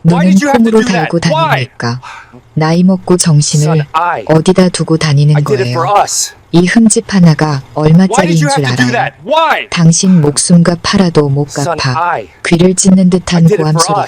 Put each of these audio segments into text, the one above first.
눈은 콩으로 달고 다니니까 나이 먹고 정신을 어디다 두고 다니는 거예요. 이 흠집 하나가 얼마짜리인 줄 알아요? 당신 목숨과 팔아도 못 갚아. 귀를 찢는 듯한 고함 소리가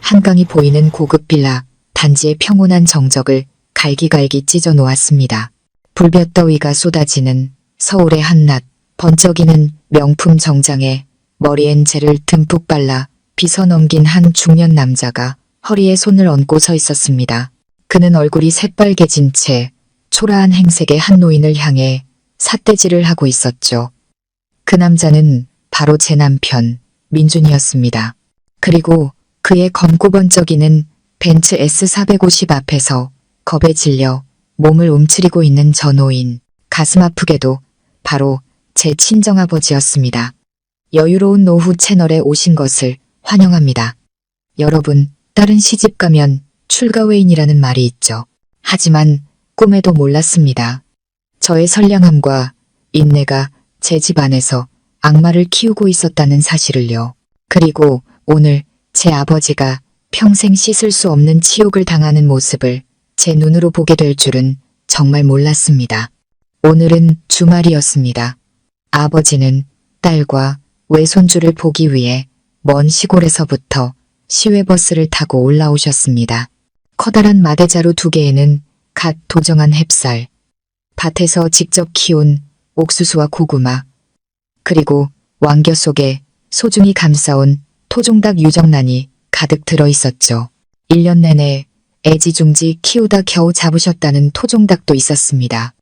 한강이 보이는 고급 빌라 단지의 평온한 정적을 갈기갈기 찢어 놓았습니다. 불볕더위가 쏟아지는 서울의 한낮, 번쩍이는 명품 정장에 머리엔 젤을 듬뿍 발라 빗어 넘긴 한 중년 남자가 허리에 손을 얹고 서 있었습니다. 그는 얼굴이 새빨개진 채 초라한 행색의 한 노인을 향해 삿대질을 하고 있었죠. 그 남자는 바로 제 남편 민준이었습니다. 그리고 그의 검고 번쩍이는 벤츠 S450 앞에서 겁에 질려 몸을 움츠리고 있는 저 노인, 가슴 아프게도 바로 제 친정아버지였습니다. 여유로운 노후 채널에 오신 것을 환영합니다. 여러분, 딸은 시집가면 출가회인이라는 말이 있죠. 하지만 꿈에도 몰랐습니다. 저의 선량함과 인내가 제 집안에서 악마를 키우고 있었다는 사실을요. 그리고 오늘 제 아버지가 평생 씻을 수 없는 치욕을 당하는 모습을 제 눈으로 보게 될 줄은 정말 몰랐습니다. 오늘은 주말이었습니다. 아버지는 딸과 외손주를 보기 위해 먼 시골에서부터 시외버스를 타고 올라오셨습니다. 커다란 마대자루 2개에는 갓 도정한 햅쌀, 밭에서 직접 키운 옥수수와 고구마, 그리고 왕겨 속에 소중히 감싸온 토종닭 유정란이 가득 들어 있었죠. 1년 내내 애지중지 키우다 겨우 잡으셨다는 토종닭도 있었습니다.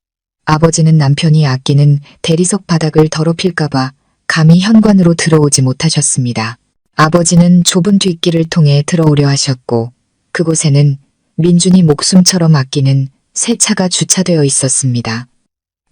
아버지는 남편이 아끼는 대리석 바닥을 더럽힐까봐 감히 현관으로 들어오지 못하셨습니다. 아버지는 좁은 뒷길을 통해 들어오려 하셨고 그곳에는 민준이 목숨처럼 아끼는 새 차가 주차되어 있었습니다.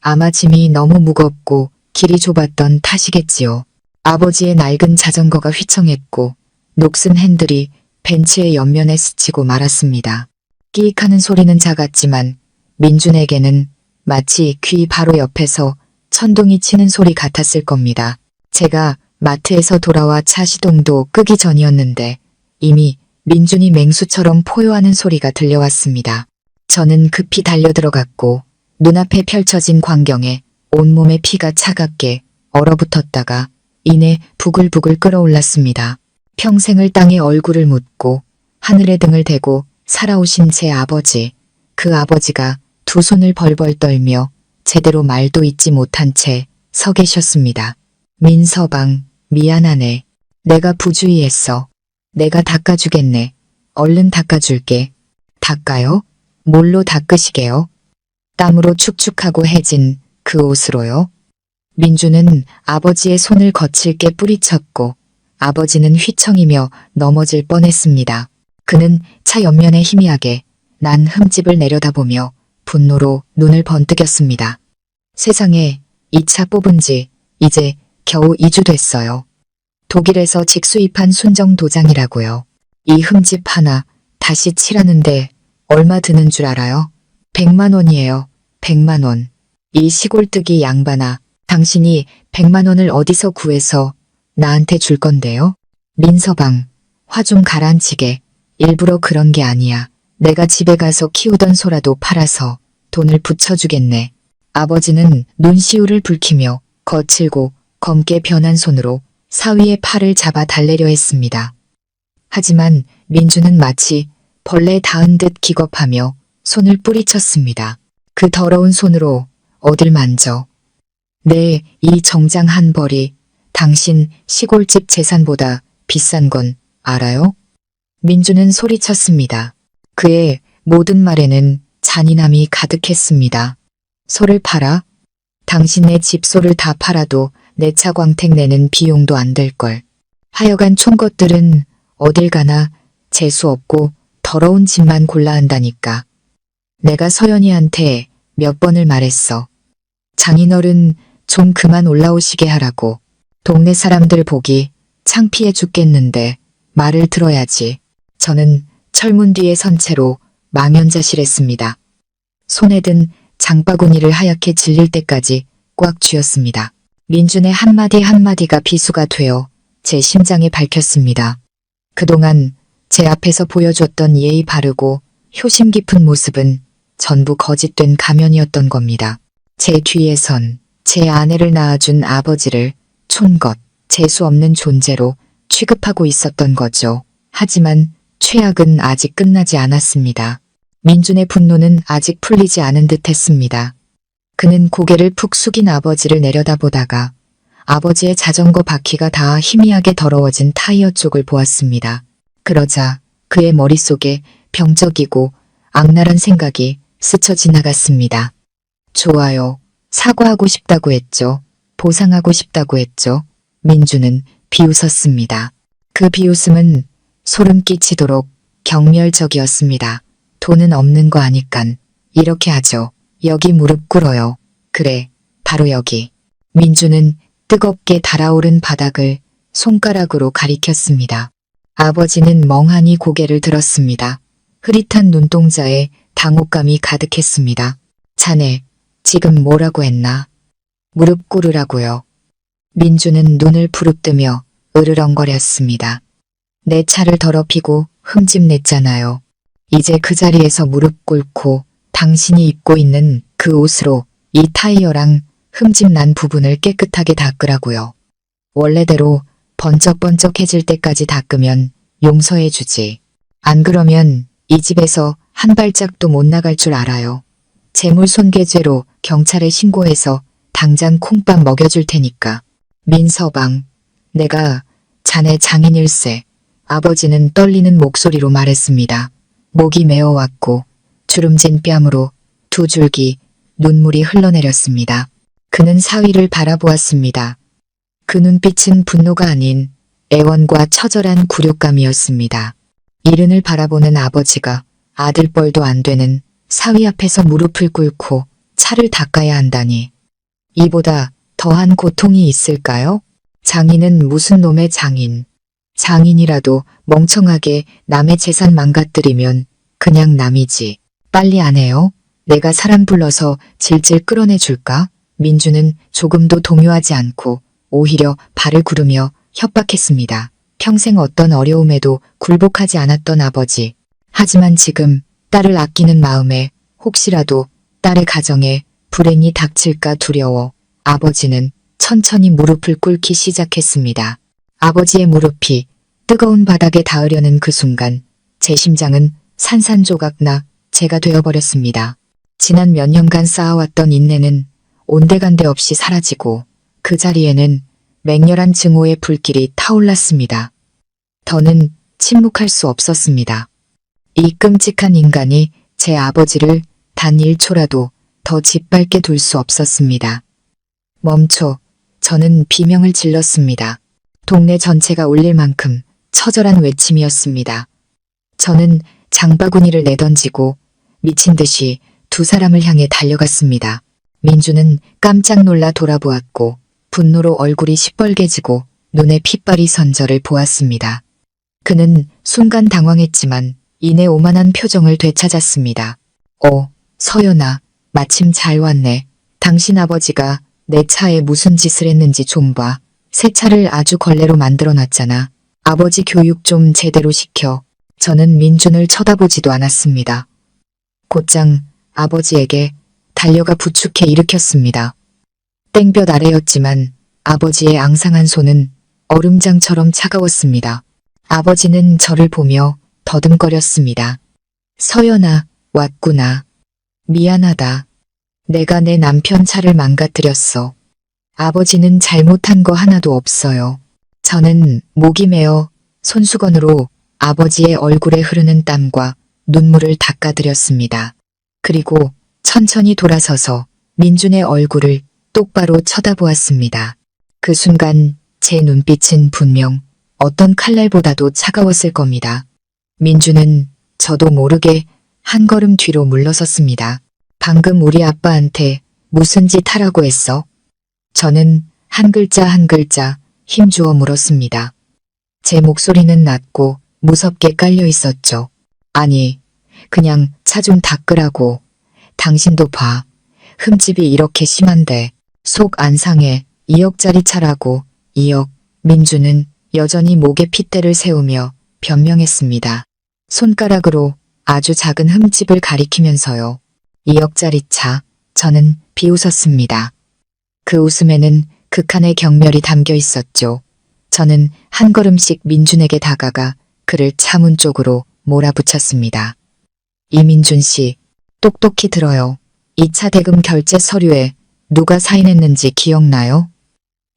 아마 짐이 너무 무겁고 길이 좁았던 탓이겠지요. 아버지의 낡은 자전거가 휘청했고 녹슨 핸들이 벤츠의 옆면에 스치고 말았습니다. 끼익하는 소리는 작았지만 민준에게는 마치 귀 바로 옆에서 천둥이 치는 소리 같았을 겁니다. 제가 마트에서 돌아와 차 시동도 끄기 전이었는데 이미 민준이 맹수처럼 포효하는 소리가 들려왔습니다. 저는 급히 달려들어갔고 눈앞에 펼쳐진 광경에 온몸의 피가 차갑게 얼어붙었다가 이내 부글부글 끓어올랐습니다. 평생을 땅에 얼굴을 묻고 하늘에 등을 대고 살아오신 제 아버지, 그 아버지가 두 손을 벌벌 떨며 제대로 말도 잇지 못한 채 서 계셨습니다. 민서방, 미안하네. 내가 부주의했어. 내가 닦아주겠네. 얼른 닦아줄게. 닦아요? 뭘로 닦으시게요? 땀으로 축축하고 해진 그 옷으로요? 민주는 아버지의 손을 거칠게 뿌리쳤고 아버지는 휘청이며 넘어질 뻔했습니다. 그는 차 옆면에 희미하게 난 흠집을 내려다보며 분노로 눈을 번뜩였습니다. 세상에 이 차 뽑은 지 이제 겨우 2주 됐어요. 독일에서 직수입한 순정 도장이라고요. 이 흠집 하나 다시 칠하는데 얼마 드는 줄 알아요? 100만 원이에요. 100만 원. 이 시골뜨기 양반아, 당신이 100만 원을 어디서 구해서 나한테 줄 건데요? 민서방, 화 좀 가라앉히게. 일부러 그런 게 아니야. 내가 집에 가서 키우던 소라도 팔아서 돈을 붙여주겠네. 아버지는 눈시울을 붉히며 거칠고 검게 변한 손으로 사위의 팔을 잡아 달래려 했습니다. 하지만 민주는 마치 벌레 닿은 듯 기겁하며 손을 뿌리쳤습니다. 그 더러운 손으로 어딜 만져. 네, 이 정장 한 벌이 당신 시골집 재산보다 비싼 건 알아요? 민주는 소리쳤습니다. 그의 모든 말에는 잔인함이 가득했습니다. 소를 팔아? 당신네 집 소를 다 팔아도 내 차 광택 내는 비용도 안 될걸. 하여간 촌것들은 어딜 가나 재수 없고 더러운 짓만 골라 한다니까. 내가 서연이한테 몇 번을 말했어. 장인어른 좀 그만 올라오시게 하라고. 동네 사람들 보기 창피해 죽겠는데 말을 들어야지. 저는 철문 뒤에 선 채로 망연자실했습니다. 손에 든 장바구니를 하얗게 질릴 때까지 꽉 쥐었습니다. 민준의 한마디 한마디가 비수가 되어 제 심장에 밝혔습니다. 그동안 제 앞에서 보여줬던 예의 바르고 효심 깊은 모습은 전부 거짓된 가면이었던 겁니다. 제 뒤에선 제 아내를 낳아준 아버지를 촌것, 재수 없는 존재로 취급하고 있었던 거죠. 하지만 최악은 아직 끝나지 않았습니다. 민준의 분노는 아직 풀리지 않은 듯 했습니다. 그는 고개를 푹 숙인 아버지를 내려다보다가 아버지의 자전거 바퀴가 다 희미하게 더러워진 타이어 쪽을 보았습니다. 그러자 그의 머릿속에 병적이고 악랄한 생각이 스쳐 지나갔습니다. 좋아요. 사과하고 싶다고 했죠. 보상하고 싶다고 했죠. 민주는 비웃었습니다. 그 비웃음은 소름 끼치도록 경멸적이었습니다. 돈은 없는 거 아니깐 이렇게 하죠. 여기 무릎 꿇어요. 그래, 바로 여기. 민주는 뜨겁게 달아오른 바닥을 손가락으로 가리켰습니다. 아버지는 멍하니 고개를 들었습니다. 흐릿한 눈동자에 당혹감이 가득했습니다. 자네, 지금 뭐라고 했나? 무릎 꿇으라고요. 민주는 눈을 부릅뜨며 으르렁거렸습니다. 내 차를 더럽히고 흠집냈잖아요. 이제 그 자리에서 무릎 꿇고 당신이 입고 있는 그 옷으로 이 타이어랑 흠집난 부분을 깨끗하게 닦으라고요. 원래대로 번쩍번쩍해질 때까지 닦으면 용서해주지. 안 그러면 이 집에서 한 발짝도 못 나갈 줄 알아요. 재물손괴죄로 경찰에 신고해서 당장 콩밥 먹여줄 테니까. 민서방, 내가 자네 장인일세. 아버지는 떨리는 목소리로 말했습니다. 목이 메어왔고 주름진 뺨으로 두 줄기 눈물이 흘러내렸습니다. 그는 사위를 바라보았습니다. 그 눈빛은 분노가 아닌 애원과 처절한 굴욕감이었습니다. 이른을 바라보는 아버지가 아들뻘도 안 되는 사위 앞에서 무릎을 꿇고 차를 닦아야 한다니. 이보다 더한 고통이 있을까요? 장인은 무슨 놈의 장인. 장인이라도 멍청하게 남의 재산 망가뜨리면 그냥 남이지. 빨리 안 해요? 내가 사람 불러서 질질 끌어내줄까? 민주는 조금도 동요하지 않고 오히려 발을 구르며 협박했습니다. 평생 어떤 어려움에도 굴복하지 않았던 아버지. 하지만 지금 딸을 아끼는 마음에 혹시라도 딸의 가정에 불행이 닥칠까 두려워 아버지는 천천히 무릎을 꿇기 시작했습니다. 아버지의 무릎이 뜨거운 바닥에 닿으려는 그 순간 제 심장은 산산조각나 제가 되어버렸습니다. 지난 몇 년간 쌓아왔던 인내는 온데간데 없이 사라지고 그 자리에는 맹렬한 증오의 불길이 타올랐습니다. 더는 침묵할 수 없었습니다. 이 끔찍한 인간이 제 아버지를 단 1초라도 더 짓밟게 둘 수 없었습니다. 멈춰. 저는 비명을 질렀습니다. 동네 전체가 울릴 만큼 처절한 외침이었습니다. 저는 장바구니를 내던지고 미친 듯이 두 사람을 향해 달려갔습니다. 민주는 깜짝 놀라 돌아보았고 분노로 얼굴이 시뻘개지고 눈에 핏발이 선저를 보았습니다. 그는 순간 당황했지만 이내 오만한 표정을 되찾았습니다. 서연아, 마침 잘 왔네. 당신 아버지가 내 차에 무슨 짓을 했는지 좀 봐. 새 차를 아주 걸레로 만들어놨잖아. 아버지 교육 좀 제대로 시켜. 저는 민준을 쳐다보지도 않았습니다. 곧장 아버지에게 달려가 부축해 일으켰습니다. 땡볕 아래였지만 아버지의 앙상한 손은 얼음장처럼 차가웠습니다. 아버지는 저를 보며 더듬거렸습니다. 서연아, 왔구나. 미안하다. 내가 내 남편 차를 망가뜨렸어. 아버지는 잘못한 거 하나도 없어요. 저는 목이 메어 손수건으로 아버지의 얼굴에 흐르는 땀과 눈물을 닦아드렸습니다. 그리고 천천히 돌아서서 민준의 얼굴을 똑바로 쳐다보았습니다. 그 순간 제 눈빛은 분명 어떤 칼날보다도 차가웠을 겁니다. 민준은 저도 모르게 한 걸음 뒤로 물러섰습니다. 방금 우리 아빠한테 무슨 짓 하라고 했어? 저는 한 글자 한 글자 힘주어 물었습니다. 제 목소리는 낮고 무섭게 깔려 있었죠. 아니, 그냥 차 좀 닦으라고. 당신도 봐. 흠집이 이렇게 심한데 속 안 상해. 2억짜리 차라고. 2억. 민주는 여전히 목에 핏대를 세우며 변명했습니다. 손가락으로 아주 작은 흠집을 가리키면서요. 2억짜리 차, 저는 비웃었습니다. 그 웃음에는 극한의 경멸이 담겨 있었죠. 저는 한 걸음씩 민준에게 다가가 그를 차 문 쪽으로 몰아붙였습니다. 이민준 씨, 똑똑히 들어요. 이 차 대금 결제 서류에 누가 사인했는지 기억나요?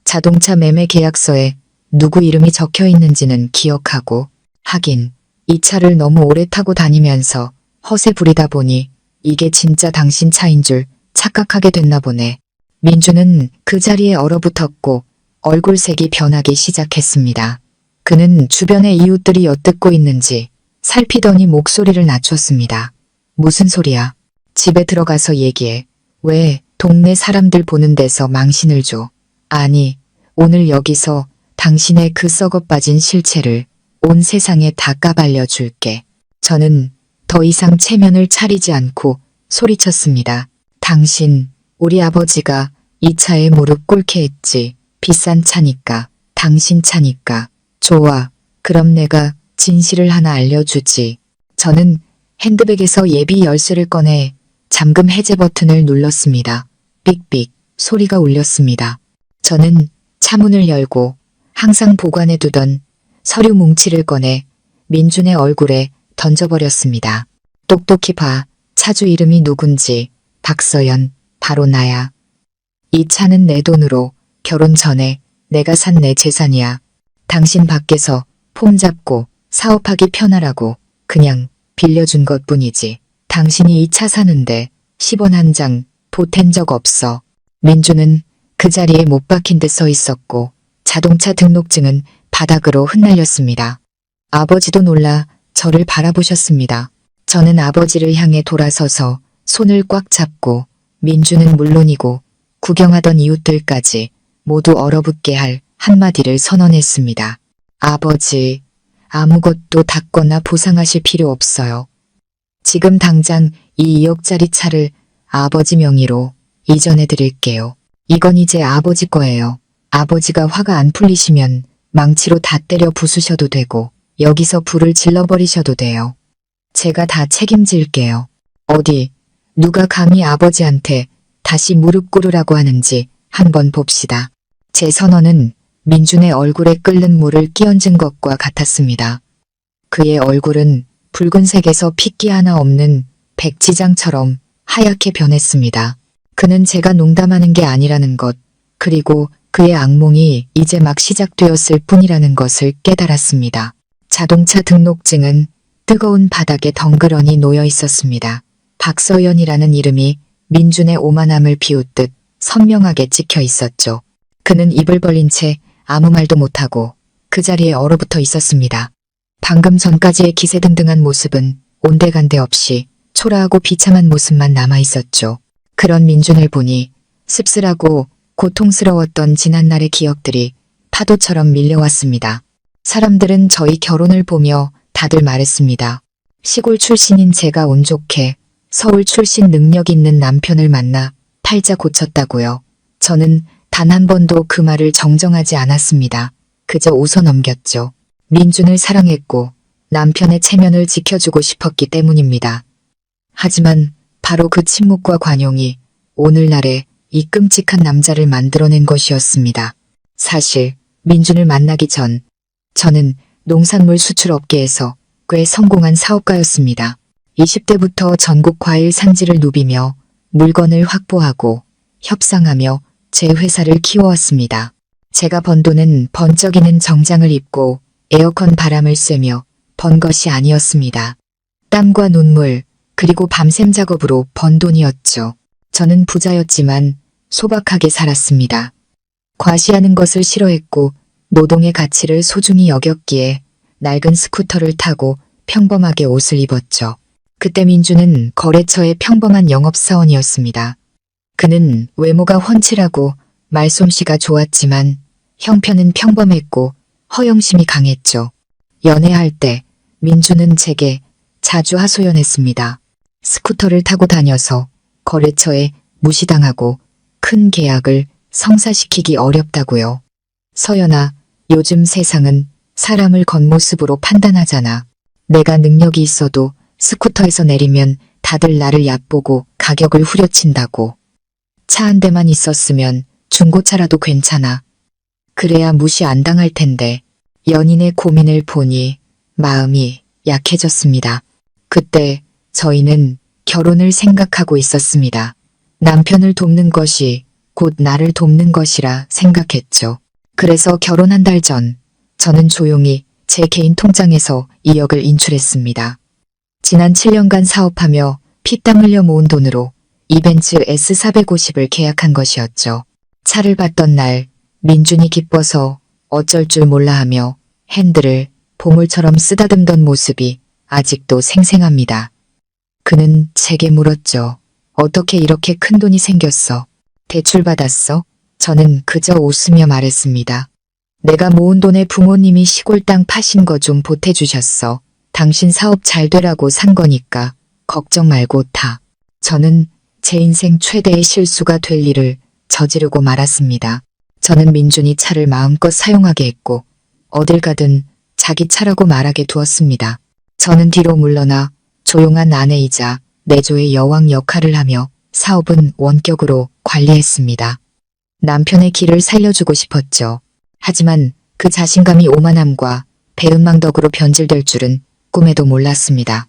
자동차 매매 계약서에 누구 이름이 적혀 있는지는 기억하고, 하긴 이 차를 너무 오래 타고 다니면서 허세 부리다 보니 이게 진짜 당신 차인 줄 착각하게 됐나 보네. 민주는 그 자리에 얼어붙었고 얼굴색이 변하기 시작했습니다. 그는 주변의 이웃들이 엿듣고 있는지 살피더니 목소리를 낮췄습니다. 무슨 소리야? 집에 들어가서 얘기해. 왜 동네 사람들 보는 데서 망신을 줘? 아니, 오늘 여기서 당신의 그 썩어 빠진 실체를 온 세상에 다 까발려 줄게. 저는 더 이상 체면을 차리지 않고 소리쳤습니다. 당신, 우리 아버지가 이 차에 무릎 꿇게 했지. 비싼 차니까, 당신 차니까. 좋아, 그럼 내가 진실을 하나 알려주지. 저는 핸드백에서 예비 열쇠를 꺼내 잠금 해제 버튼을 눌렀습니다. 삑삑 소리가 울렸습니다. 저는 차문을 열고 항상 보관해두던 서류 뭉치를 꺼내 민준의 얼굴에 던져버렸습니다. 똑똑히 봐. 차주 이름이 누군지. 박서연, 바로 나야. 이 차는 내 돈으로 결혼 전에 내가 산 내 재산이야. 당신 밖에서 폼 잡고 사업하기 편하라고 그냥 빌려준 것뿐이지. 당신이 이 차 사는데 10원 한 장 보탠 적 없어. 민주는 그 자리에 못 박힌 듯 서 있었고 자동차 등록증은 바닥으로 흩날렸습니다. 아버지도 놀라 저를 바라보셨습니다. 저는 아버지를 향해 돌아서서 손을 꽉 잡고 민주는 물론이고 구경하던 이웃들까지 모두 얼어붙게 할 한마디를 선언했습니다. 아버지, 아무것도 닦거나 보상하실 필요 없어요. 지금 당장 이 2억짜리 차를 아버지 명의로 이전해 드릴게요. 이건 이제 아버지 거예요. 아버지가 화가 안 풀리시면 망치로 다 때려 부수셔도 되고 여기서 불을 질러버리셔도 돼요. 제가 다 책임질게요. 어디 누가 감히 아버지한테 다시 무릎 꿇으라고 하는지 한번 봅시다. 제 선언은 민준의 얼굴에 끓는 물을 끼얹은 것과 같았습니다. 그의 얼굴은 붉은색에서 핏기 하나 없는 백지장처럼 하얗게 변했습니다. 그는 제가 농담하는 게 아니라는 것, 그리고 그의 악몽이 이제 막 시작되었을 뿐이라는 것을 깨달았습니다. 자동차 등록증은 뜨거운 바닥에 덩그러니 놓여 있었습니다. 박서연이라는 이름이 민준의 오만함을 비웃듯 선명하게 찍혀 있었죠. 그는 입을 벌린 채 아무 말도 못하고 그 자리에 얼어붙어 있었습니다. 방금 전까지의 기세등등한 모습은 온데간데 없이 초라하고 비참한 모습만 남아 있었죠. 그런 민준을 보니 씁쓸하고 고통스러웠던 지난날의 기억들이 파도처럼 밀려왔습니다. 사람들은 저희 결혼을 보며 다들 말했습니다. 시골 출신인 제가 운 좋게 서울 출신 능력 있는 남편을 만나 팔자 고쳤다고요. 저는 단 한 번도 그 말을 정정하지 않았습니다. 그저 웃어 넘겼죠. 민준을 사랑했고 남편의 체면을 지켜주고 싶었기 때문입니다. 하지만 바로 그 침묵과 관용이 오늘날의 이 끔찍한 남자를 만들어낸 것이었습니다. 사실 민준을 만나기 전 저는 농산물 수출 업계에서 꽤 성공한 사업가였습니다. 20대부터 전국 과일 산지를 누비며 물건을 확보하고 협상하며 제 회사를 키워왔습니다. 제가 번 돈은 번쩍이는 정장을 입고 에어컨 바람을 쐬며 번 것이 아니었습니다. 땀과 눈물 그리고 밤샘 작업으로 번 돈이었죠. 저는 부자였지만 소박하게 살았습니다. 과시하는 것을 싫어했고 노동의 가치를 소중히 여겼기에 낡은 스쿠터를 타고 평범하게 옷을 입었죠. 그때 민주는 거래처의 평범한 영업사원이었습니다. 그는 외모가 훤칠하고 말솜씨가 좋았지만 형편은 평범했고 허영심이 강했죠. 연애할 때 민주는 제게 자주 하소연했습니다. 스쿠터를 타고 다녀서 거래처에 무시당하고 큰 계약을 성사시키기 어렵다고요. 서연아, 요즘 세상은 사람을 겉모습으로 판단하잖아. 내가 능력이 있어도 스쿠터에서 내리면 다들 나를 얕보고 가격을 후려친다고. 차 한 대만 있었으면 중고차라도 괜찮아. 그래야 무시 안 당할 텐데. 연인의 고민을 보니 마음이 약해졌습니다. 그때 저희는 결혼을 생각하고 있었습니다. 남편을 돕는 것이 곧 나를 돕는 것이라 생각했죠. 그래서 결혼 한 달 전 저는 조용히 제 개인 통장에서 2억을 인출했습니다. 지난 7년간 사업하며 피땀 흘려 모은 돈으로 이벤츠 S450을 계약한 것이었죠. 차를 봤던 날 민준이 기뻐서 어쩔 줄 몰라 하며 핸들을 보물처럼 쓰다듬던 모습이 아직도 생생합니다. 그는 제게 물었죠. 어떻게 이렇게 큰 돈이 생겼어? 대출 받았어? 저는 그저 웃으며 말했습니다. 내가 모은 돈에 부모님이 시골 땅 파신 거 좀 보태주셨어. 당신 사업 잘 되라고 산 거니까 걱정 말고 타. 저는 제 인생 최대의 실수가 될 일을 저지르고 말았습니다. 저는 민준이 차를 마음껏 사용하게 했고 어딜 가든 자기 차라고 말하게 두었습니다. 저는 뒤로 물러나 조용한 아내이자 내조의 여왕 역할을 하며 사업은 원격으로 관리했습니다. 남편의 길을 살려주고 싶었죠. 하지만 그 자신감이 오만함과 배은망덕으로 변질될 줄은 꿈에도 몰랐습니다.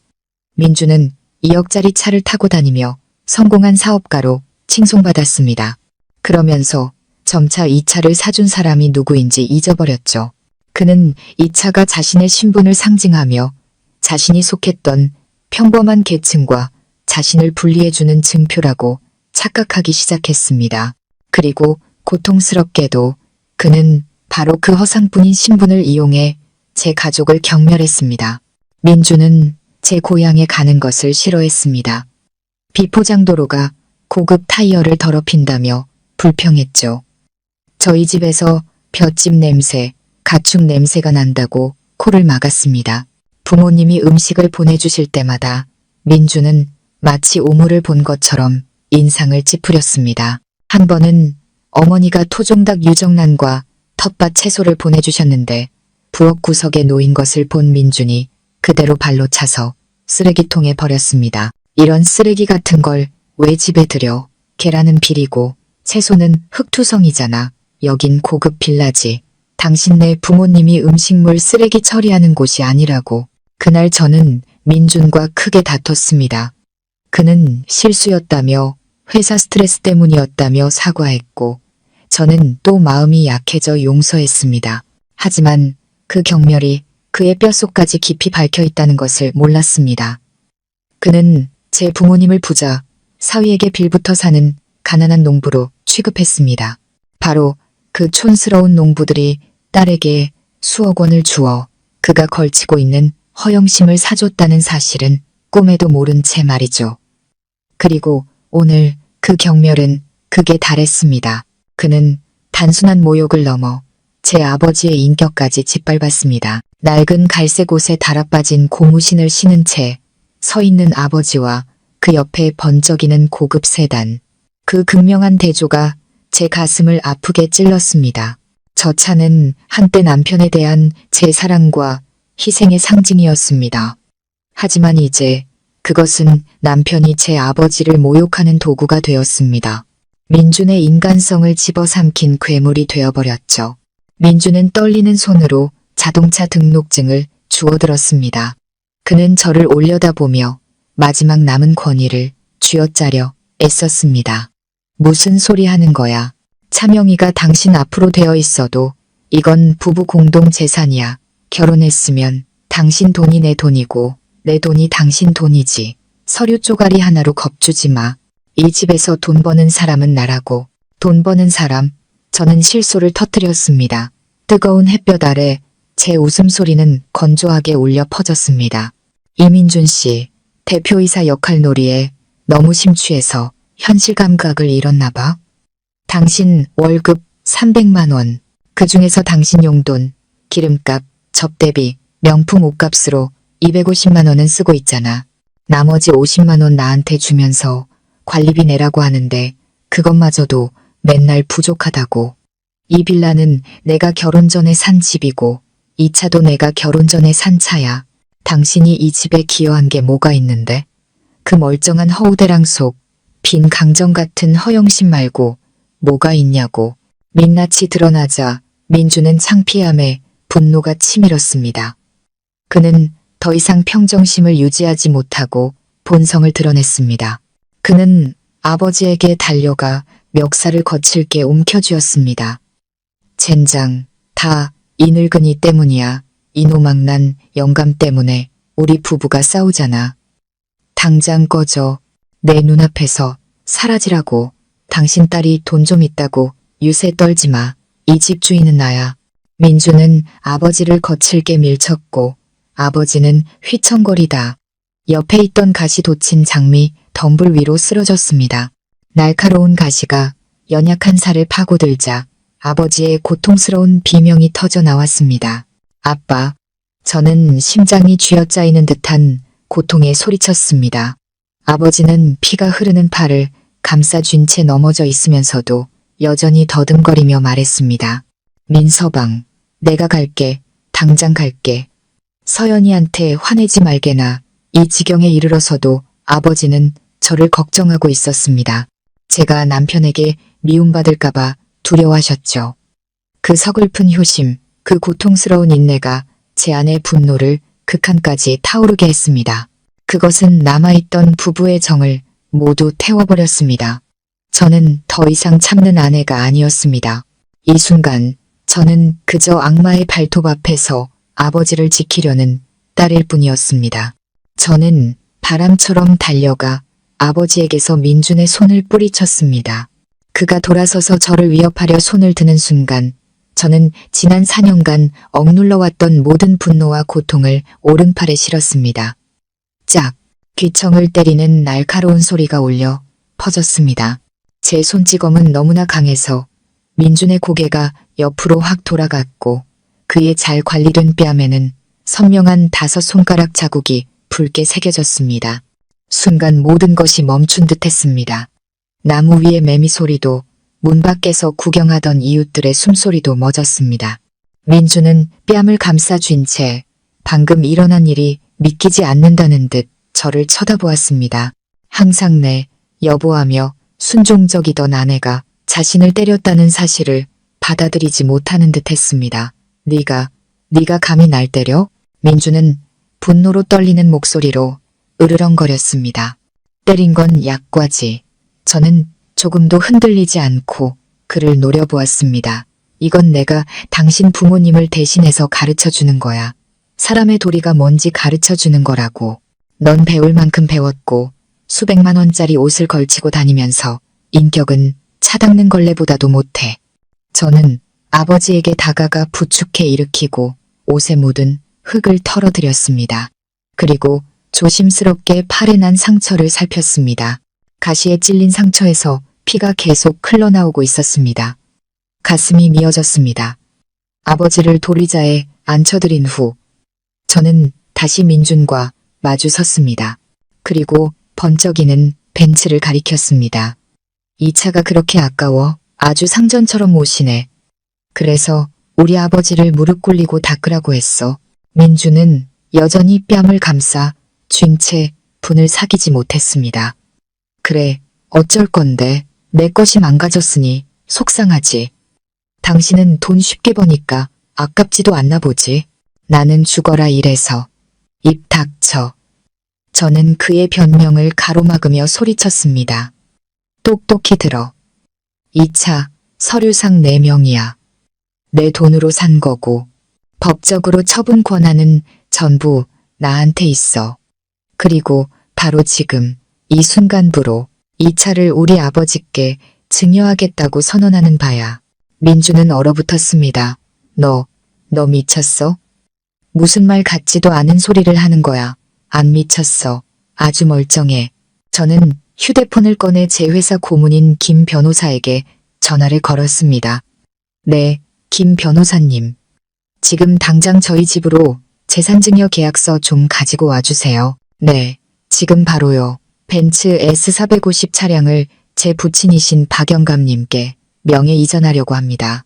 민주는 2억짜리 차를 타고 다니며 성공한 사업가로 칭송받았습니다. 그러면서 점차 이 차를 사준 사람이 누구인지 잊어버렸죠. 그는 이 차가 자신의 신분을 상징하며 자신이 속했던 평범한 계층과 자신을 분리해주는 증표라고 착각하기 시작했습니다. 그리고 고통스럽게도 그는 바로 그 허상뿐인 신분을 이용해 제 가족을 경멸했습니다. 민주는 제 고향에 가는 것을 싫어했습니다. 비포장도로가 고급 타이어를 더럽힌다며 불평했죠. 저희 집에서 볏짚 냄새, 가축 냄새가 난다고 코를 막았습니다. 부모님이 음식을 보내주실 때마다 민주는 마치 오물을 본 것처럼 인상을 찌푸렸습니다. 한 번은 어머니가 토종닭 유정란과 텃밭 채소를 보내주셨는데 부엌 구석에 놓인 것을 본 민준이 그대로 발로 차서 쓰레기통에 버렸습니다. 이런 쓰레기 같은 걸 왜 집에 들여? 계란은 비리고 채소는 흙투성이잖아. 여긴 고급 빌라지. 당신네 부모님이 음식물 쓰레기 처리하는 곳이 아니라고. 그날 저는 민준과 크게 다퉜습니다. 그는 실수였다며 회사 스트레스 때문이었다며 사과했고 저는 또 마음이 약해져 용서했습니다. 하지만 그 경멸이 그의 뼛속까지 깊이 박혀 있다는 것을 몰랐습니다. 그는 제 부모님을 부자, 사위에게 빌부터 사는 가난한 농부로 취급했습니다. 바로 그 촌스러운 농부들이 딸에게 수억 원을 주어 그가 걸치고 있는 허영심을 사줬다는 사실은 꿈에도 모른 채 말이죠. 그리고 오늘 그 경멸은 극에 달했습니다. 그는 단순한 모욕을 넘어 제 아버지의 인격까지 짓밟았습니다. 낡은 갈색 옷에 달아빠진 고무신을 신은 채 서 있는 아버지와 그 옆에 번쩍이는 고급 세단. 그 극명한 대조가 제 가슴을 아프게 찔렀습니다. 저 차는 한때 남편에 대한 제 사랑과 희생의 상징이었습니다. 하지만 이제 그것은 남편이 제 아버지를 모욕하는 도구가 되었습니다. 민준의 인간성을 집어삼킨 괴물이 되어버렸죠. 민준은 떨리는 손으로 자동차 등록증을 주워들었습니다. 그는 저를 올려다보며 마지막 남은 권위를 쥐어짜려 애썼습니다. 무슨 소리 하는 거야. 차명의가 당신 앞으로 되어 있어도 이건 부부 공동 재산이야. 결혼했으면 당신 돈이 내 돈이고 내 돈이 당신 돈이지. 서류 쪼가리 하나로 겁주지 마. 이 집에서 돈 버는 사람은 나라고. 돈 버는 사람. 저는 실소를 터뜨렸습니다. 뜨거운 햇볕 아래 제 웃음소리는 건조하게 울려 퍼졌습니다. 이민준 씨, 대표이사 역할 놀이에 너무 심취해서 현실 감각을 잃었나 봐. 당신 월급 300만 원, 그중에서 당신 용돈, 기름값, 접대비, 명품 옷값으로 250만 원은 쓰고 있잖아. 나머지 50만 원 나한테 주면서 관리비 내라고 하는데 그것마저도 맨날 부족하다고. 이 빌라는 내가 결혼 전에 산 집이고 이 차도 내가 결혼 전에 산 차야. 당신이 이 집에 기여한 게 뭐가 있는데? 그 멀쩡한 허우대랑 속, 빈 강정 같은 허영심 말고 뭐가 있냐고. 민낯이 드러나자 민주는 창피함에 분노가 치밀었습니다. 그는 더 이상 평정심을 유지하지 못하고 본성을 드러냈습니다. 그는 아버지에게 달려가 멱살을 거칠게 움켜쥐었습니다. 젠장, 다 이 늙은이 때문이야. 이 노망난 영감 때문에 우리 부부가 싸우잖아. 당장 꺼져. 내 눈앞에서 사라지라고. 당신 딸이 돈 좀 있다고 유세 떨지 마. 이 집 주인은 나야. 민주는 아버지를 거칠게 밀쳤고 아버지는 휘청거리다 옆에 있던 가시 돋친 장미 덤불 위로 쓰러졌습니다. 날카로운 가시가 연약한 살을 파고들자 아버지의 고통스러운 비명이 터져 나왔습니다. 아빠. 저는 심장이 쥐어짜이는 듯한 고통에 소리쳤습니다. 아버지는 피가 흐르는 팔을 감싸쥔 채 넘어져 있으면서도 여전히 더듬거리며 말했습니다. 민서방, 내가 갈게. 당장 갈게. 서연이한테 화내지 말게나. 이 지경에 이르러서도 아버지는 저를 걱정하고 있었습니다. 제가 남편에게 미움받을까봐 두려워하셨죠. 그 서글픈 효심, 그 고통스러운 인내가 제 안의 분노를 극한까지 타오르게 했습니다. 그것은 남아있던 부부의 정을 모두 태워버렸습니다. 저는 더 이상 참는 아내가 아니었습니다. 이 순간 저는 그저 악마의 발톱 앞에서 아버지를 지키려는 딸일 뿐이었습니다. 저는 바람처럼 달려가 아버지에게서 민준의 손을 뿌리쳤습니다. 그가 돌아서서 저를 위협하려 손을 드는 순간 저는 지난 4년간 억눌러왔던 모든 분노와 고통을 오른팔에 실었습니다. 짝! 귀청을 때리는 날카로운 소리가 울려 퍼졌습니다. 제 손찌검은 너무나 강해서 민준의 고개가 옆으로 확 돌아갔고 그의 잘 관리된 뺨에는 선명한 5손가락 자국이 붉게 새겨졌습니다. 순간 모든 것이 멈춘 듯 했습니다. 나무 위의 매미 소리도 문 밖에서 구경하던 이웃들의 숨소리도 멎었습니다. 민주는 뺨을 감싸쥔 채 방금 일어난 일이 믿기지 않는다는 듯 저를 쳐다보았습니다. 항상 내 여보하며 순종적이던 아내가 자신을 때렸다는 사실을 받아들이지 못하는 듯 했습니다. 네가 감히 날 때려? 민주는 분노로 떨리는 목소리로 으르렁거렸습니다. 때린 건 약과지. 저는 조금도 흔들리지 않고 그를 노려보았습니다. 이건 내가 당신 부모님을 대신해서 가르쳐주는 거야. 사람의 도리가 뭔지 가르쳐주는 거라고. 넌 배울 만큼 배웠고 수백만 원짜리 옷을 걸치고 다니면서 인격은 차 닦는 걸레보다도 못해. 저는 아버지에게 다가가 부축해 일으키고 옷에 묻은 흙을 털어드렸습니다. 그리고 조심스럽게 팔에 난 상처를 살폈습니다. 가시에 찔린 상처에서 피가 계속 흘러나오고 있었습니다. 가슴이 미어졌습니다. 아버지를 도리자에 앉혀드린 후 저는 다시 민준과 마주 섰습니다. 그리고 번쩍이는 벤츠를 가리켰습니다. 이 차가 그렇게 아까워? 아주 상전처럼 오시네. 그래서 우리 아버지를 무릎 꿇리고 닦으라고 했어. 민주는 여전히 뺨을 감싸 쥔 채 분을 사기지 못했습니다. 그래, 어쩔 건데. 내 것이 망가졌으니 속상하지. 당신은 돈 쉽게 버니까 아깝지도 않나 보지. 나는 죽어라 이래서. 입 닥쳐. 저는 그의 변명을 가로막으며 소리쳤습니다. 똑똑히 들어. 이 차 서류상 내 명이야. 내 돈으로 산 거고 법적으로 처분 권한은 전부 나한테 있어. 그리고 바로 지금 이 순간부로 이 차를 우리 아버지께 증여하겠다고 선언하는 바야. 민주는 얼어붙었습니다. 너 미쳤어? 무슨 말 같지도 않은 소리를 하는 거야. 안 미쳤어. 아주 멀쩡해. 저는 휴대폰을 꺼내 제 회사 고문인 김 변호사에게 전화를 걸었습니다. 네, 김 변호사님. 지금 당장 저희 집으로 재산증여 계약서 좀 가지고 와주세요. 네, 지금 바로요. 벤츠 S450 차량을 제 부친이신 박영감님께 명예 이전하려고 합니다.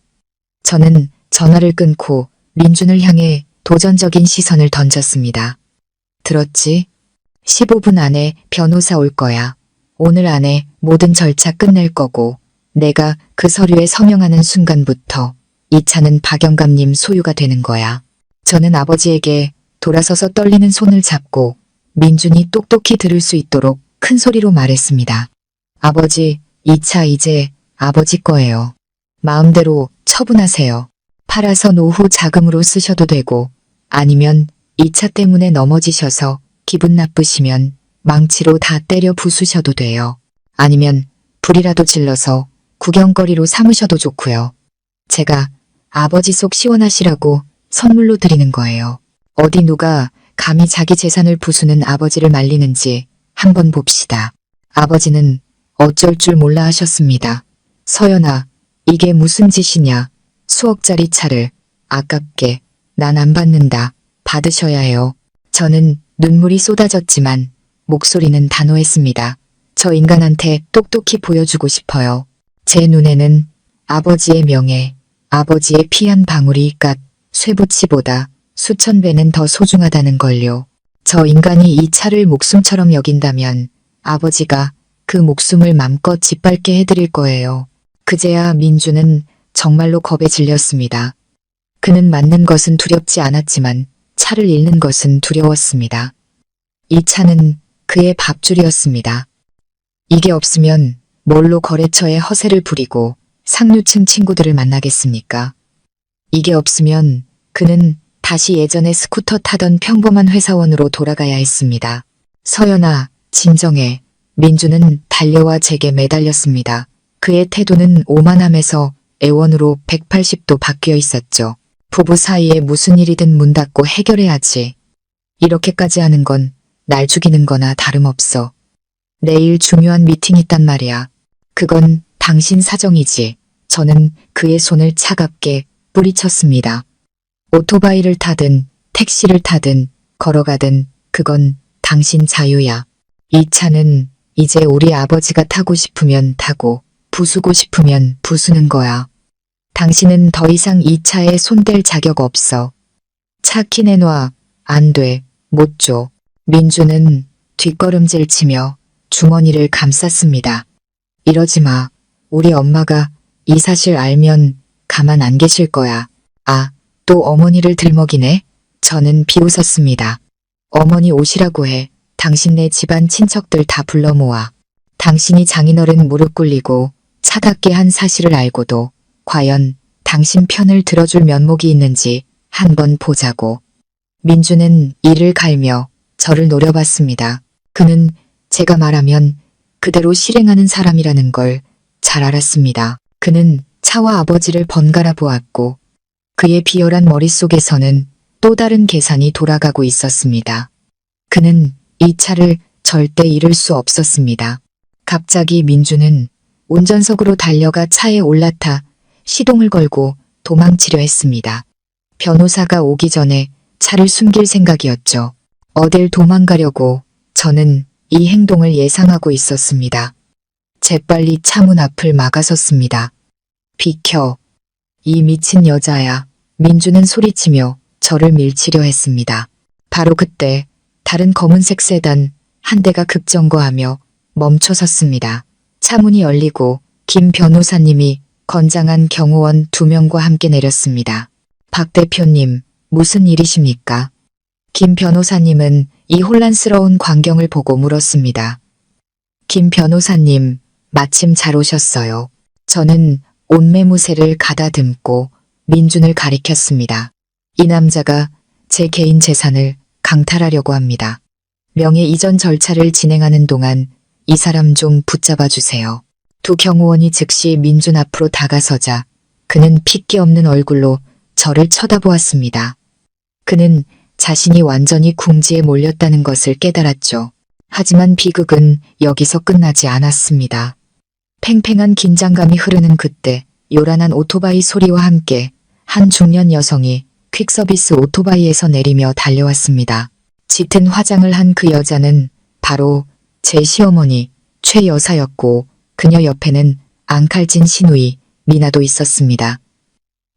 저는 전화를 끊고 민준을 향해 도전적인 시선을 던졌습니다. 들었지? 15분 안에 변호사 올 거야. 오늘 안에 모든 절차 끝낼 거고 내가 그 서류에 서명하는 순간부터 이 차는 박영감님 소유가 되는 거야. 저는 아버지에게 돌아서서 떨리는 손을 잡고 민준이 똑똑히 들을 수 있도록 큰 소리로 말했습니다. 아버지, 이 차 이제 아버지 거예요. 마음대로 처분하세요. 팔아서 노후 자금으로 쓰셔도 되고 아니면 이 차 때문에 넘어지셔서 기분 나쁘시면 망치로 다 때려 부수셔도 돼요. 아니면 불이라도 질러서 구경거리로 삼으셔도 좋고요. 제가 아버지 속 시원하시라고 선물로 드리는 거예요. 어디 누가 감히 자기 재산을 부수는 아버지를 말리는지 한번 봅시다. 아버지는 어쩔 줄 몰라 하셨습니다. 서연아, 이게 무슨 짓이냐. 수억짜리 차를 아깝게 난 안 받는다. 받으셔야 해요. 저는 눈물이 쏟아졌지만 목소리는 단호했습니다. 저 인간한테 똑똑히 보여주고 싶어요. 제 눈에는 아버지의 명예, 아버지의 피 한 방울이 깟 쇠붙이보다 수천 배는 더 소중하다는 걸요. 저 인간이 이 차를 목숨처럼 여긴다면 아버지가 그 목숨을 맘껏 짓밟게 해드릴 거예요. 그제야 민주는 정말로 겁에 질렸습니다. 그는 맞는 것은 두렵지 않았지만 차를 잃는 것은 두려웠습니다. 이 차는 그의 밥줄이었습니다. 이게 없으면 뭘로 거래처에 허세를 부리고 상류층 친구들을 만나겠습니까? 이게 없으면 그는 다시 예전에 스쿠터 타던 평범한 회사원으로 돌아가야 했습니다. 서연아, 진정해. 민주는 달려와 제게 매달렸습니다. 그의 태도는 오만함에서 애원으로 180도 바뀌어 있었죠. 부부 사이에 무슨 일이든 문 닫고 해결해야지. 이렇게까지 하는 건 날 죽이는 거나 다름없어. 내일 중요한 미팅 있단 말이야. 그건 당신 사정이지. 저는 그의 손을 차갑게 뿌리쳤습니다. 오토바이를 타든 택시를 타든 걸어가든 그건 당신 자유야. 이 차는 이제 우리 아버지가 타고 싶으면 타고 부수고 싶으면 부수는 거야. 당신은 더 이상 이 차에 손댈 자격 없어. 차 키 내놔. 안 돼. 못 줘. 민주는 뒷걸음질 치며 주머니를 감쌌습니다. 이러지 마. 우리 엄마가 이 사실 알면 가만 안 계실 거야. 아, 또 어머니를 들먹이네. 저는 비웃었습니다. 어머니 오시라고 해. 당신네 집안 친척들 다 불러 모아. 당신이 장인어른 무릎 꿇리고 차갑게 한 사실을 알고도 과연 당신 편을 들어줄 면목이 있는지 한번 보자고. 민주는 이를 갈며 저를 노려봤습니다. 그는 제가 말하면 그대로 실행하는 사람이라는 걸 잘 알았습니다. 그는 차와 아버지를 번갈아 보았고 그의 비열한 머릿속에서는 또 다른 계산이 돌아가고 있었습니다. 그는 이 차를 절대 잃을 수 없었습니다. 갑자기 민주는 운전석으로 달려가 차에 올라타 시동을 걸고 도망치려 했습니다. 변호사가 오기 전에 차를 숨길 생각이었죠. 어딜 도망가려고 저는 이 행동을 예상하고 있었습니다. 재빨리 차문 앞을 막아섰습니다. 비켜. 이 미친 여자야. 민주는 소리치며 저를 밀치려 했습니다. 바로 그때 다른 검은색 세단 한 대가 급정거하며 멈춰섰습니다. 차문이 열리고 김 변호사님이 건장한 경호원 2명과 함께 내렸습니다. 박 대표님, 무슨 일이십니까? 김 변호사님은 이 혼란스러운 광경을 보고 물었습니다. 김 변호사님, 마침 잘 오셨어요. 저는 옷매무새를 가다듬고 민준을 가리켰습니다. 이 남자가 제 개인 재산을 강탈하려고 합니다. 명예 이전 절차를 진행하는 동안 이 사람 좀 붙잡아 주세요. 두 경호원이 즉시 민준 앞으로 다가서자 그는 핏기 없는 얼굴로 저를 쳐다보았습니다. 그는 자신이 완전히 궁지에 몰렸다는 것을 깨달았죠. 하지만 비극은 여기서 끝나지 않았습니다. 팽팽한 긴장감이 흐르는 그때 요란한 오토바이 소리와 함께 한 중년 여성이 퀵서비스 오토바이에서 내리며 달려왔습니다. 짙은 화장을 한 그 여자는 바로 제 시어머니 최 여사였고 그녀 옆에는 앙칼진 시누이 미나도 있었습니다.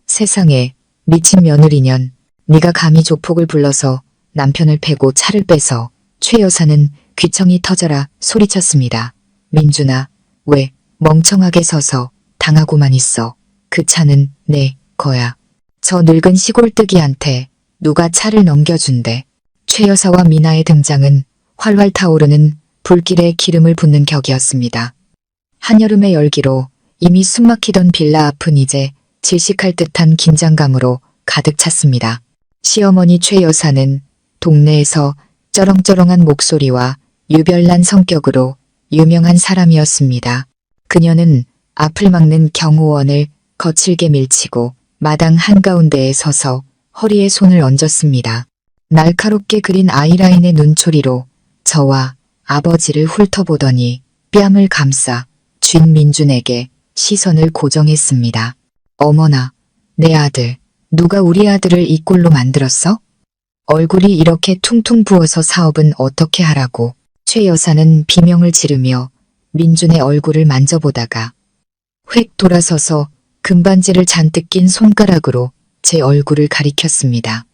세상에, 미친 며느리년. 네가 감히 조폭을 불러서 남편을 패고 차를 빼서 최 여사는 귀청이 터져라 소리쳤습니다. 민준아, 왜 멍청하게 서서 당하고만 있어. 그 차는 내 거야. 저 늙은 시골뜨기한테 누가 차를 넘겨준대. 최 여사와 미나의 등장은 활활 타오르는 불길에 기름을 붓는 격이었습니다. 한여름의 열기로 이미 숨막히던 빌라 앞은 이제 질식할 듯한 긴장감으로 가득 찼습니다. 시어머니 최 여사는 동네에서 쩌렁쩌렁한 목소리와 유별난 성격으로 유명한 사람이었습니다. 그녀는 앞을 막는 경호원을 거칠게 밀치고 마당 한가운데에 서서 허리에 손을 얹었습니다. 날카롭게 그린 아이라인의 눈초리로 저와 아버지를 훑어보더니 뺨을 감싸 쥔 민준에게 시선을 고정했습니다. 어머나, 내 아들, 누가 우리 아들을 이 꼴로 만들었어? 얼굴이 이렇게 퉁퉁 부어서 사업은 어떻게 하라고. 최 여사는 비명을 지르며 민준의 얼굴을 만져보다가 획 돌아서서 금반지를 잔뜩 낀 손가락으로 제 얼굴을 가리켰습니다.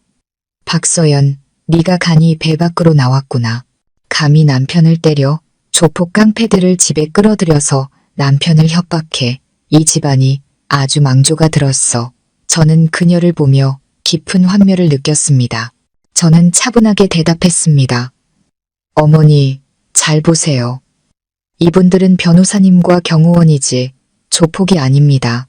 박서연, 네가 간이 배 밖으로 나왔구나. 감히 남편을 때려 조폭 깡패들을 집에 끌어들여서 남편을 협박해. 이 집안이 아주 망조가 들었어. 저는 그녀를 보며 깊은 환멸을 느꼈습니다. 저는 차분하게 대답했습니다. 어머니, 잘 보세요. 이분들은 변호사님과 경호원이지 조폭이 아닙니다.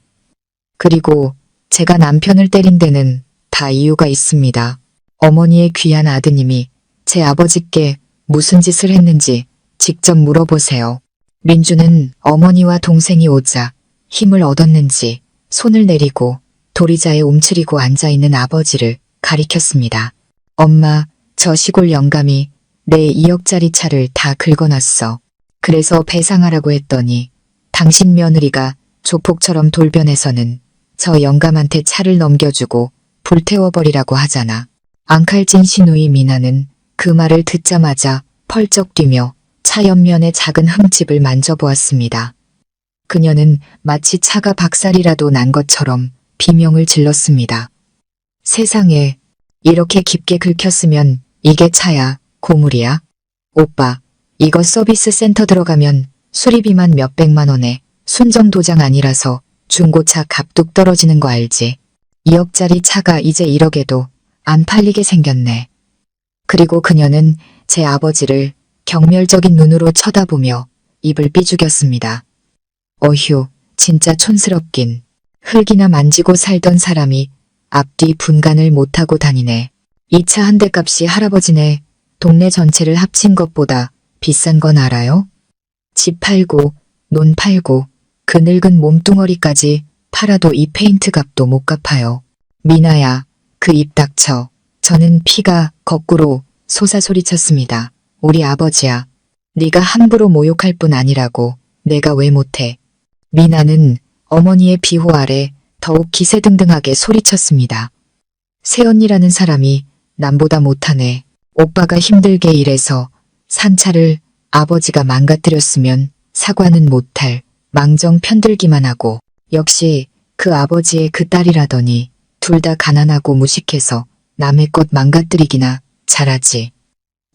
그리고 제가 남편을 때린 데는 다 이유가 있습니다. 어머니의 귀한 아드님이 제 아버지께 무슨 짓을 했는지 직접 물어보세요. 민주는 어머니와 동생이 오자 힘을 얻었는지 손을 내리고 도리자에 움츠리고 앉아있는 아버지를 가리켰습니다. 엄마, 저 시골 영감이 내 2억짜리 차를 다 긁어놨어. 그래서 배상하라고 했더니 당신 며느리가 조폭처럼 돌변해서는 저 영감한테 차를 넘겨주고 불태워버리라고 하잖아. 앙칼진 시누이 미나는 그 말을 듣자마자 펄쩍 뛰며 차 옆면의 작은 흠집을 만져보았습니다. 그녀는 마치 차가 박살이라도 난 것처럼 비명을 질렀습니다. 세상에, 이렇게 깊게 긁혔으면 이게 차야, 고물이야? 오빠, 이거 서비스 센터 들어가면 수리비만 몇백만 원에 순정 도장 아니라서 중고차 값뚝 떨어지는 거 알지? 2억짜리 차가 이제 1억에도 안 팔리게 생겼네. 그리고 그녀는 제 아버지를 경멸적인 눈으로 쳐다보며 입을 삐죽였습니다. 어휴, 진짜 촌스럽긴. 흙이나 만지고 살던 사람이 앞뒤 분간을 못하고 다니네. 이 차 한 대 값이 할아버지네 동네 전체를 합친 것보다 비싼 건 알아요? 집 팔고 논 팔고 그 늙은 몸뚱어리까지 팔아도 이 페인트 값도 못 갚아요. 미나야, 그 입 닥쳐. 저는 피가 거꾸로 솟아소리쳤습니다. 우리 아버지야. 네가 함부로 모욕할 뿐 아니라고 내가 왜 못해. 미나는 어머니의 비호 아래 더욱 기세등등하게 소리쳤습니다. 새언니라는 사람이 남보다 못하네. 오빠가 힘들게 일해서 산 차를 아버지가 망가뜨렸으면 사과는 못할 망정 편들기만 하고 역시 그 아버지의 그 딸이라더니 둘 다 가난하고 무식해서 남의 것 망가뜨리기나 잘하지.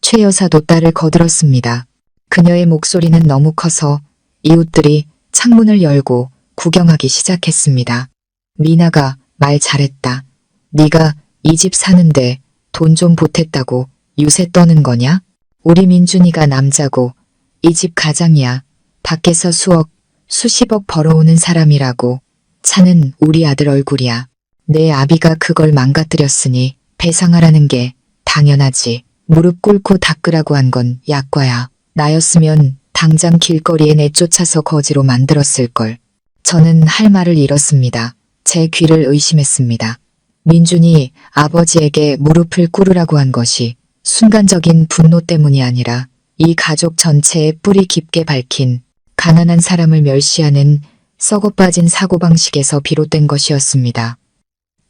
최 여사도 딸을 거들었습니다. 그녀의 목소리는 너무 커서 이웃들이 창문을 열고 구경하기 시작했습니다. 미나가 말 잘했다. 네가 이 집 사는데 돈 좀 보탰다고 유세 떠는 거냐? 우리 민준이가 남자고 이 집 가장이야. 밖에서 수억, 수십억 벌어오는 사람이라고. 차는 우리 아들 얼굴이야. 내 아비가 그걸 망가뜨렸으니 배상하라는 게 당연하지. 무릎 꿇고 닦으라고 한 건 약과야. 나였으면 당장 길거리에 내쫓아서 거지로 만들었을걸. 저는 할 말을 잃었습니다. 제 귀를 의심했습니다. 민준이 아버지에게 무릎을 꿇으라고 한 것이 순간적인 분노 때문이 아니라 이 가족 전체에 뿌리 깊게 박힌 가난한 사람을 멸시하는 썩어빠진 사고방식에서 비롯된 것이었습니다.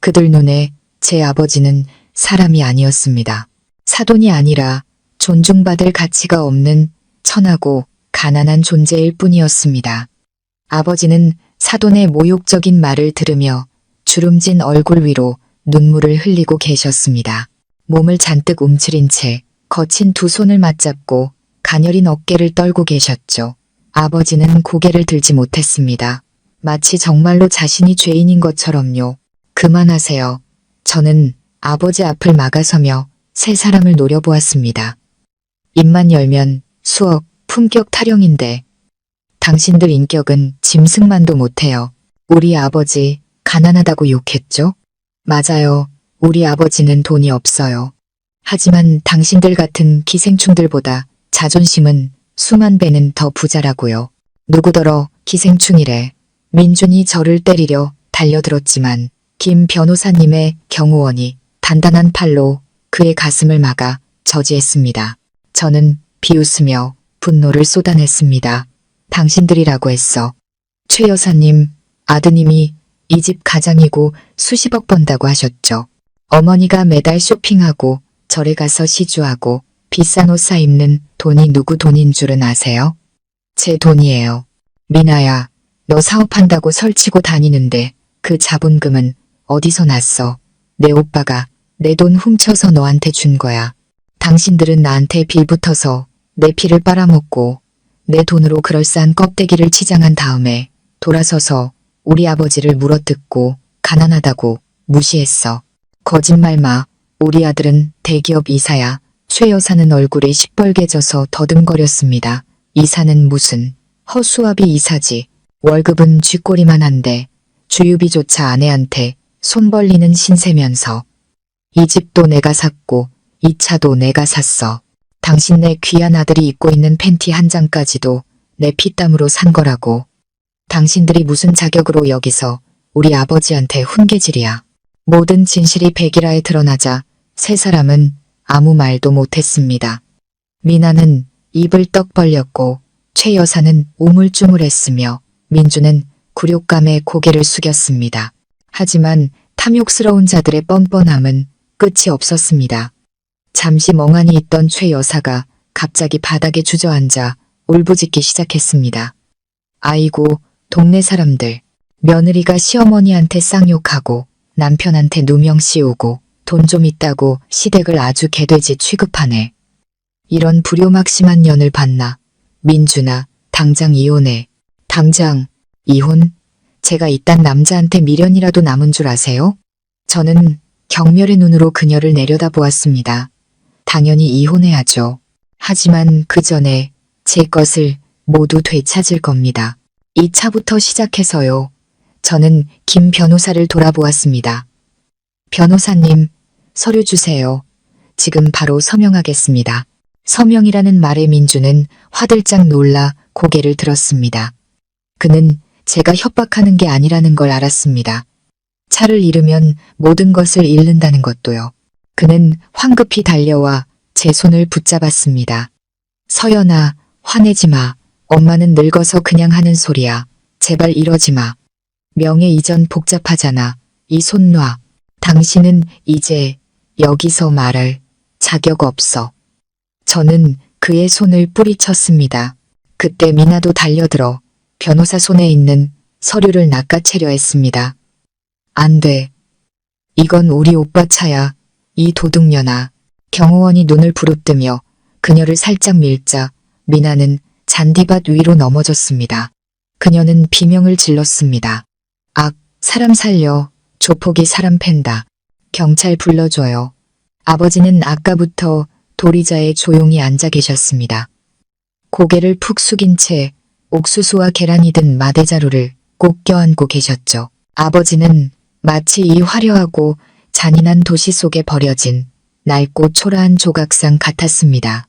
그들 눈에 제 아버지는 사람이 아니었습니다. 사돈이 아니라 존중받을 가치가 없는 천하고 가난한 존재일 뿐이었습니다. 아버지는 사돈의 모욕적인 말을 들으며 주름진 얼굴 위로 눈물을 흘리고 계셨습니다. 몸을 잔뜩 움츠린 채 거친 두 손을 맞잡고 가녀린 어깨를 떨고 계셨죠. 아버지는 고개를 들지 못했습니다. 마치 정말로 자신이 죄인인 것처럼요. 그만하세요. 저는 아버지 앞을 막아서며 세 사람을 노려보았습니다. 입만 열면 수억, 품격 타령인데 당신들 인격은 짐승만도 못해요. 우리 아버지 가난하다고 욕했죠? 맞아요. 우리 아버지는 돈이 없어요. 하지만 당신들 같은 기생충들보다 자존심은 수만 배는 더 부자라고요. 누구더러 기생충이래. 민준이 저를 때리려 달려들었지만 김 변호사님의 경호원이 단단한 팔로 그의 가슴을 막아 저지했습니다. 저는 비웃으며 분노를 쏟아냈습니다. 당신들이라고 했어. 최 여사님, 아드님이 이 집 가장이고 수십억 번다고 하셨죠. 어머니가 매달 쇼핑하고 절에 가서 시주하고 비싼 옷 사 입는 돈이 누구 돈인 줄은 아세요? 제 돈이에요. 미나야, 너 사업한다고 설치고 다니는데 그 자본금은 어디서 났어? 내 오빠가 내 돈 훔쳐서 너한테 준 거야. 당신들은 나한테 빌붙어서 내 피를 빨아먹고 내 돈으로 그럴싸한 껍데기를 치장한 다음에 돌아서서 우리 아버지를 물어뜯고 가난하다고 무시했어. 거짓말 마. 우리 아들은 대기업 이사야. 최 여사는 얼굴이 시뻘개져서 더듬거렸습니다. 이사는 무슨 허수아비 이사지. 월급은 쥐꼬리만 한데 주유비조차 아내한테 손 벌리는 신세면서 이 집도 내가 샀고 이 차도 내가 샀어. 당신네 귀한 아들이 입고 있는 팬티 한 장까지도 내 피땀으로 산 거라고. 당신들이 무슨 자격으로 여기서 우리 아버지한테 훈계질이야. 모든 진실이 백일하에 드러나자 세 사람은 아무 말도 못했습니다. 미나는 입을 떡 벌렸고 최 여사는 우물쭈물했으며 민주는 굴욕감에 고개를 숙였습니다. 하지만 탐욕스러운 자들의 뻔뻔함은 끝이 없었습니다. 잠시 멍하니 있던 최 여사가 갑자기 바닥에 주저앉아 울부짖기 시작했습니다. 아이고, 동네 사람들. 며느리가 시어머니한테 쌍욕하고 남편한테 누명 씌우고 돈 좀 있다고 시댁을 아주 개돼지 취급하네. 이런 불효막심한 년을 봤나. 민준아, 당장 이혼해. 당장 이혼? 제가 이딴 남자한테 미련이라도 남은 줄 아세요? 저는 경멸의 눈으로 그녀를 내려다보았습니다. 당연히 이혼해야죠. 하지만 그 전에 제 것을 모두 되찾을 겁니다. 이 차부터 시작해서요. 저는 김 변호사를 돌아보았습니다. 변호사님, 서류 주세요. 지금 바로 서명하겠습니다. 서명이라는 말에 민주는 화들짝 놀라 고개를 들었습니다. 그는 제가 협박하는 게 아니라는 걸 알았습니다. 차를 잃으면 모든 것을 잃는다는 것도요. 그는 황급히 달려와 제 손을 붙잡았습니다. 서연아, 화내지 마. 엄마는 늙어서 그냥 하는 소리야. 제발 이러지 마. 명예 이전 복잡하잖아. 이 손 놔. 당신은 이제 여기서 말할 자격 없어. 저는 그의 손을 뿌리쳤습니다. 그때 미나도 달려들어 변호사 손에 있는 서류를 낚아채려 했습니다. 안 돼. 이건 우리 오빠 차야. 이 도둑년아. 경호원이 눈을 부릅뜨며 그녀를 살짝 밀자 미나는 잔디밭 위로 넘어졌습니다. 그녀는 비명을 질렀습니다. 악, 사람 살려. 조폭이 사람 팬다. 경찰 불러줘요. 아버지는 아까부터 도리자에 조용히 앉아 계셨습니다. 고개를 푹 숙인 채 옥수수와 계란이 든 마대자루를 꼭 껴안고 계셨죠. 아버지는 마치 이 화려하고 잔인한 도시 속에 버려진 낡고 초라한 조각상 같았습니다.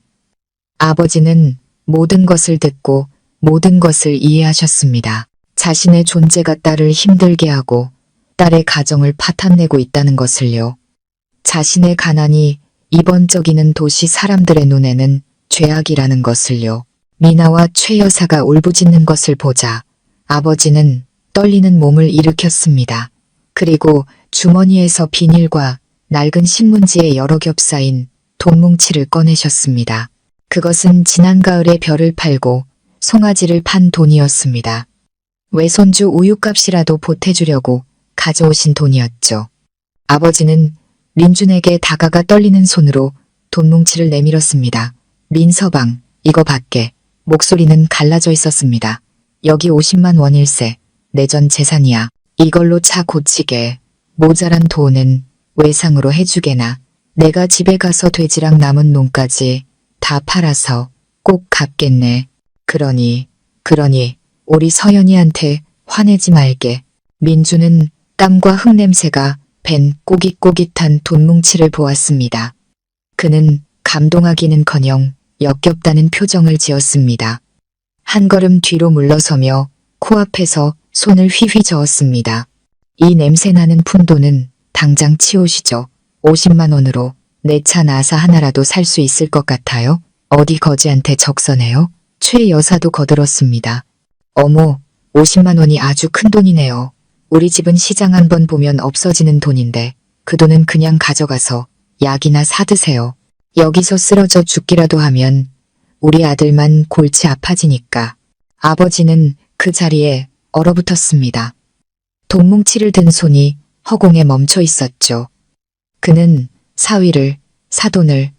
아버지는 모든 것을 듣고 모든 것을 이해하셨습니다. 자신의 존재가 딸을 힘들게 하고 딸의 가정을 파탄내고 있다는 것을요. 자신의 가난이 이번쩍이는 도시 사람들의 눈에는 죄악이라는 것을요. 미나와 최 여사가 울부짖는 것을 보자 아버지는 떨리는 몸을 일으켰습니다. 그리고 주머니에서 비닐과 낡은 신문지에 여러 겹 쌓인 돈뭉치를 꺼내셨습니다. 그것은 지난 가을에 벼를 팔고 송아지를 판 돈이었습니다. 외손주 우유값이라도 보태주려고 가져오신 돈이었죠. 아버지는 민준에게 다가가 떨리는 손으로 돈 뭉치를 내밀었습니다. 민서방, 이거 받게. 목소리는 갈라져 있었습니다. 여기 50만 원일세. 내 전 재산이야. 이걸로 차 고치게. 모자란 돈은 외상으로 해주게나. 내가 집에 가서 돼지랑 남은 놈까지 다 팔아서 꼭 갚겠네. 그러니 우리 서연이한테 화내지 말게. 민주는 땀과 흙냄새가 밴 꼬깃꼬깃한 돈뭉치를 보았습니다. 그는 감동하기는커녕 역겹다는 표정을 지었습니다. 한 걸음 뒤로 물러서며 코앞에서 손을 휘휘 저었습니다. 이 냄새나는 푼돈은 당장 치우시죠. 50만 원으로 내 차 나사 하나라도 살 수 있을 것 같아요? 어디 거지한테 적서네요? 최 여사도 거들었습니다. 어머, 50만 원이 아주 큰 돈이네요. 우리 집은 시장 한번 보면 없어지는 돈인데 그 돈은 그냥 가져가서 약이나 사드세요. 여기서 쓰러져 죽기라도 하면 우리 아들만 골치 아파지니까. 아버지는 그 자리에 얼어붙었습니다. 돈뭉치를 든 손이 허공에 멈춰 있었죠. 그는 사위를, 사돈을,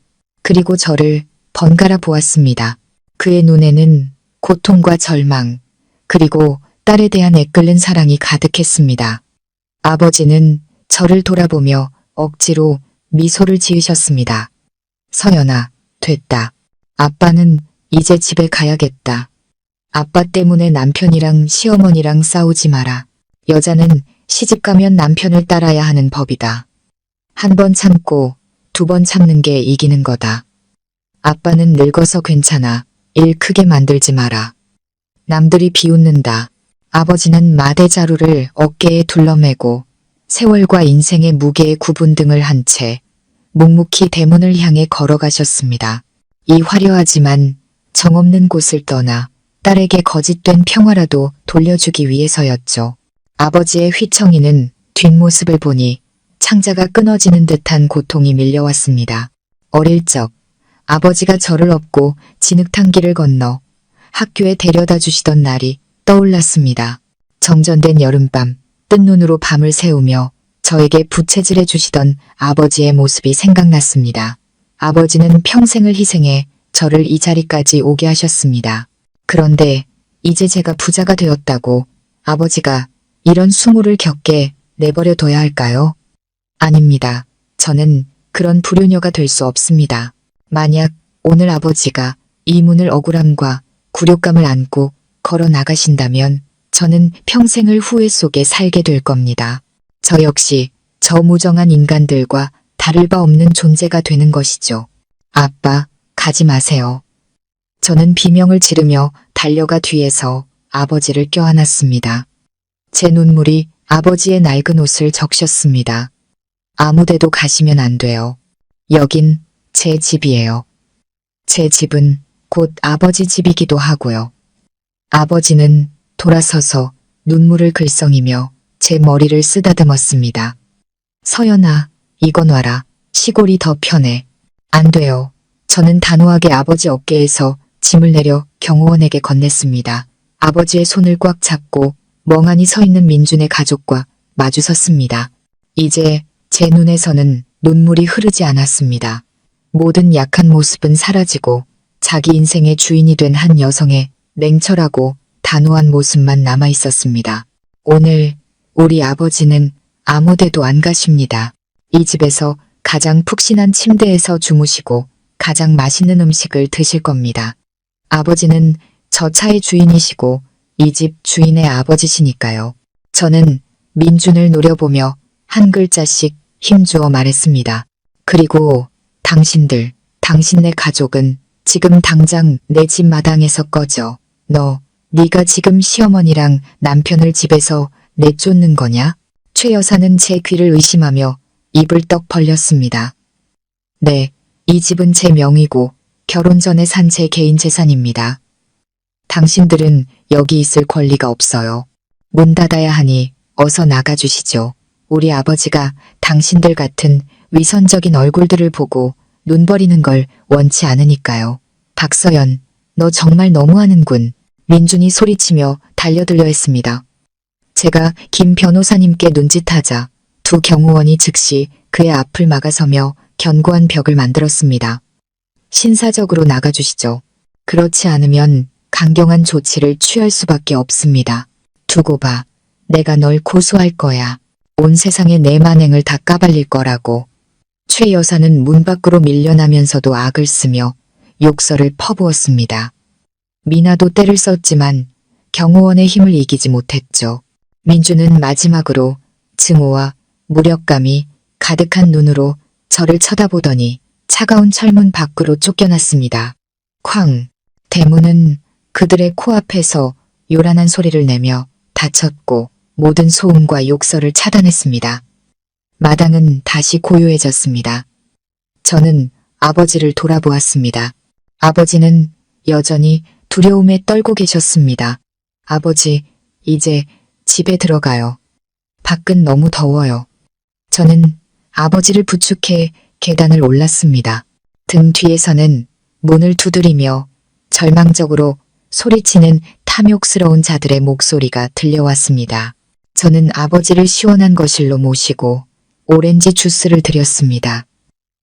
그리고 저를 번갈아 보았습니다. 그의 눈에는 고통과 절망, 그리고 딸에 대한 애끓는 사랑이 가득했습니다. 아버지는 저를 돌아보며 억지로 미소를 지으셨습니다. 서연아, 됐다. 아빠는 이제 집에 가야겠다. 아빠 때문에 남편이랑 시어머니랑 싸우지 마라. 여자는 시집가면 남편을 따라야 하는 법이다. 한 번 참고 두 번 참는 게 이기는 거다. 아빠는 늙어서 괜찮아. 일 크게 만들지 마라. 남들이 비웃는다. 아버지는 마대자루를 어깨에 둘러매고 세월과 인생의 무게의 구분 등을 한 채 묵묵히 대문을 향해 걸어가셨습니다. 이 화려하지만 정없는 곳을 떠나 딸에게 거짓된 평화라도 돌려주기 위해서였죠. 아버지의 휘청이는 뒷모습을 보니 창자가 끊어지는 듯한 고통이 밀려왔습니다. 어릴 적 아버지가 저를 업고 진흙탕길을 건너 학교에 데려다 주시던 날이 떠올랐습니다. 정전된 여름밤, 뜬 눈으로 밤을 새우며 저에게 부채질해 주시던 아버지의 모습이 생각났습니다. 아버지는 평생을 희생해 저를 이 자리까지 오게 하셨습니다. 그런데 이제 제가 부자가 되었다고 아버지가 이런 수모를 겪게 내버려 둬야 할까요? 아닙니다. 저는 그런 불효녀가 될 수 없습니다. 만약 오늘 아버지가 이 문을 억울함과 굴욕감을 안고 걸어 나가신다면 저는 평생을 후회 속에 살게 될 겁니다. 저 역시 저 무정한 인간들과 다를 바 없는 존재가 되는 것이죠. 아빠, 가지 마세요. 저는 비명을 지르며 달려가 뒤에서 아버지를 껴안았습니다. 제 눈물이 아버지의 낡은 옷을 적셨습니다. 아무데도 가시면 안 돼요. 여긴 제 집이에요. 제 집은 곧 아버지 집이기도 하고요. 아버지는 돌아서서 눈물을 글썽이며 제 머리를 쓰다듬었습니다. 서연아, 이거 놔라. 시골이 더 편해. 안 돼요. 저는 단호하게 아버지 어깨에서 짐을 내려 경호원에게 건넸습니다. 아버지의 손을 꽉 잡고 멍하니 서 있는 민준의 가족과 마주섰습니다. 이제 제 눈에서는 눈물이 흐르지 않았습니다. 모든 약한 모습은 사라지고 자기 인생의 주인이 된 한 여성의 냉철하고 단호한 모습만 남아 있었습니다. 오늘 우리 아버지는 아무데도 안 가십니다. 이 집에서 가장 푹신한 침대에서 주무시고 가장 맛있는 음식을 드실 겁니다. 아버지는 저 차의 주인이시고 이 집 주인의 아버지시니까요. 저는 민준을 노려보며 한 글자씩 힘주어 말했습니다. 그리고 당신들, 당신네 가족은 지금 당장 내 집 마당에서 꺼져. 네가 지금 시어머니랑 남편을 집에서 내쫓는 거냐? 최 여사는 제 귀를 의심하며 입을 떡 벌렸습니다. 네, 이 집은 제 명의고 결혼 전에 산 제 개인 재산입니다. 당신들은 여기 있을 권리가 없어요. 문 닫아야 하니 어서 나가주시죠. 우리 아버지가 당신들 같은 위선적인 얼굴들을 보고 눈 버리는 걸 원치 않으니까요. 박서연, 너 정말 너무하는군. 민준이 소리치며 달려들려 했습니다. 제가 김 변호사님께 눈짓하자 두 경호원이 즉시 그의 앞을 막아서며 견고한 벽을 만들었습니다. 신사적으로 나가주시죠. 그렇지 않으면 강경한 조치를 취할 수밖에 없습니다. 두고 봐. 내가 널 고소할 거야. 온 세상에 내 만행을 다 까발릴 거라고. 최 여사는 문 밖으로 밀려나면서도 악을 쓰며 욕설을 퍼부었습니다. 미나도 때를 썼지만 경호원의 힘을 이기지 못했죠. 민주는 마지막으로 증오와 무력감이 가득한 눈으로 저를 쳐다보더니 차가운 철문 밖으로 쫓겨났습니다. 쾅! 대문은 그들의 코앞에서 요란한 소리를 내며 닫혔고 모든 소음과 욕설을 차단했습니다. 마당은 다시 고요해졌습니다. 저는 아버지를 돌아보았습니다. 아버지는 여전히 두려움에 떨고 계셨습니다. 아버지, 이제 집에 들어가요. 밖은 너무 더워요. 저는 아버지를 부축해 계단을 올랐습니다. 등 뒤에서는 문을 두드리며 절망적으로 소리치는 탐욕스러운 자들의 목소리가 들려왔습니다. 저는 아버지를 시원한 거실로 모시고 오렌지 주스를 드렸습니다.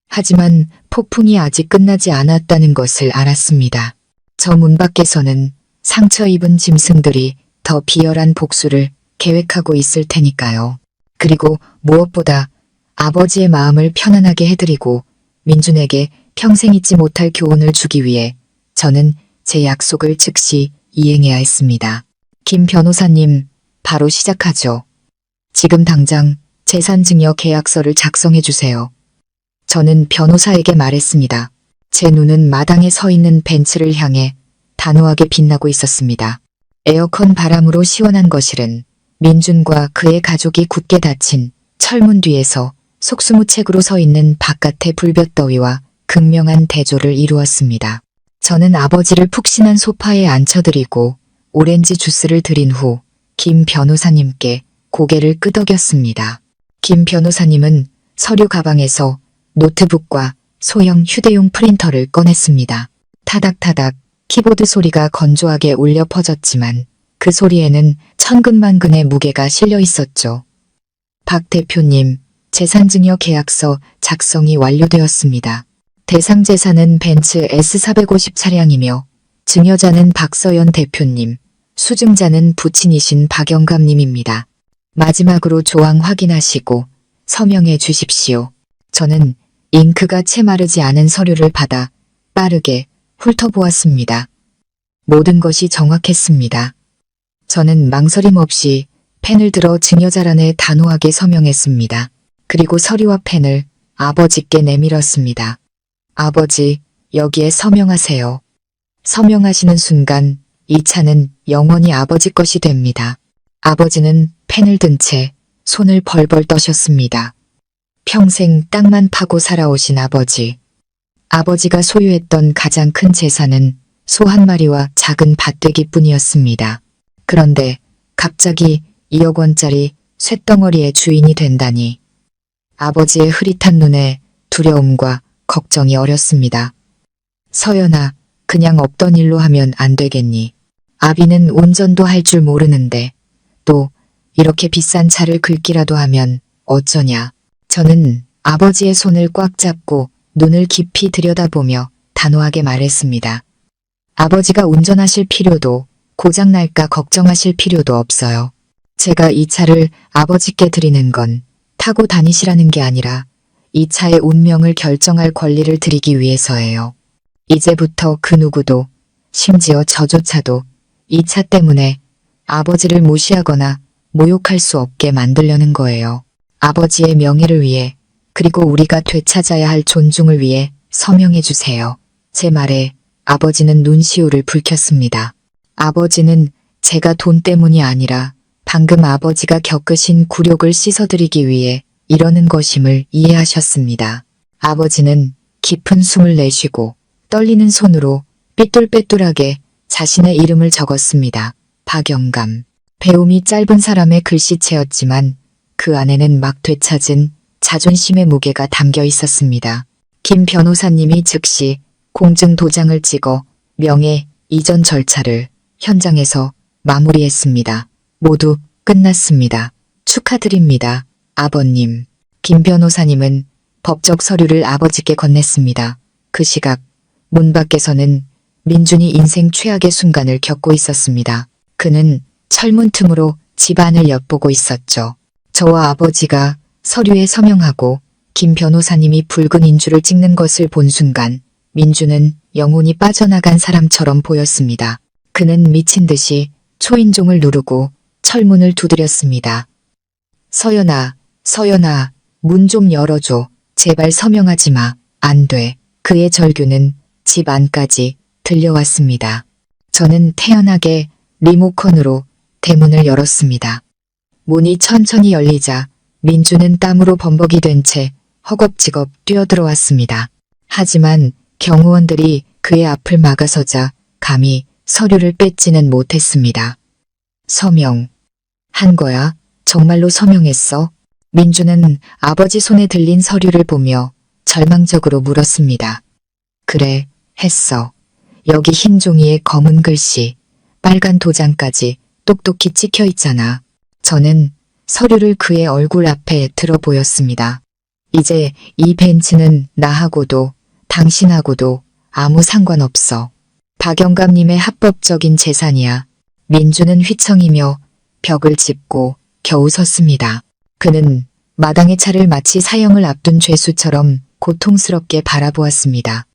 하지만 폭풍이 아직 끝나지 않았다는 것을 알았습니다. 저 문 밖에서는 상처 입은 짐승들이 더 비열한 복수를 계획하고 있을 테니까요. 그리고 무엇보다 아버지의 마음을 편안하게 해드리고 민준에게 평생 잊지 못할 교훈을 주기 위해 저는 제 약속을 즉시 이행해야 했습니다. 김 변호사님, 바로 시작하죠. 지금 당장 재산증여 계약서를 작성해 주세요. 저는 변호사에게 말했습니다. 제 눈은 마당에 서 있는 벤츠를 향해 단호하게 빛나고 있었습니다. 에어컨 바람으로 시원한 거실은 민준과 그의 가족이 굳게 닫힌 철문 뒤에서 속수무책으로 서 있는 바깥의 불볕더위와 극명한 대조를 이루었습니다. 저는 아버지를 푹신한 소파에 앉혀드리고 오렌지 주스를 드린 후 김 변호사님께 고개를 끄덕였습니다. 김 변호사님은 서류 가방에서 노트북과 소형 휴대용 프린터를 꺼냈습니다. 타닥타닥 키보드 소리가 건조하게 울려 퍼졌지만 그 소리에는 천근만근의 무게가 실려 있었죠. 박 대표님, 재산증여 계약서 작성이 완료되었습니다. 대상 재산은 벤츠 S450 차량이며 증여자는 박서연 대표님, 수증자는 부친이신 박영감님입니다. 마지막으로 조항 확인하시고 서명해 주십시오. 저는 잉크가 채 마르지 않은 서류를 받아 빠르게 훑어보았습니다. 모든 것이 정확했습니다. 저는 망설임 없이 펜을 들어 증여자란에 단호하게 서명했습니다. 그리고 서류와 펜을 아버지께 내밀었습니다. 아버지, 여기에 서명하세요. 서명하시는 순간 이 차는 영원히 아버지 것이 됩니다. 아버지는 펜을 든 채 손을 벌벌 떠셨습니다. 평생 땅만 파고 살아오신 아버지. 아버지가 소유했던 가장 큰 재산은 소 한 마리와 작은 밭되기뿐이었습니다. 그런데 갑자기 2억 원짜리 쇳덩어리의 주인이 된다니. 아버지의 흐릿한 눈에 두려움과 걱정이 어렸습니다. 서연아, 그냥 없던 일로 하면 안 되겠니? 아비는 운전도 할 줄 모르는데 또 이렇게 비싼 차를 긁기라도 하면 어쩌냐. 저는 아버지의 손을 꽉 잡고 눈을 깊이 들여다보며 단호하게 말했습니다. 아버지가 운전하실 필요도 고장날까 걱정하실 필요도 없어요. 제가 이 차를 아버지께 드리는 건 타고 다니시라는 게 아니라 이 차의 운명을 결정할 권리를 드리기 위해서예요. 이제부터 그 누구도, 심지어 저조차도 이 차 때문에 아버지를 무시하거나 모욕할 수 없게 만들려는 거예요. 아버지의 명예를 위해, 그리고 우리가 되찾아야 할 존중을 위해 서명해 주세요. 제 말에 아버지는 눈시울을 붉혔습니다. 아버지는 제가 돈 때문이 아니라 방금 아버지가 겪으신 굴욕을 씻어드리기 위해 이러는 것임을 이해하셨습니다. 아버지는 깊은 숨을 내쉬고 떨리는 손으로 삐뚤빼뚤하게 자신의 이름을 적었습니다. 박영감. 배움이 짧은 사람의 글씨체였지만 그 안에는 막 되찾은 자존심의 무게가 담겨 있었습니다. 김 변호사님이 즉시 공증 도장을 찍어 명예 이전 절차를 현장에서 마무리했습니다. 모두 끝났습니다. 축하드립니다. 아버님. 김 변호사님은 법적 서류를 아버지께 건넸습니다. 그 시각 문 밖에서는 민준이 인생 최악의 순간을 겪고 있었습니다. 그는 철문 틈으로 집안을 엿보고 있었죠. 저와 아버지가 서류에 서명하고 김 변호사님이 붉은 인주를 찍는 것을 본 순간 민주는 영혼이 빠져나간 사람처럼 보였습니다. 그는 미친 듯이 초인종을 누르고 철문을 두드렸습니다. 서연아, 서연아, 문 좀 열어줘. 제발 서명하지 마. 안 돼. 그의 절규는 집 안까지 들려왔습니다. 저는 태연하게 리모컨으로 대문을 열었습니다. 문이 천천히 열리자 민주는 땀으로 범벅이 된 채 허겁지겁 뛰어들어왔습니다. 하지만 경호원들이 그의 앞을 막아서자 감히 서류를 뺏지는 못했습니다. 서명. 한 거야? 정말로 서명했어? 민주는 아버지 손에 들린 서류를 보며 절망적으로 물었습니다. 그래, 했어. 여기 흰 종이에 검은 글씨, 빨간 도장까지 똑똑히 찍혀 있잖아. 저는 서류를 그의 얼굴 앞에 들어 보였습니다. 이제 이 벤츠는 나하고도 당신하고도 아무 상관없어. 박영감님의 합법적인 재산이야. 민주는 휘청이며 벽을 짚고 겨우 섰습니다. 그는 마당의 차를 마치 사형을 앞둔 죄수처럼 고통스럽게 바라보았습니다.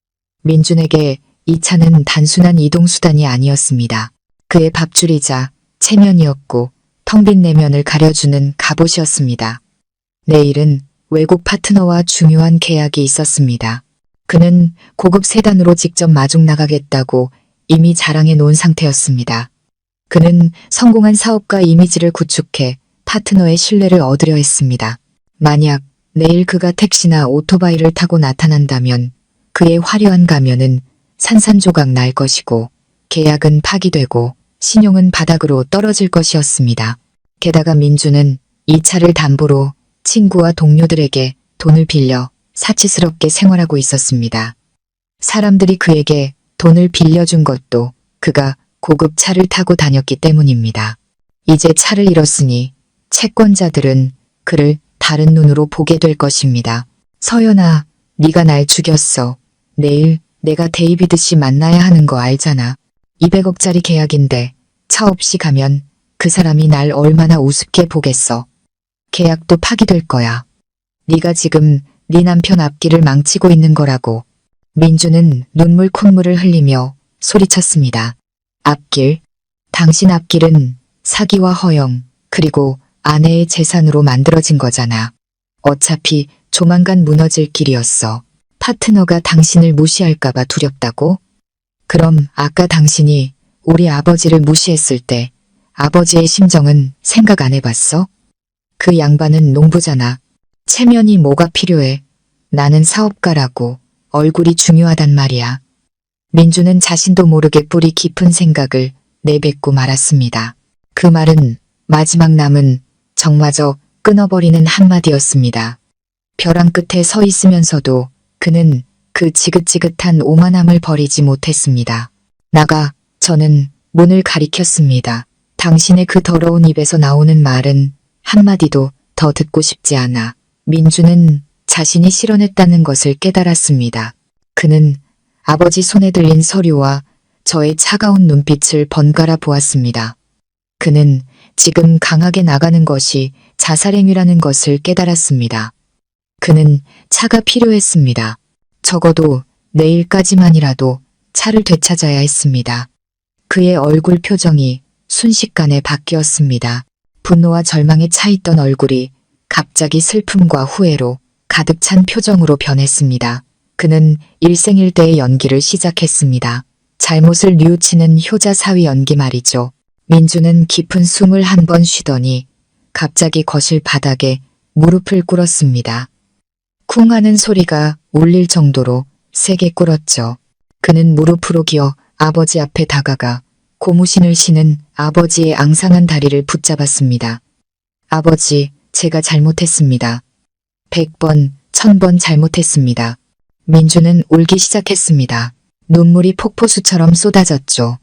민준에게 이 차는 단순한 이동수단이 아니었습니다. 그의 밥줄이자 체면이었고 텅 빈 내면을 가려주는 갑옷이었습니다. 내일은 외국 파트너와 중요한 계약이 있었습니다. 그는 고급 세단으로 직접 마중 나가겠다고 이미 자랑해 놓은 상태였습니다. 그는 성공한 사업가 이미지를 구축해 파트너의 신뢰를 얻으려 했습니다. 만약 내일 그가 택시나 오토바이를 타고 나타난다면 그의 화려한 가면은 산산조각 날 것이고 계약은 파기되고 신용은 바닥으로 떨어질 것이었습니다. 게다가 민주는 이 차를 담보로 친구와 동료들에게 돈을 빌려 사치스럽게 생활하고 있었습니다. 사람들이 그에게 돈을 빌려준 것도 그가 고급 차를 타고 다녔기 때문입니다. 이제 차를 잃었으니 채권자들은 그를 다른 눈으로 보게 될 것입니다. 서연아, 네가 날 죽였어. 내일 내가 데이비드 씨 만나야 하는 거 알잖아. 200억짜리 계약인데 차 없이 가면 그 사람이 날 얼마나 우습게 보겠어. 계약도 파기될 거야. 네가 지금 네 남편 앞길을 망치고 있는 거라고. 민주는 눈물 콧물을 흘리며 소리쳤습니다. 앞길? 당신 앞길은 사기와 허영, 그리고 아내의 재산으로 만들어진 거잖아. 어차피 조만간 무너질 길이었어. 파트너가 당신을 무시할까봐 두렵다고? 그럼 아까 당신이 우리 아버지를 무시했을 때 아버지의 심정은 생각 안 해봤어? 그 양반은 농부잖아. 체면이 뭐가 필요해. 나는 사업가라고. 얼굴이 중요하단 말이야. 민주는 자신도 모르게 뿌리 깊은 생각을 내뱉고 말았습니다. 그 말은 마지막 남은 정마저 끊어버리는 한마디였습니다. 벼랑 끝에 서 있으면서도 그는 그 지긋지긋한 오만함을 버리지 못했습니다. 나가. 저는 문을 가리켰습니다. 당신의 그 더러운 입에서 나오는 말은 한마디도 더 듣고 싶지 않아. 민주는 자신이 실언했다는 것을 깨달았습니다. 그는 아버지 손에 들린 서류와 저의 차가운 눈빛을 번갈아 보았습니다. 그는 지금 강하게 나가는 것이 자살행위라는 것을 깨달았습니다. 그는 차가 필요했습니다. 적어도 내일까지만이라도 차를 되찾아야 했습니다. 그의 얼굴 표정이 순식간에 바뀌었습니다. 분노와 절망에 차있던 얼굴이 갑자기 슬픔과 후회로 가득 찬 표정으로 변했습니다. 그는 일생일대의 연기를 시작했습니다. 잘못을 뉘우치는 효자 사위 연기 말이죠. 민주는 깊은 숨을 한 번 쉬더니 갑자기 거실 바닥에 무릎을 꿇었습니다. 쿵 하는 소리가 울릴 정도로 세게 꿇었죠. 그는 무릎으로 기어 아버지 앞에 다가가 고무신을 신은 아버지의 앙상한 다리를 붙잡았습니다. 아버지, 제가 잘못했습니다. 100번, 1000번 잘못했습니다. 민주는 울기 시작했습니다. 눈물이 폭포수처럼 쏟아졌죠.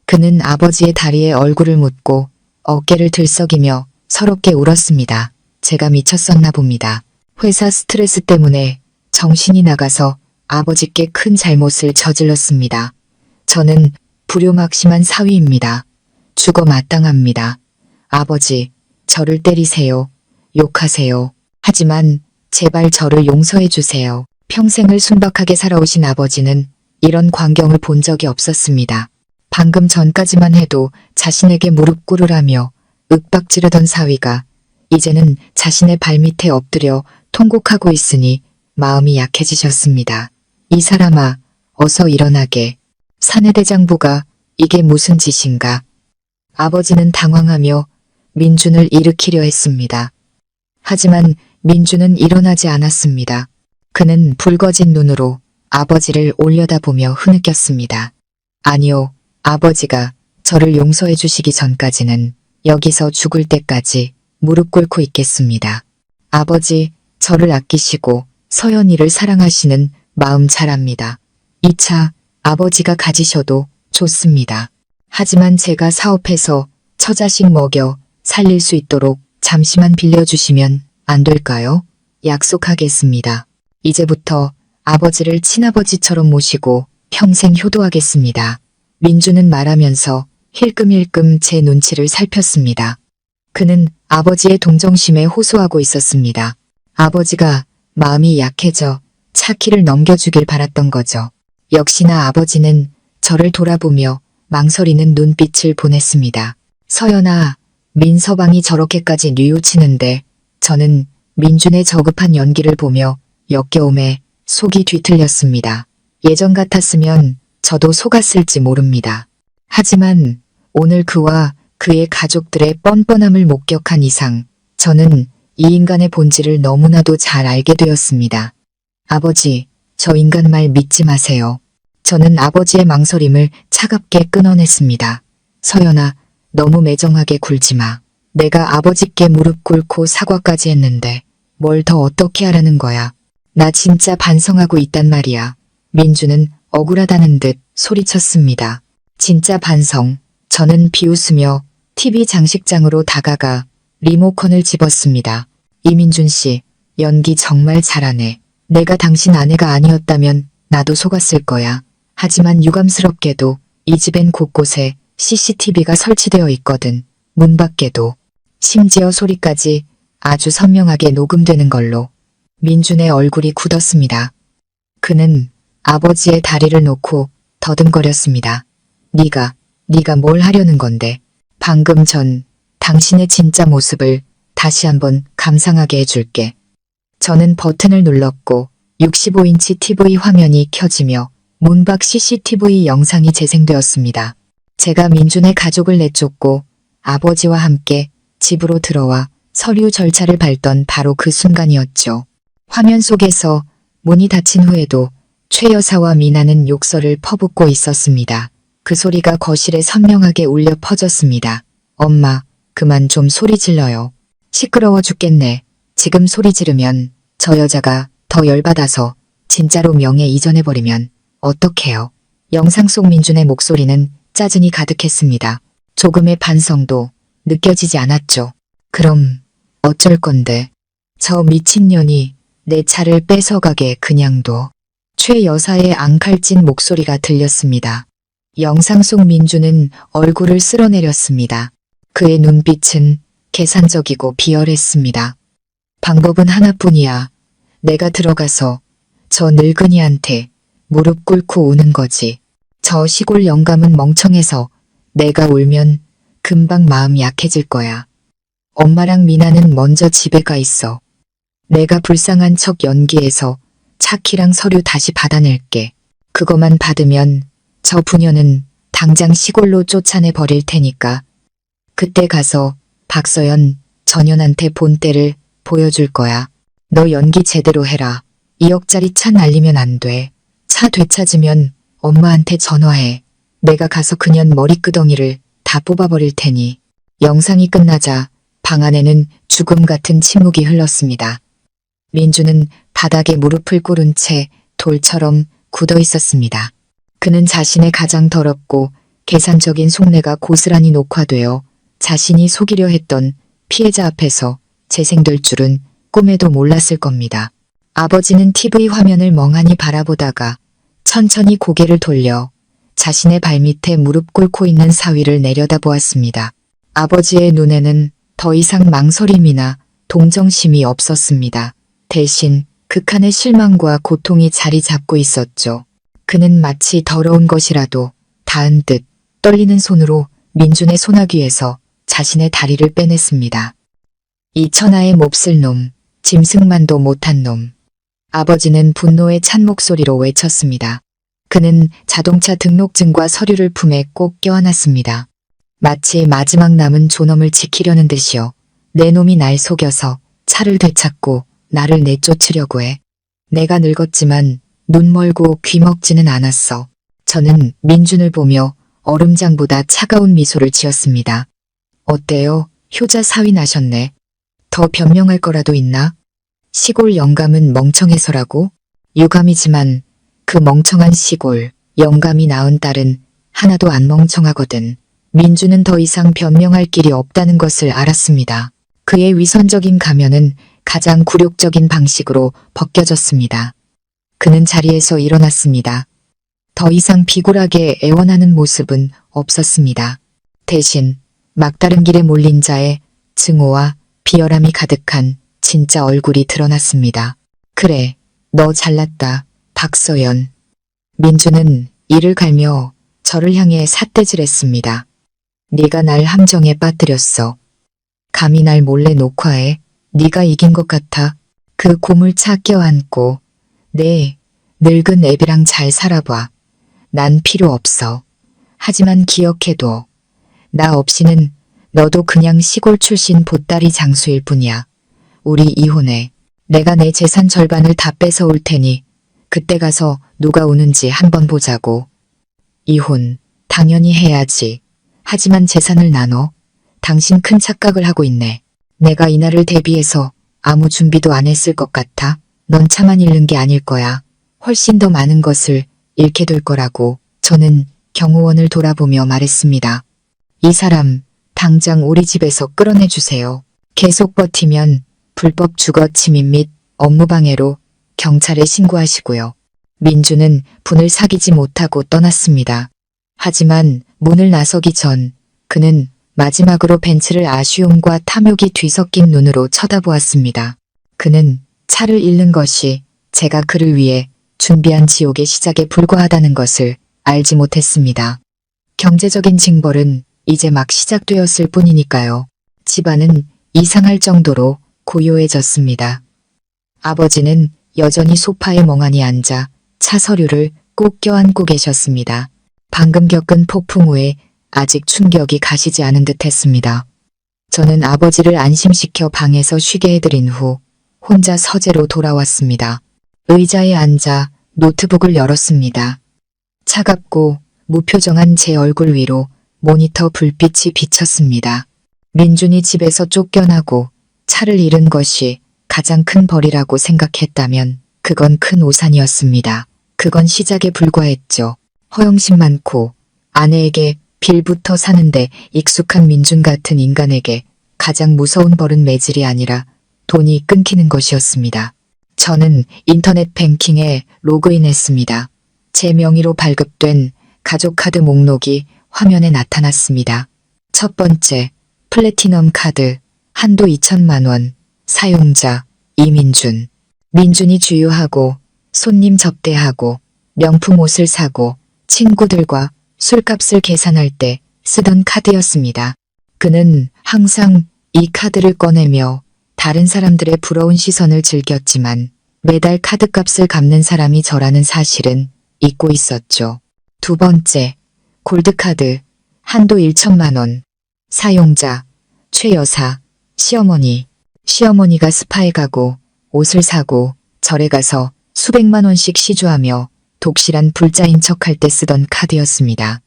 그는 아버지의 다리에 얼굴을 묻고 어깨를 들썩이며 서럽게 울었습니다. 제가 미쳤었나 봅니다. 회사 스트레스 때문에 정신이 나가서 아버지께 큰 잘못을 저질렀습니다. 저는 불효막심한 사위입니다. 죽어 마땅합니다. 아버지, 저를 때리세요. 욕하세요. 하지만 제발 저를 용서해 주세요. 평생을 순박하게 살아오신 아버지는 이런 광경을 본 적이 없었습니다. 방금 전까지만 해도 자신에게 무릎 꿇으라며 윽박지르던 사위가 이제는 자신의 발밑에 엎드려 통곡하고 있으니 마음이 약해지셨습니다. 이 사람아, 어서 일어나게. 사내대장부가 이게 무슨 짓인가. 아버지는 당황하며 민준을 일으키려 했습니다. 하지만 민준은 일어나지 않았습니다. 그는 붉어진 눈으로 아버지를 올려다보며 흐느꼈습니다. 아니요, 아버지가 저를 용서해 주시기 전까지는 여기서 죽을 때까지 무릎 꿇고 있겠습니다. 아버지, 저를 아끼시고 서연이를 사랑하시는 마음 잘 압니다. 이 차 아버지가 가지셔도 좋습니다. 하지만 제가 사업해서 처자식 먹여 살릴 수 있도록 잠시만 빌려주시면 안 될까요? 약속하겠습니다. 이제부터 아버지를 친아버지처럼 모시고 평생 효도하겠습니다. 민주는 말하면서 힐끔힐끔 제 눈치를 살폈습니다. 그는 아버지의 동정심에 호소하고 있었습니다. 아버지가 마음이 약해져 차 키를 넘겨주길 바랐던 거죠. 역시나 아버지는 저를 돌아보며 망설이는 눈빛을 보냈습니다. 서연아, 민서방이 저렇게까지 뉘우치는데 저는 민준의 저급한 연기를 보며 역겨움에 속이 뒤틀렸습니다. 예전 같았으면 저도 속았을지 모릅니다. 하지만 오늘 그와 그의 가족들의 뻔뻔함을 목격한 이상 저는 이 인간의 본질을 너무나도 잘 알게 되었습니다. 아버지, 저 인간 말 믿지 마세요. 저는 아버지의 망설임을 차갑게 끊어냈습니다. 서연아, 너무 매정하게 굴지 마. 내가 아버지께 무릎 꿇고 사과까지 했는데 뭘 더 어떻게 하라는 거야. 나 진짜 반성하고 있단 말이야. 민주는 억울하다는 듯 소리쳤습니다. 진짜 반성. 저는 비웃으며 TV 장식장으로 다가가 리모컨을 집었습니다. 이민준 씨, 연기 정말 잘하네. 내가 당신 아내가 아니었다면 나도 속았을 거야. 하지만 유감스럽게도 이 집엔 곳곳에 CCTV가 설치되어 있거든. 문 밖에도. 심지어 소리까지 아주 선명하게 녹음되는 걸로. 민준의 얼굴이 굳었습니다. 그는 아버지의 다리를 놓고 더듬거렸습니다. 네가 뭘 하려는 건데. 방금 전 당신의 진짜 모습을 다시 한번 감상하게 해줄게. 저는 버튼을 눌렀고 65인치 TV 화면이 켜지며 문 밖 CCTV 영상이 재생되었습니다. 제가 민준의 가족을 내쫓고 아버지와 함께 집으로 들어와 서류 절차를 밟던 바로 그 순간이었죠. 화면 속에서 문이 닫힌 후에도 최 여사와 미나는 욕설을 퍼붓고 있었습니다. 그 소리가 거실에 선명하게 울려 퍼졌습니다. 엄마, 그만 좀 소리 질러요. 시끄러워 죽겠네. 지금 소리 지르면 저 여자가 더 열받아서 진짜로 명예 이전해버리면 어떡해요. 영상 속 민준의 목소리는 짜증이 가득했습니다. 조금의 반성도 느껴지지 않았죠. 그럼 어쩔 건데. 저 미친년이 내 차를 뺏어가게 그냥 둬. 최 여사의 앙칼진 목소리가 들렸습니다. 영상 속 민주는 얼굴을 쓸어내렸습니다. 그의 눈빛은 계산적이고 비열했습니다. 방법은 하나뿐이야. 내가 들어가서 저 늙은이한테 무릎 꿇고 우는 거지. 저 시골 영감은 멍청해서 내가 울면 금방 마음 약해질 거야. 엄마랑 미나는 먼저 집에 가 있어. 내가 불쌍한 척 연기해서 차키랑 서류 다시 받아낼게. 그거만 받으면 저 부녀는 당장 시골로 쫓아내 버릴 테니까. 그때 가서 박서연 전현한테 본때를 보여줄 거야. 너 연기 제대로 해라. 2억짜리 차 날리면 안 돼. 차 되찾으면 엄마한테 전화해. 내가 가서 그년 머리끄덩이를 다 뽑아버릴 테니. 영상이 끝나자 방 안에는 죽음 같은 침묵이 흘렀습니다. 민주는 바닥에 무릎을 꿇은 채 돌처럼 굳어 있었습니다. 그는 자신의 가장 더럽고 계산적인 속내가 고스란히 녹화되어 자신이 속이려 했던 피해자 앞에서 재생될 줄은 꿈에도 몰랐을 겁니다. 아버지는 TV 화면을 멍하니 바라보다가 천천히 고개를 돌려 자신의 발밑에 무릎 꿇고 있는 사위를 내려다보았습니다. 아버지의 눈에는 더 이상 망설임이나 동정심이 없었습니다. 대신 극한의 실망과 고통이 자리 잡고 있었죠. 그는 마치 더러운 것이라도 닿은 듯 떨리는 손으로 민준의 소나귀에서 자신의 다리를 빼냈습니다. 이 천하의 몹쓸 놈, 짐승만도 못한 놈. 아버지는 분노에 찬 목소리로 외쳤습니다. 그는 자동차 등록증과 서류를 품에 꼭 껴안았습니다. 마치 마지막 남은 존엄을 지키려는 듯이요. 내 놈이 날 속여서 차를 되찾고 나를 내쫓으려고 해. 내가 늙었지만 눈 멀고 귀 먹지는 않았어. 저는 민준을 보며 얼음장보다 차가운 미소를 지었습니다. 어때요? 효자 사위 나셨네. 더 변명할 거라도 있나? 시골 영감은 멍청해서라고? 유감이지만 그 멍청한 시골 영감이 낳은 딸은 하나도 안 멍청하거든. 민준은 더 이상 변명할 길이 없다는 것을 알았습니다. 그의 위선적인 가면은 가장 굴욕적인 방식으로 벗겨졌습니다. 그는 자리에서 일어났습니다. 더 이상 비굴하게 애원하는 모습은 없었습니다. 대신 막다른 길에 몰린 자의 증오와 비열함이 가득한 진짜 얼굴이 드러났습니다. 그래, 너 잘났다, 박서연. 민준은 이를 갈며 저를 향해 삿대질했습니다. 네가 날 함정에 빠뜨렸어. 감히 날 몰래 녹화해. 네가 이긴 것 같아. 그 고물차 껴안고 네, 늙은 애비랑 잘 살아봐. 난 필요 없어. 하지만 기억해둬. 나 없이는 너도 그냥 시골 출신 보따리 장수일 뿐이야. 우리 이혼해. 내가 내 재산 절반을 다 뺏어올 테니 그때 가서 누가 우는지 한번 보자고. 이혼, 당연히 해야지. 하지만 재산을 나눠. 당신 큰 착각을 하고 있네. 내가 이날을 대비해서 아무 준비도 안 했을 것 같아. 넌 차만 잃는 게 아닐 거야. 훨씬 더 많은 것을 잃게 될 거라고. 저는 경호원을 돌아보며 말했습니다. 이 사람 당장 우리 집에서 끌어내주세요. 계속 버티면 불법 주거 침입 및 업무방해로 경찰에 신고하시고요. 민주는 분을 사귀지 못하고 떠났습니다. 하지만 문을 나서기 전 그는 마지막으로 벤츠를 아쉬움과 탐욕이 뒤섞인 눈으로 쳐다보았습니다. 그는 차를 잃는 것이 제가 그를 위해 준비한 지옥의 시작에 불과하다는 것을 알지 못했습니다. 경제적인 징벌은 이제 막 시작되었을 뿐이니까요. 집안은 이상할 정도로 고요해졌습니다. 아버지는 여전히 소파에 멍하니 앉아 차 서류를 꼭 껴안고 계셨습니다. 방금 겪은 폭풍 후에 아직 충격이 가시지 않은 듯 했습니다. 저는 아버지를 안심시켜 방에서 쉬게 해드린 후 혼자 서재로 돌아왔습니다. 의자에 앉아 노트북을 열었습니다. 차갑고 무표정한 제 얼굴 위로 모니터 불빛이 비쳤습니다. 민준이 집에서 쫓겨나고 차를 잃은 것이 가장 큰 벌이라고 생각했다면 그건 큰 오산이었습니다. 그건 시작에 불과했죠. 허영심 많고 아내에게 빌부터 사는데 익숙한 민준 같은 인간에게 가장 무서운 벌은 매질이 아니라 돈이 끊기는 것이었습니다. 저는 인터넷 뱅킹에 로그인했습니다. 제 명의로 발급된 가족카드 목록이 화면에 나타났습니다. 첫 번째, 플래티넘 카드, 한도 2천만 원, 사용자, 이민준. 민준이 주유하고, 손님 접대하고, 명품 옷을 사고, 친구들과 술값을 계산할 때 쓰던 카드였습니다. 그는 항상 이 카드를 꺼내며 다른 사람들의 부러운 시선을 즐겼지만 매달 카드값을 갚는 사람이 저라는 사실은 잊고 있었죠. 두 번째, 골드카드, 한도 1천만 원, 사용자, 최 여사, 시어머니. 시어머니가 스파에 가고 옷을 사고 절에 가서 수백만 원씩 시주하며 독실한 불자인 척할 때 쓰던 카드였습니다.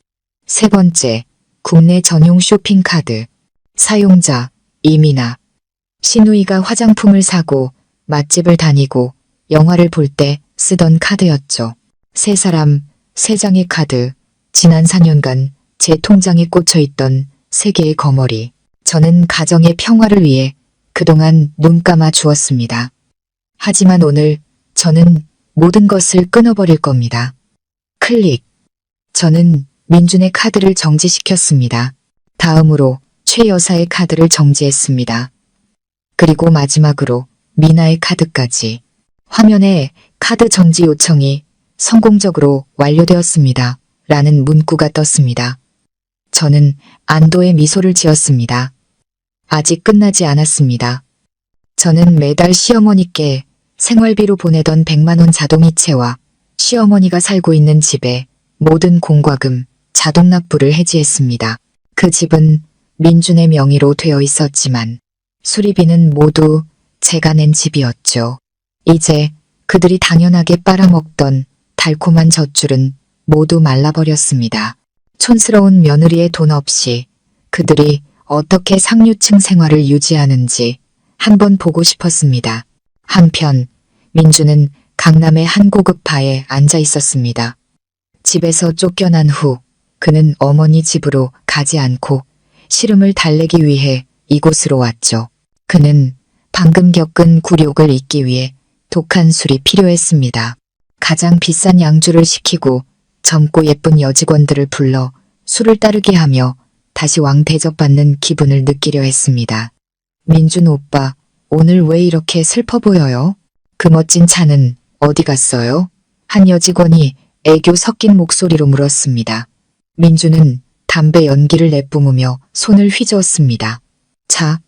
세 번째, 국내 전용 쇼핑카드, 사용자, 이민아. 시누이가 화장품을 사고 맛집을 다니고 영화를 볼 때 쓰던 카드였죠. 세 사람, 세 장의 카드, 지난 4년간 제 통장에 꽂혀있던 세 개의 거머리. 저는 가정의 평화를 위해 그동안 눈 감아 주었습니다. 하지만 오늘 저는 모든 것을 끊어버릴 겁니다. 클릭. 저는 민준의 카드를 정지시켰습니다. 다음으로 최 여사의 카드를 정지했습니다. 그리고 마지막으로 미나의 카드까지. 화면에 카드 정지 요청이 성공적으로 완료되었습니다. 라는 문구가 떴습니다. 저는 안도의 미소를 지었습니다. 아직 끝나지 않았습니다. 저는 매달 시어머니께 생활비로 보내던 100만 원 자동이체와 시어머니가 살고 있는 집에 모든 공과금, 자동납부를 해지했습니다. 그 집은 민준의 명의로 되어 있었지만 수리비는 모두 제가 낸 집이었죠. 이제 그들이 당연하게 빨아먹던 달콤한 젖줄은 모두 말라버렸습니다. 촌스러운 며느리의 돈 없이 그들이 어떻게 상류층 생활을 유지하는지 한번 보고 싶었습니다. 한편 민주는 강남의 한 고급 바에 앉아 있었습니다. 집에서 쫓겨난 후 그는 어머니 집으로 가지 않고 시름을 달래기 위해 이곳으로 왔죠. 그는 방금 겪은 굴욕을 잊기 위해 독한 술이 필요했습니다. 가장 비싼 양주를 시키고 젊고 예쁜 여직원들을 불러 술을 따르게 하며 다시 왕 대접받는 기분을 느끼려 했습니다. 민준 오빠, 오늘 왜 이렇게 슬퍼 보여요? 그 멋진 차는 어디 갔어요? 한 여직원이 애교 섞인 목소리로 물었습니다. 민준은 담배 연기를 내뿜으며 손을 휘저었습니다. 차,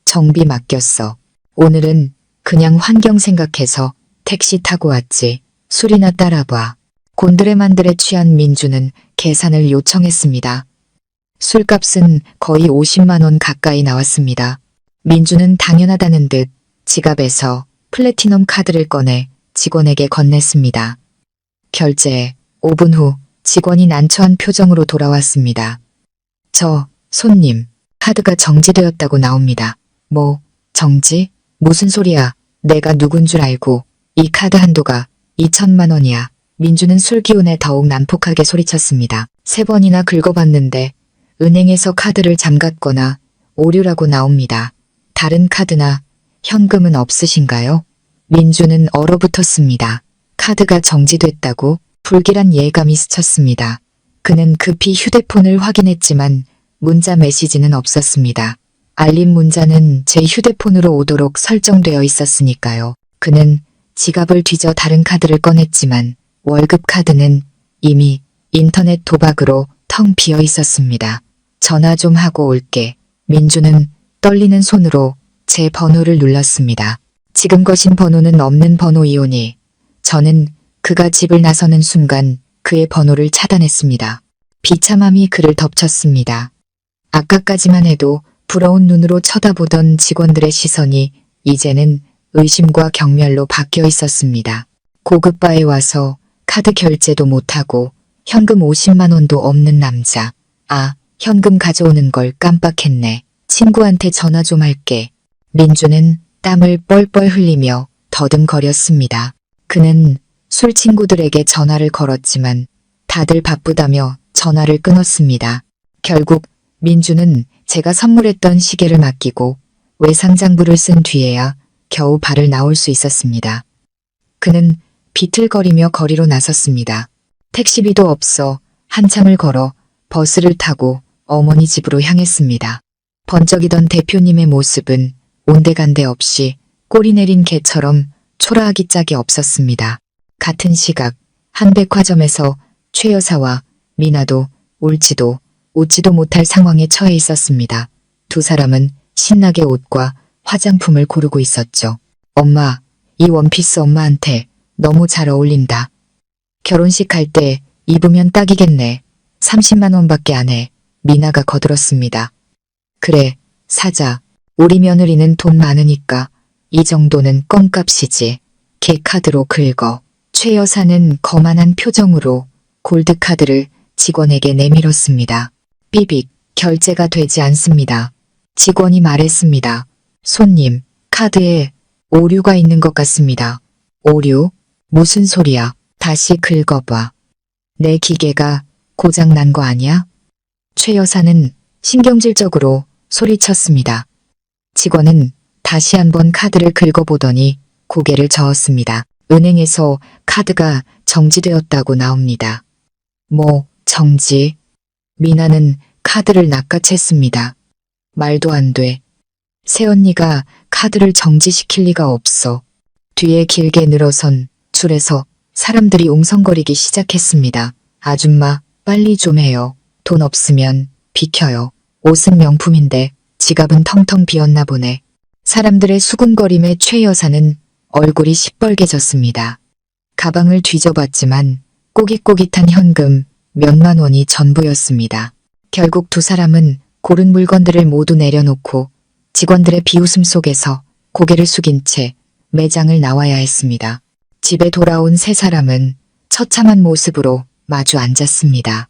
정비 맡겼어. 오늘은 그냥 환경 생각해서 택시 타고 왔지. 술이나 따라봐. 곤드레만드레 취한 민준은 계산을 요청했습니다. 술값은 거의 50만 원 가까이 나왔습니다. 민준은 당연하다는 듯 지갑에서 플래티넘 카드를 꺼내 직원에게 건넸습니다. 결제 5분 후 직원이 난처한 표정으로 돌아왔습니다. 손님, 카드가 정지되었다고 나옵니다. 뭐, 정지? 무슨 소리야? 내가 누군 줄 알고 이 카드 한도가 2천만 원이야. 민주는 술 기운에 더욱 난폭하게 소리쳤습니다. 3번이나 긁어봤는데 은행에서 카드를 잠갔거나 오류라고 나옵니다. 다른 카드나 현금은 없으신가요? 민주는 얼어붙었습니다. 카드가 정지됐다고 불길한 예감이 스쳤습니다. 그는 급히 휴대폰을 확인했지만 문자 메시지는 없었습니다. 알림 문자는 제 휴대폰으로 오도록 설정되어 있었으니까요. 그는 지갑을 뒤져 다른 카드를 꺼냈지만 월급 카드는 이미 인터넷 도박으로 텅 비어 있었습니다. 전화 좀 하고 올게. 민주는 떨리는 손으로 제 번호를 눌렀습니다. 지금 거신 번호는 없는 번호이오니 저는 그가 집을 나서는 순간 그의 번호를 차단했습니다. 비참함이 그를 덮쳤습니다. 아까까지만 해도 부러운 눈으로 쳐다보던 직원들의 시선이 이제는 의심과 경멸로 바뀌어 있었습니다. 고급바에 와서 카드 결제도 못하고 현금 50만 원도 없는 남자. 현금 가져오는 걸 깜빡했네. 친구한테 전화 좀 할게. 민주는 땀을 뻘뻘 흘리며 더듬거렸습니다. 그는 술 친구들에게 전화를 걸었지만 다들 바쁘다며 전화를 끊었습니다. 결국 민주는 제가 선물했던 시계를 맡기고 외상장부를 쓴 뒤에야 겨우 발을 나올 수 있었습니다. 그는 비틀거리며 거리로 나섰습니다. 택시비도 없어 한참을 걸어 버스를 타고 어머니 집으로 향했습니다. 번쩍이던 대표님의 모습은 온데간데 없이 꼬리 내린 개처럼 초라하기 짝이 없었습니다. 같은 시각 한 백화점에서 최 여사와 미나도 울지도 웃지도 못할 상황에 처해 있었습니다. 두 사람은 신나게 옷과 화장품을 고르고 있었죠. 엄마, 이 원피스 엄마한테 너무 잘 어울린다. 결혼식 갈 때 입으면 딱이겠네. 30만 원밖에 안 해. 미나가 거들었습니다. 그래, 사자. 우리 며느리는 돈 많으니까 이 정도는 껌값이지. 걔 카드로 긁어. 최 여사는 거만한 표정으로 골드카드를 직원에게 내밀었습니다. 삐빅, 결제가 되지 않습니다. 직원이 말했습니다. 손님, 카드에 오류가 있는 것 같습니다. 오류? 무슨 소리야? 다시 긁어봐. 내 기계가 고장난 거 아니야? 최 여사는 신경질적으로 소리쳤습니다. 직원은 다시 한번 카드를 긁어보더니 고개를 저었습니다. 은행에서 카드가 정지되었다고 나옵니다. 뭐, 정지? 미나는 카드를 낚아챘습니다. 말도 안 돼. 새언니가 카드를 정지시킬 리가 없어. 뒤에 길게 늘어선 줄에서 사람들이 웅성거리기 시작했습니다. 아줌마, 빨리 좀 해요. 돈 없으면 비켜요. 옷은 명품인데 지갑은 텅텅 비었나 보네. 사람들의 수군거림에 최 여사는 얼굴이 시뻘개졌습니다. 가방을 뒤져봤지만 꼬깃꼬깃한 현금 몇만 원이 전부였습니다. 결국 두 사람은 고른 물건들을 모두 내려놓고 직원들의 비웃음 속에서 고개를 숙인 채 매장을 나와야 했습니다. 집에 돌아온 세 사람은 처참한 모습으로 마주 앉았습니다.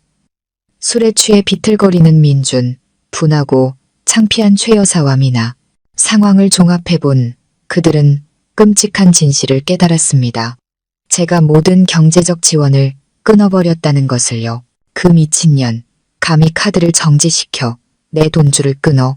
술에 취해 비틀거리는 민준, 분하고 창피한 최 여사와 미나. 상황을 종합해본 그들은 끔찍한 진실을 깨달았습니다. 제가 모든 경제적 지원을 끊어버렸다는 것을요. 그 미친년, 감히 카드를 정지시켜 내 돈줄을 끊어.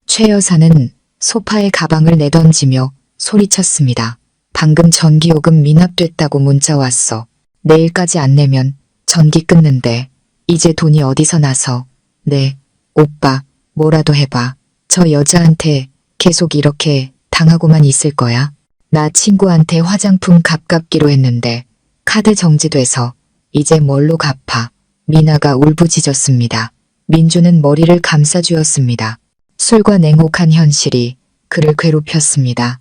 최 여사는 소파에 가방을 내던지며 소리쳤습니다. 방금 전기요금 미납됐다고 문자 왔어. 내일까지 안 내면 전기 끊는데 이제 돈이 어디서 나서. 네, 오빠 뭐라도 해봐. 저 여자한테 계속 이렇게 당하고만 있을 거야. 나 친구한테 화장품 값갚기로 했는데 카드 정지돼서 이제 뭘로 갚아. 미나가 울부짖었습니다. 민주는 머리를 감싸쥐었습니다. 술과 냉혹한 현실이 그를 괴롭혔습니다.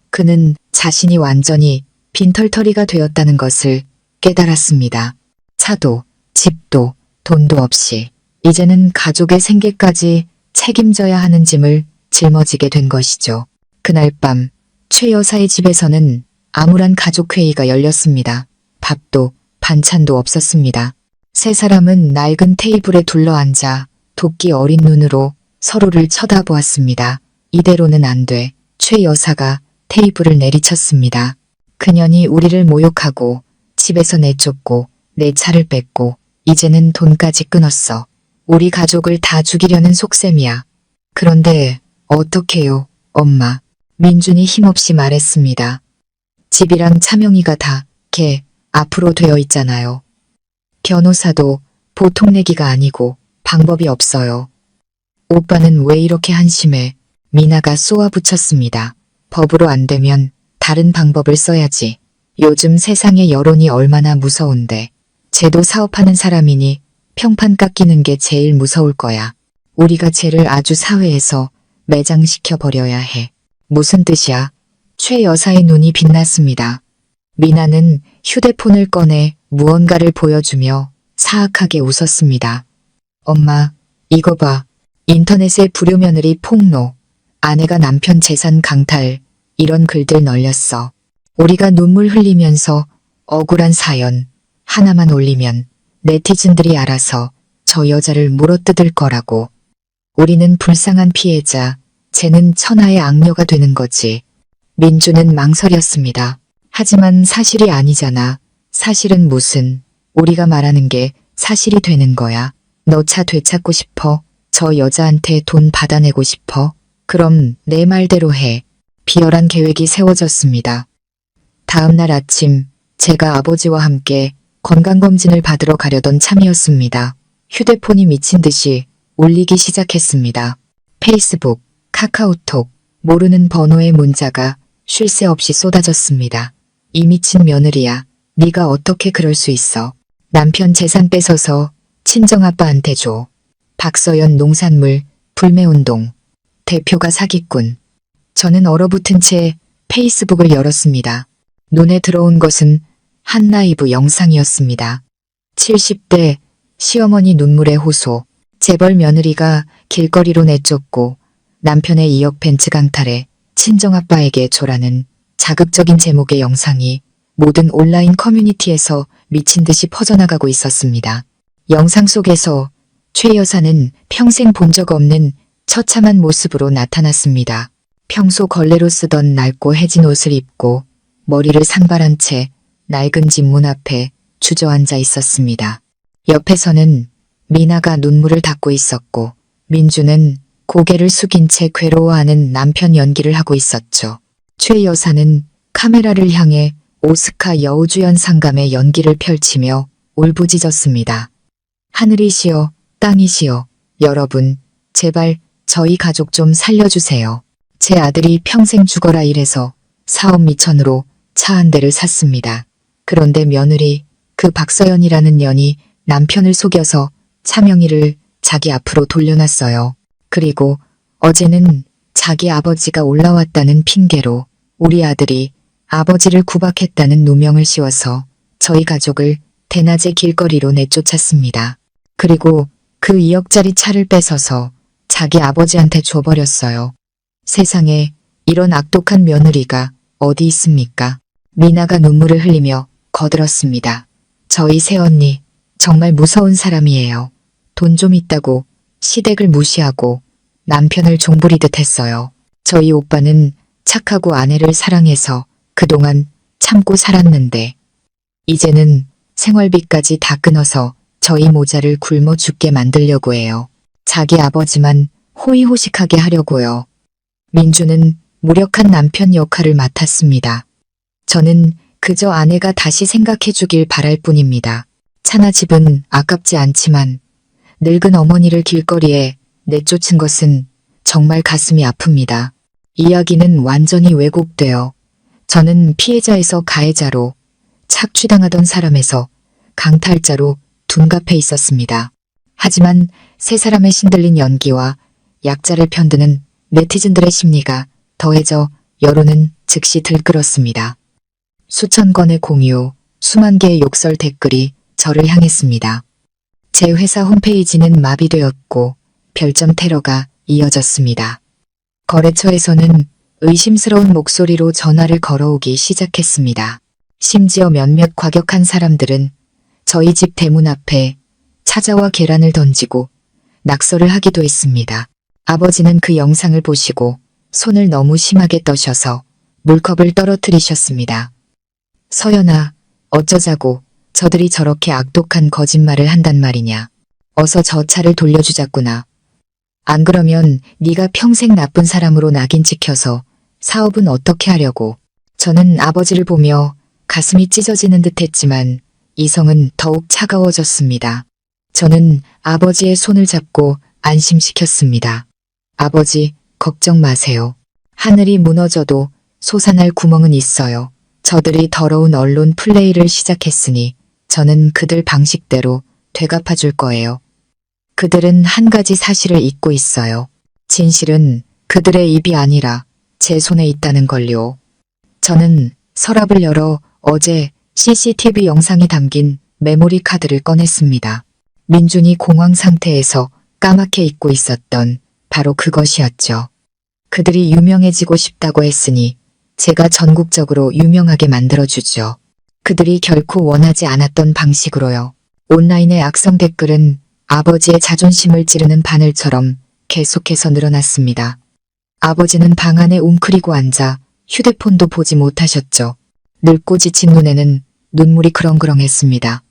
그는 자신이 완전히 빈털터리가 되었다는 것을 깨달았습니다. 차도, 집도, 돈도 없이 이제는 가족의 생계까지 책임져야 하는 짐을 짊어지게 된 것이죠. 그날 밤 최 여사의 집에서는 암울한 가족회의가 열렸습니다. 밥도 반찬도 없었습니다. 세 사람은 낡은 테이블에 둘러앉아 도끼 어린 눈으로 서로를 쳐다보았습니다. 이대로는 안 돼. 최 여사가 테이블을 내리쳤습니다. 그년이 우리를 모욕하고 집에서 내쫓고 내 차를 뺏고 이제는 돈까지 끊었어. 우리 가족을 다 죽이려는 속셈이야. 그런데 어떡해요, 엄마. 민준이 힘없이 말했습니다. 집이랑 차명의가 다 걔 앞으로 되어 있잖아요. 변호사도 보통 내기가 아니고 방법이 없어요. 오빠는 왜 이렇게 한심해? 미나가 쏘아붙였습니다. 법으로 안 되면 다른 방법을 써야지. 요즘 세상의 여론이 얼마나 무서운데. 쟤도 사업하는 사람이니 평판 깎이는 게 제일 무서울 거야. 우리가 쟤를 아주 사회에서 매장시켜버려야 해. 무슨 뜻이야? 최 여사의 눈이 빛났습니다. 미나는 휴대폰을 꺼내 무언가를 보여주며 사악하게 웃었습니다. 엄마, 이거 봐. 인터넷에 불효며느리 폭로, 아내가 남편 재산 강탈, 이런 글들 널렸어. 우리가 눈물 흘리면서 억울한 사연 하나만 올리면 네티즌들이 알아서 저 여자를 물어뜯을 거라고. 우리는 불쌍한 피해자, 쟤는 천하의 악녀가 되는 거지. 민주는 망설였습니다. 하지만 사실이 아니잖아. 사실은 무슨, 우리가 말하는 게 사실이 되는 거야. 너 차 되찾고 싶어? 저 여자한테 돈 받아내고 싶어? 그럼 내 말대로 해. 비열한 계획이 세워졌습니다. 다음 날 아침 제가 아버지와 함께 건강검진을 받으러 가려던 참이었습니다. 휴대폰이 미친 듯이 울리기 시작했습니다. 페이스북, 카카오톡, 모르는 번호의 문자가 쉴 새 없이 쏟아졌습니다. 이 미친 며느리야, 네가 어떻게 그럴 수 있어. 남편 재산 뺏어서 친정아빠한테 줘. 박서연 농산물 불매운동 대표가 사기꾼. 저는 얼어붙은 채 페이스북을 열었습니다. 눈에 들어온 것은 한라이브 영상이었습니다. 70대 시어머니 눈물의 호소. 재벌 며느리가 길거리로 내쫓고 남편의 2억 벤츠 강탈에 친정아빠에게 줘라는 자극적인 제목의 영상이 모든 온라인 커뮤니티에서 미친 듯이 퍼져나가고 있었습니다. 영상 속에서 최 여사는 평생 본 적 없는 처참한 모습으로 나타났습니다. 평소 걸레로 쓰던 낡고 해진 옷을 입고 머리를 산발한 채 낡은 집 문 앞에 주저앉아 있었습니다. 옆에서는 미나가 눈물을 닦고 있었고 민주는 고개를 숙인 채 괴로워하는 남편 연기를 하고 있었죠. 최 여사는 카메라를 향해 오스카 여우주연 상감의 연기를 펼치며 울부짖었습니다. 하늘이시여, 땅이시여, 여러분, 제발 저희 가족 좀 살려주세요. 제 아들이 평생 죽어라 이래서 사업 미천으로 차 한 대를 샀습니다. 그런데 며느리, 그 박서연이라는 년이 남편을 속여서 차명의를 자기 앞으로 돌려놨어요. 그리고 어제는 자기 아버지가 올라왔다는 핑계로 우리 아들이 아버지를 구박했다는 누명을 씌워서 저희 가족을 대낮에 길거리로 내쫓았습니다. 그리고 그 2억짜리 차를 뺏어서 자기 아버지한테 줘버렸어요. 세상에 이런 악독한 며느리가 어디 있습니까? 미나가 눈물을 흘리며 거들었습니다. 저희 새언니 정말 무서운 사람이에요. 돈 좀 있다고 시댁을 무시하고 남편을 종부리듯 했어요. 저희 오빠는 착하고 아내를 사랑해서 그동안 참고 살았는데 이제는 생활비까지 다 끊어서 저희 모자를 굶어 죽게 만들려고 해요. 자기 아버지만 호의호식하게 하려고요. 민주는 무력한 남편 역할을 맡았습니다. 저는 그저 아내가 다시 생각해 주길 바랄 뿐입니다. 차나 집은 아깝지 않지만 늙은 어머니를 길거리에 내쫓은 것은 정말 가슴이 아픕니다. 이야기는 완전히 왜곡되어 저는 피해자에서 가해자로 착취당하던 사람에서 강탈자로 둔갑해 있었습니다. 하지만 세 사람의 신들린 연기와 약자를 편드는 네티즌들의 심리가 더해져 여론은 즉시 들끓었습니다. 수천 건의 공유, 수만 개의 욕설 댓글이 저를 향했습니다. 제 회사 홈페이지는 마비되었고 별점 테러가 이어졌습니다. 거래처에서는 의심스러운 목소리로 전화를 걸어오기 시작했습니다. 심지어 몇몇 과격한 사람들은 저희 집 대문 앞에 찾아와 계란을 던지고 낙서를 하기도 했습니다. 아버지는 그 영상을 보시고 손을 너무 심하게 떠셔서 물컵을 떨어뜨리셨습니다. 서연아, 어쩌자고 저들이 저렇게 악독한 거짓말을 한단 말이냐. 어서 저 차를 돌려주자꾸나. 안 그러면 네가 평생 나쁜 사람으로 낙인 찍혀서 사업은 어떻게 하려고. 저는 아버지를 보며 가슴이 찢어지는 듯 했지만 이성은 더욱 차가워졌습니다. 저는 아버지의 손을 잡고 안심시켰습니다. 아버지, 걱정 마세요. 하늘이 무너져도 솟아날 구멍은 있어요. 저들이 더러운 언론 플레이를 시작했으니 저는 그들 방식대로 되갚아줄 거예요. 그들은 한 가지 사실을 잊고 있어요. 진실은 그들의 입이 아니라 제 손에 있다는 걸요. 저는 서랍을 열어 어제 CCTV 영상이 담긴 메모리 카드를 꺼냈습니다. 민준이 공황 상태에서 까맣게 잊고 있었던 바로 그것이었죠. 그들이 유명해지고 싶다고 했으니 제가 전국적으로 유명하게 만들어주죠. 그들이 결코 원하지 않았던 방식으로요. 온라인의 악성 댓글은 아버지의 자존심을 찌르는 바늘처럼 계속해서 늘어났습니다. 아버지는 방 안에 웅크리고 앉아 휴대폰도 보지 못하셨죠. 늙고 지친 눈에는 눈물이 그렁그렁했습니다.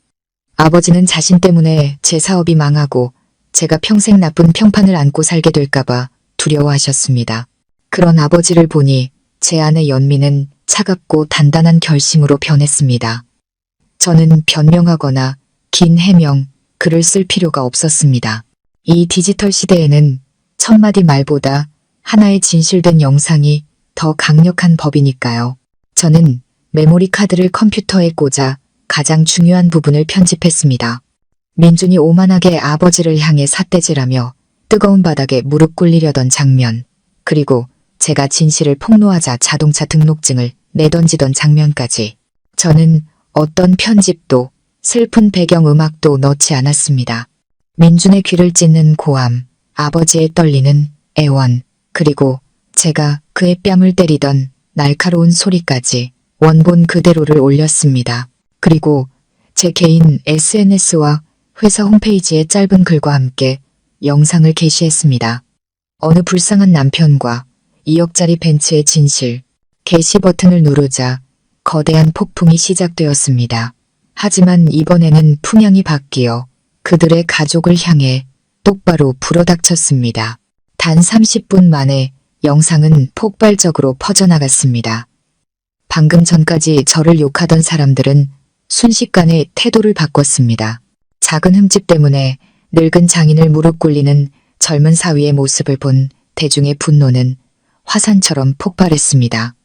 아버지는 자신 때문에 제 사업이 망하고 제가 평생 나쁜 평판을 안고 살게 될까봐 두려워하셨습니다. 그런 아버지를 보니 제 아내 연미는 차갑고 단단한 결심으로 변했습니다. 저는 변명하거나 긴 해명, 글을 쓸 필요가 없었습니다. 이 디지털 시대에는 천마디 말보다 하나의 진실된 영상이 더 강력한 법이니까요. 저는 메모리 카드를 컴퓨터에 꽂아 가장 중요한 부분을 편집했습니다. 민준이 오만하게 아버지를 향해 삿대질하며 뜨거운 바닥에 무릎 꿇리려던 장면, 그리고 제가 진실을 폭로하자 자동차 등록증을 내던지던 장면까지 저는 어떤 편집도 슬픈 배경음악도 넣지 않았습니다. 민준의 귀를 찢는 고함, 아버지의 떨리는 애원, 그리고 제가 그의 뺨을 때리던 날카로운 소리까지 원본 그대로를 올렸습니다. 그리고 제 개인 SNS와 회사 홈페이지에 짧은 글과 함께 영상을 게시했습니다. 어느 불쌍한 남편과 2억짜리 벤츠의 진실, 게시 버튼을 누르자 거대한 폭풍이 시작되었습니다. 하지만 이번에는 풍향이 바뀌어 그들의 가족을 향해 똑바로 불어닥쳤습니다. 단 30분 만에 영상은 폭발적으로 퍼져나갔습니다. 방금 전까지 저를 욕하던 사람들은 순식간에 태도를 바꿨습니다. 작은 흠집 때문에 늙은 장인을 무릎 꿇리는 젊은 사위의 모습을 본 대중의 분노는 화산처럼 폭발했습니다.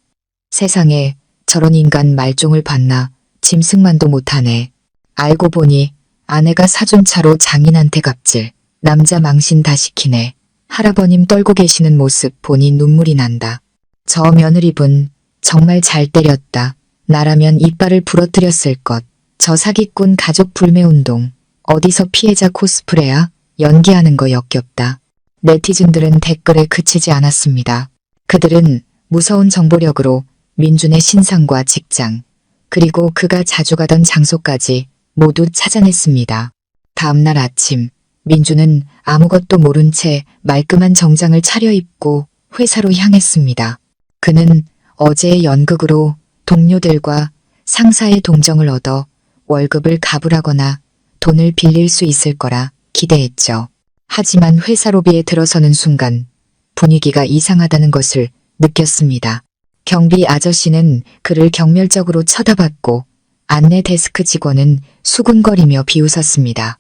세상에 저런 인간 말종을 봤나, 짐승만도 못하네. 알고 보니 아내가 사준 차로 장인한테 갑질, 남자 망신 다 시키네. 할아버님 떨고 계시는 모습 보니 눈물이 난다. 저 며느리분 정말 잘 때렸다. 나라면 이빨을 부러뜨렸을 것. 저 사기꾼 가족 불매운동. 어디서 피해자 코스프레야? 연기하는 거 역겹다. 네티즌들은 댓글에 그치지 않았습니다. 그들은 무서운 정보력으로 민준의 신상과 직장, 그리고 그가 자주 가던 장소까지 모두 찾아냈습니다. 다음날 아침, 민준은 아무것도 모른 채 말끔한 정장을 차려입고 회사로 향했습니다. 그는 어제의 연극으로 동료들과 상사의 동정을 얻어 월급을 가불하거나 돈을 빌릴 수 있을 거라 기대했죠. 하지만 회사 로비에 들어서는 순간 분위기가 이상하다는 것을 느꼈습니다. 경비 아저씨는 그를 경멸적으로 쳐다봤고 안내 데스크 직원은 수군거리며 비웃었습니다.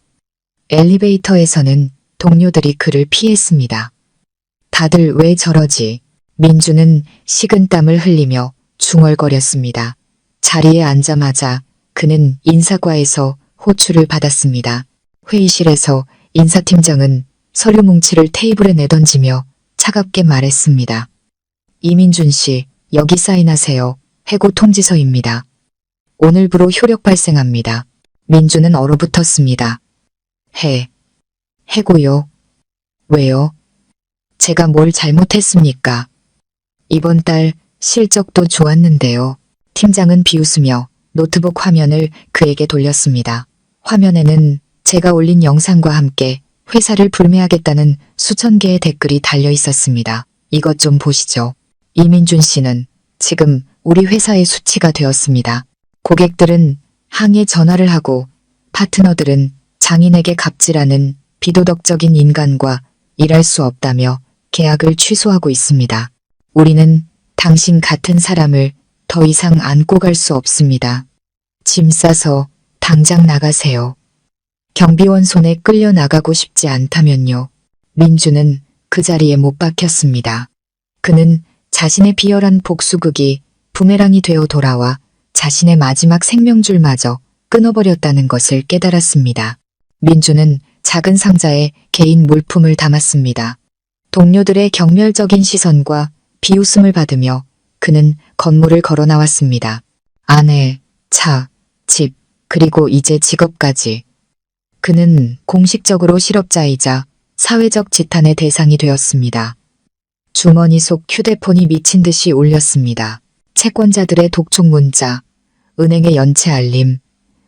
엘리베이터에서는 동료들이 그를 피했습니다. 다들 왜 저러지? 민주는 식은땀을 흘리며 중얼거렸습니다. 자리에 앉자마자 그는 인사과에서 호출을 받았습니다. 회의실에서 인사팀장은 서류 뭉치를 테이블에 내던지며 차갑게 말했습니다. 이민준 씨, 여기 사인하세요. 해고 통지서입니다. 오늘부로 효력 발생합니다. 민주는 얼어붙었습니다. 해고요? 왜요? 제가 뭘 잘못했습니까? 이번 달 실적도 좋았는데요. 팀장은 비웃으며 노트북 화면을 그에게 돌렸습니다. 화면에는 제가 올린 영상과 함께 회사를 불매하겠다는 수천 개의 댓글이 달려 있었습니다. 이것 좀 보시죠. 이민준 씨는 지금 우리 회사의 수치가 되었습니다. 고객들은 항해 전화를 하고 파트너들은 장인에게 갑질하는 비도덕적인 인간과 일할 수 없다며 계약을 취소하고 있습니다. 우리는 당신 같은 사람을 더 이상 안고 갈 수 없습니다. 짐 싸서 당장 나가세요. 경비원 손에 끌려 나가고 싶지 않다면요. 민주는 그 자리에 못 박혔습니다. 그는 자신의 비열한 복수극이 부메랑이 되어 돌아와 자신의 마지막 생명줄마저 끊어버렸다는 것을 깨달았습니다. 민주는 작은 상자에 개인 물품을 담았습니다. 동료들의 경멸적인 시선과 비웃음을 받으며 그는 건물을 걸어 나왔습니다. 아내, 차, 집, 그리고 이제 직업까지. 그는 공식적으로 실업자이자 사회적 지탄의 대상이 되었습니다. 주머니 속 휴대폰이 미친 듯이 울렸습니다. 채권자들의 독촉 문자, 은행의 연체 알림,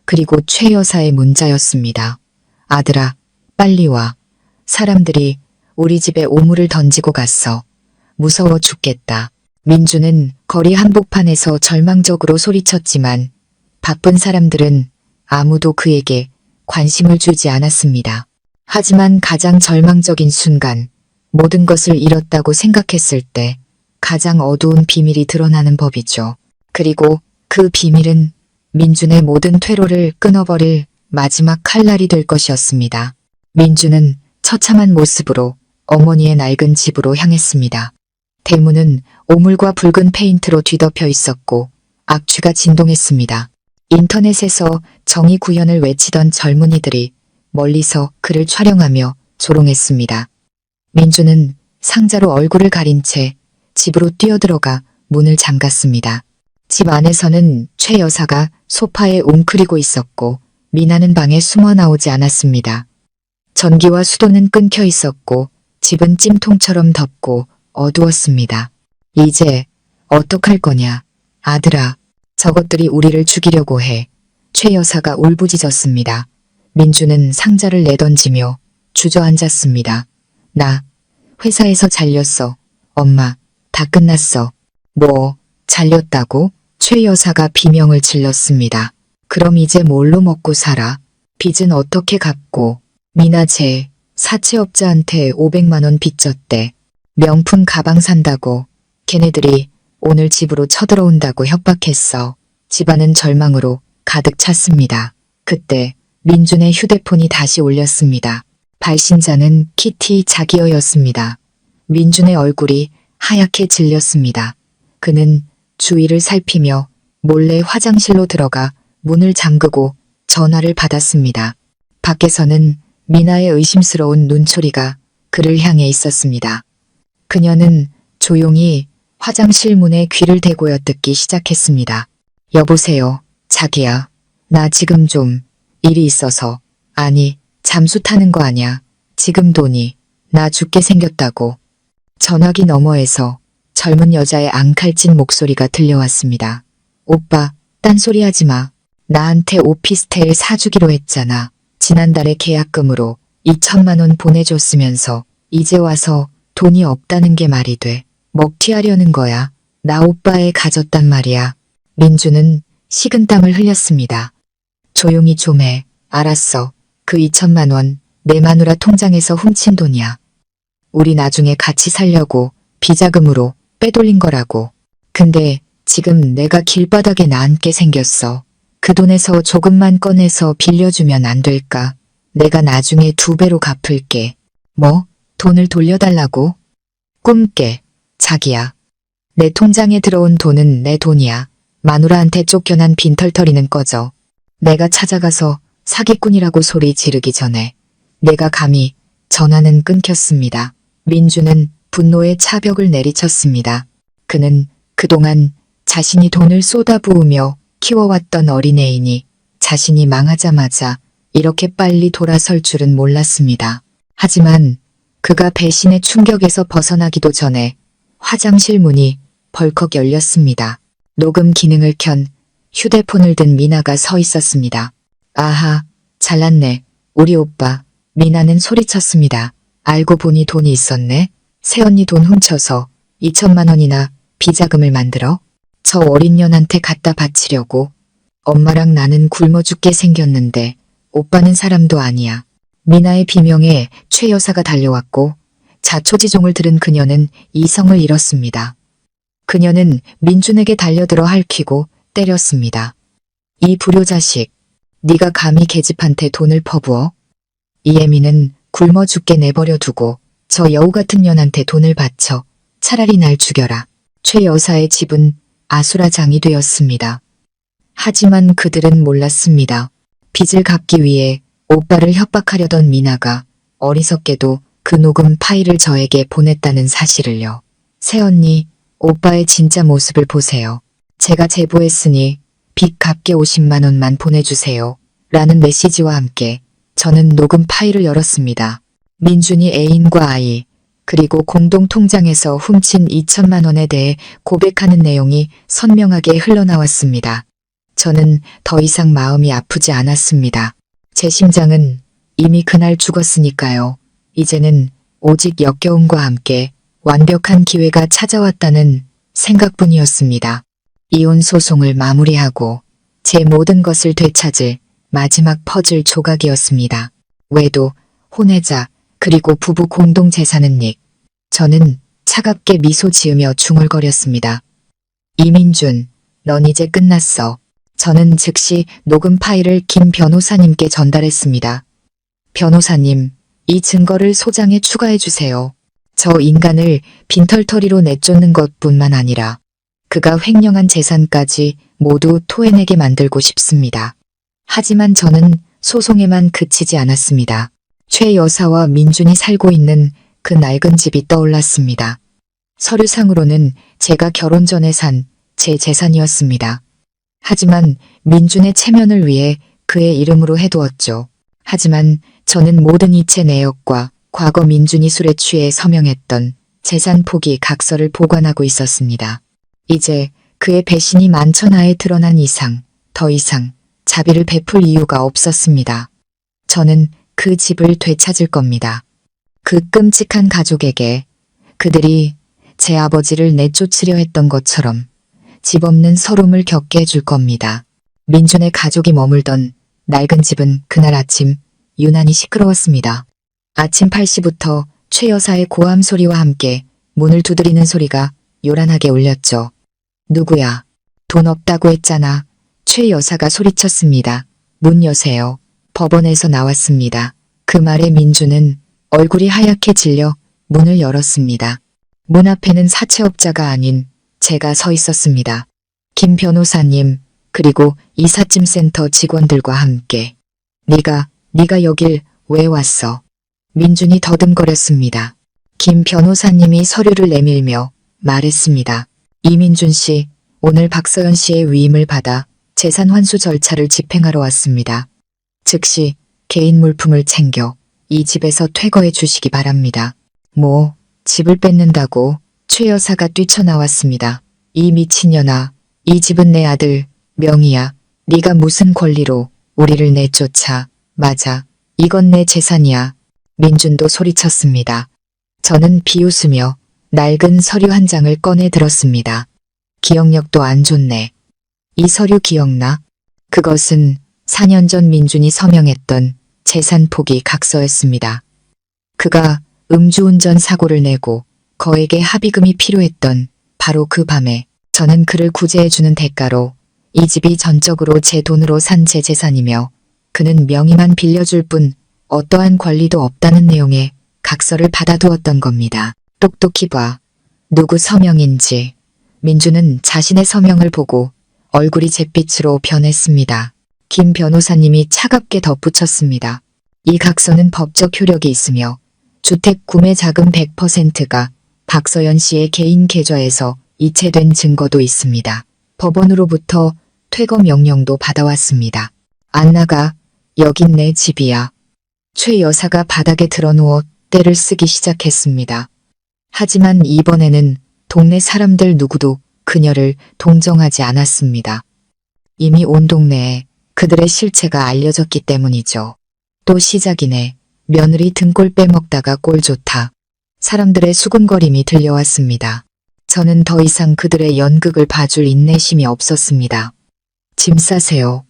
그리고 최 여사의 문자였습니다. 아들아, 빨리 와. 사람들이 우리 집에 오물을 던지고 갔어. 무서워 죽겠다. 민주는 거리 한복판에서 절망적으로 소리쳤지만 바쁜 사람들은 아무도 그에게 관심을 주지 않았습니다. 하지만 가장 절망적인 순간, 모든 것을 잃었다고 생각했을 때 가장 어두운 비밀이 드러나는 법이죠. 그리고 그 비밀은 민준의 모든 퇴로를 끊어버릴 마지막 칼날이 될 것이었습니다. 민준은 처참한 모습으로 어머니의 낡은 집으로 향했습니다. 대문은 오물과 붉은 페인트로 뒤덮여 있었고 악취가 진동했습니다. 인터넷에서 정의 구현을 외치던 젊은이들이 멀리서 그를 촬영하며 조롱했습니다. 민주는 상자로 얼굴을 가린 채 집으로 뛰어들어가 문을 잠갔습니다. 집 안에서는 최 여사가 소파에 웅크리고 있었고 미나는 방에 숨어 나오지 않았습니다. 전기와 수도는 끊겨 있었고 집은 찜통처럼 덥고 어두웠습니다. 이제 어떡할 거냐, 아들아. 저것들이 우리를 죽이려고 해. 최 여사가 울부짖었습니다. 민주는 상자를 내던지며 주저앉았습니다. 나 회사에서 잘렸어. 엄마, 다 끝났어. 뭐, 잘렸다고? 최 여사가 비명을 질렀습니다. 그럼 이제 뭘로 먹고 살아? 빚은 어떻게 갚고? 미나 쟤 사채업자한테 500만 원 빚졌대. 명품 가방 산다고, 걔네들이 오늘 집으로 쳐들어온다고 협박했어. 집안은 절망으로 가득 찼습니다. 그때 민준의 휴대폰이 다시 울렸습니다. 발신자는 키티 자기어였습니다. 민준의 얼굴이 하얗게 질렸습니다. 그는 주위를 살피며 몰래 화장실로 들어가 문을 잠그고 전화를 받았습니다. 밖에서는 미나의 의심스러운 눈초리가 그를 향해 있었습니다. 그녀는 조용히 화장실 문에 귀를 대고 엿듣기 시작했습니다. 여보세요, 자기야. 나 지금 좀 일이 있어서. 아니, 잠수 타는 거 아냐. 지금 돈이 나 죽게 생겼다고. 전화기 너머에서 젊은 여자의 앙칼진 목소리가 들려왔습니다. 오빠, 딴소리 하지 마. 나한테 오피스텔 사주기로 했잖아. 지난달에 계약금으로 2천만 원 보내줬으면서 이제 와서 돈이 없다는 게 말이 돼. 먹튀하려는 거야. 나 오빠에 가졌단 말이야. 민주는 식은땀을 흘렸습니다. 조용히 좀 해. 알았어. 그 2천만 원 내 마누라 통장에서 훔친 돈이야. 우리 나중에 같이 살려고 비자금으로 빼돌린 거라고. 근데 지금 내가 길바닥에 나앉게 생겼어. 그 돈에서 조금만 꺼내서 빌려주면 안 될까? 내가 나중에 2배로 갚을게. 뭐? 돈을 돌려달라고? 꿈깨. 자기야. 내 통장에 들어온 돈은 내 돈이야. 마누라한테 쫓겨난 빈털터리는 꺼져. 내가 찾아가서 사기꾼이라고 소리 지르기 전에 내가 감히 전화는 끊겼습니다. 민주는 분노의 차벽을 내리쳤습니다. 그는 그동안 자신이 돈을 쏟아부으며 키워왔던 어린애이니 자신이 망하자마자 이렇게 빨리 돌아설 줄은 몰랐습니다. 하지만 그가 배신의 충격에서 벗어나기도 전에 화장실 문이 벌컥 열렸습니다. 녹음 기능을 켠 휴대폰을 든 미나가 서 있었습니다. 아하, 잘났네. 우리 오빠. 미나는 소리쳤습니다. 알고 보니 돈이 있었네. 새언니 돈 훔쳐서 2천만 원이나 비자금을 만들어 저 어린 년한테 갖다 바치려고. 엄마랑 나는 굶어 죽게 생겼는데 오빠는 사람도 아니야. 미나의 비명에 최 여사가 달려왔고 자초지종을 들은 그녀는 이성을 잃었습니다. 그녀는 민준에게 달려들어 핥히고 때렸습니다. 이 불효자식, 네가 감히 계집한테 돈을 퍼부어? 이예민은 굶어 죽게 내버려 두고 저 여우 같은 년한테 돈을 바쳐 차라리 날 죽여라. 최 여사의 집은 아수라장이 되었습니다. 하지만 그들은 몰랐습니다. 빚을 갚기 위해 오빠를 협박하려던 미나가 어리석게도 그 녹음 파일을 저에게 보냈다는 사실을요. 새언니, 오빠의 진짜 모습을 보세요. 제가 제보했으니 빚 갚게 50만 원만 보내주세요. 라는 메시지와 함께 저는 녹음 파일을 열었습니다. 민준이 애인과 아이, 그리고 공동 통장에서 훔친 2천만 원에 대해 고백하는 내용이 선명하게 흘러나왔습니다. 저는 더 이상 마음이 아프지 않았습니다. 제 심장은 이미 그날 죽었으니까요. 이제는 오직 역겨움과 함께 완벽한 기회가 찾아왔다는 생각뿐이었습니다. 이혼 소송을 마무리하고 제 모든 것을 되찾을 마지막 퍼즐 조각이었습니다. 외도, 혼외자, 그리고 부부 공동 재산은 닉. 저는 차갑게 미소 지으며 중얼거렸습니다. 이민준, 넌 이제 끝났어. 저는 즉시 녹음 파일을 김 변호사님께 전달했습니다. 변호사님, 이 증거를 소장에 추가해 주세요. 저 인간을 빈털터리로 내쫓는 것뿐만 아니라 그가 횡령한 재산까지 모두 토해내게 만들고 싶습니다. 하지만 저는 소송에만 그치지 않았습니다. 최 여사와 민준이 살고 있는 그 낡은 집이 떠올랐습니다. 서류상으로는 제가 결혼 전에 산 제 재산이었습니다. 하지만 민준의 체면을 위해 그의 이름으로 해두었죠. 하지만 저는 모든 이체 내역과 과거 민준이 술에 취해 서명했던 재산 포기 각서를 보관하고 있었습니다. 이제 그의 배신이 만천하에 드러난 이상, 더 이상 자비를 베풀 이유가 없었습니다. 저는 그 집을 되찾을 겁니다. 그 끔찍한 가족에게 그들이 제 아버지를 내쫓으려 했던 것처럼 집 없는 서름을 겪게 해줄 겁니다. 민준의 가족이 머물던 낡은 집은 그날 아침 유난히 시끄러웠습니다. 아침 8시부터 최 여사의 고함 소리와 함께 문을 두드리는 소리가 요란하게 울렸죠. 누구야? 돈 없다고 했잖아. 최 여사가 소리쳤습니다. 문 여세요. 법원에서 나왔습니다. 그 말에 민주는 얼굴이 하얗게 질려 문을 열었습니다. 문 앞에는 사채업자가 아닌 제가 서 있었습니다. 김 변호사님, 그리고 이삿짐센터 직원들과 함께. 네가 여길 왜 왔어? 민준이 더듬거렸습니다. 김 변호사님이 서류를 내밀며 말했습니다. 이민준 씨, 오늘 박서연 씨의 위임을 받아 재산 환수 절차를 집행하러 왔습니다. 즉시 개인 물품을 챙겨 이 집에서 퇴거해 주시기 바랍니다. 뭐, 집을 뺏는다고 최 여사가 뛰쳐나왔습니다. 이 미친년아, 이 집은 내 아들 명의야. 네가 무슨 권리로 우리를 내쫓아. 맞아, 이건 내 재산이야. 민준도 소리쳤습니다. 저는 비웃으며 낡은 서류 한 장을 꺼내 들었습니다. 기억력도 안 좋네. 이 서류 기억나? 그것은 4년 전 민준이 서명했던 재산 포기 각서였습니다. 그가 음주운전 사고를 내고 거액의 합의금이 필요했던 바로 그 밤에 저는 그를 구제해주는 대가로 이 집이 전적으로 제 돈으로 산 제 재산이며 그는 명의만 빌려줄 뿐 어떠한 권리도 없다는 내용의 각서를 받아두었던 겁니다. 똑똑히 봐. 누구 서명인지. 민주는 자신의 서명을 보고 얼굴이 잿빛으로 변했습니다. 김 변호사님이 차갑게 덧붙였습니다. 이 각서는 법적 효력이 있으며 주택 구매 자금 100%가 박서연 씨의 개인 계좌에서 이체된 증거도 있습니다. 법원으로부터 퇴거 명령도 받아왔습니다. 안 나가. 여긴 내 집이야. 최 여사가 바닥에 드러누워 떼를 쓰기 시작했습니다. 하지만 이번에는 동네 사람들 누구도 그녀를 동정하지 않았습니다. 이미 온 동네에 그들의 실체가 알려졌기 때문이죠. 또 시작이네. 며느리 등골 빼먹다가 꼴 좋다. 사람들의 수군거림이 들려왔습니다. 저는 더 이상 그들의 연극을 봐줄 인내심이 없었습니다. 짐 싸세요.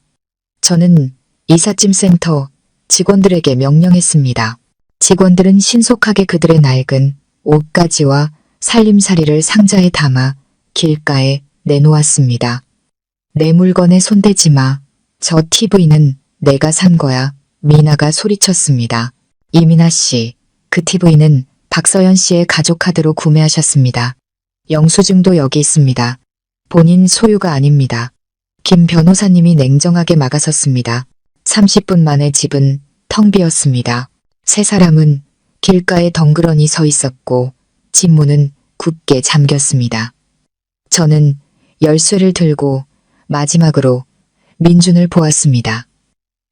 저는 이삿짐센터 직원들에게 명령했습니다. 직원들은 신속하게 그들의 낡은 옷가지와 살림살이를 상자에 담아 길가에 내놓았습니다. 내 물건에 손대지 마. 저 TV는 내가 산 거야. 미나가 소리쳤습니다. 이민아 씨, 그 TV는 박서연 씨의 가족 카드로 구매하셨습니다. 영수증도 여기 있습니다. 본인 소유가 아닙니다. 김 변호사님이 냉정하게 막아섰습니다. 30분 만에 집은 텅 비었습니다. 세 사람은 길가에 덩그러니 서 있었고 집 문은 굳게 잠겼습니다. 저는 열쇠를 들고 마지막으로 민준을 보았습니다.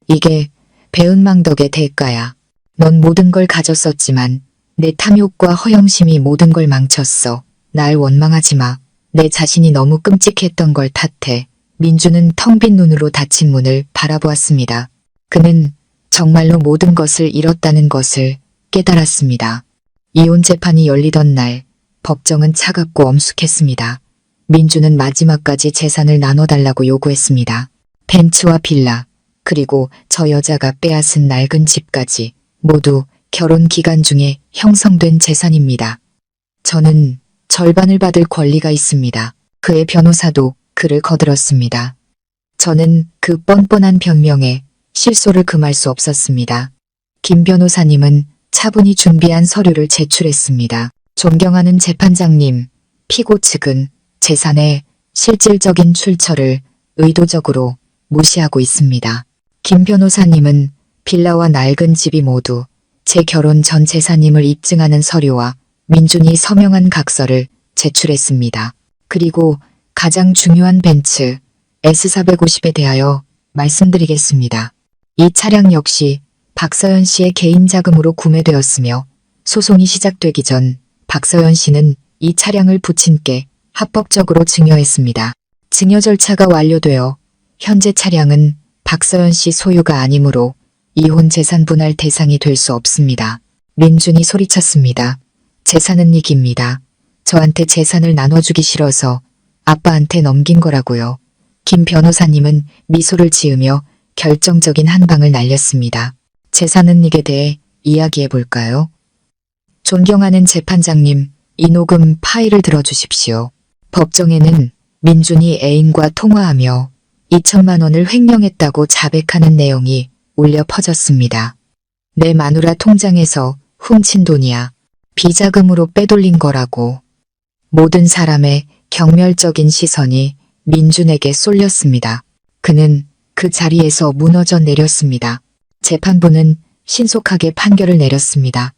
이게 배은망 덕의 대가야. 넌 모든 걸 가졌었지만 내 탐욕과 허영심이 모든 걸 망쳤어. 날 원망하지 마. 내 자신이 너무 끔찍했던 걸 탓해. 민주는 텅 빈 눈으로 닫힌 문을 바라보았습니다. 그는 정말로 모든 것을 잃었다는 것을 깨달았습니다. 이혼 재판이 열리던 날 법정은 차갑고 엄숙했습니다. 민주는 마지막까지 재산을 나눠달라고 요구했습니다. 벤츠와 빌라, 그리고 저 여자가 빼앗은 낡은 집까지 모두 결혼 기간 중에 형성된 재산입니다. 저는 절반을 받을 권리가 있습니다. 그의 변호사도 그를 거들었습니다. 저는 그 뻔뻔한 변명에 실소를 금할 수 없었습니다. 김 변호사님은 차분히 준비한 서류를 제출했습니다. 존경하는 재판장님, 피고 측은 재산의 실질적인 출처를 의도적으로 무시하고 있습니다. 김 변호사님은 빌라와 낡은 집이 모두 제 결혼 전 재산임을 입증하는 서류와 민준이 서명한 각서를 제출했습니다. 그리고 가장 중요한 벤츠 S450에 대하여 말씀드리겠습니다. 이 차량 역시 박서연 씨의 개인 자금으로 구매되었으며 소송이 시작되기 전 박서연 씨는 이 차량을 부친께 합법적으로 증여했습니다. 증여 절차가 완료되어 현재 차량은 박서연 씨 소유가 아니므로 이혼 재산 분할 대상이 될 수 없습니다. 민준이 소리쳤습니다. 재산은 이깁니다. 저한테 재산을 나눠주기 싫어서 아빠한테 넘긴 거라고요. 김 변호사님은 미소를 지으며 결정적인 한 방을 날렸습니다. 재산은 이익에 대해 이야기해 볼까요? 존경하는 재판장님, 이 녹음 파일을 들어주십시오. 법정에는 민준이 애인과 통화하며 2천만 원을 횡령했다고 자백하는 내용이 울려 퍼졌습니다. 내 마누라 통장에서 훔친 돈이야. 비자금으로 빼돌린 거라고. 모든 사람의 경멸적인 시선이 민준에게 쏠렸습니다. 그는 그 자리에서 무너져 내렸습니다. 재판부는 신속하게 판결을 내렸습니다.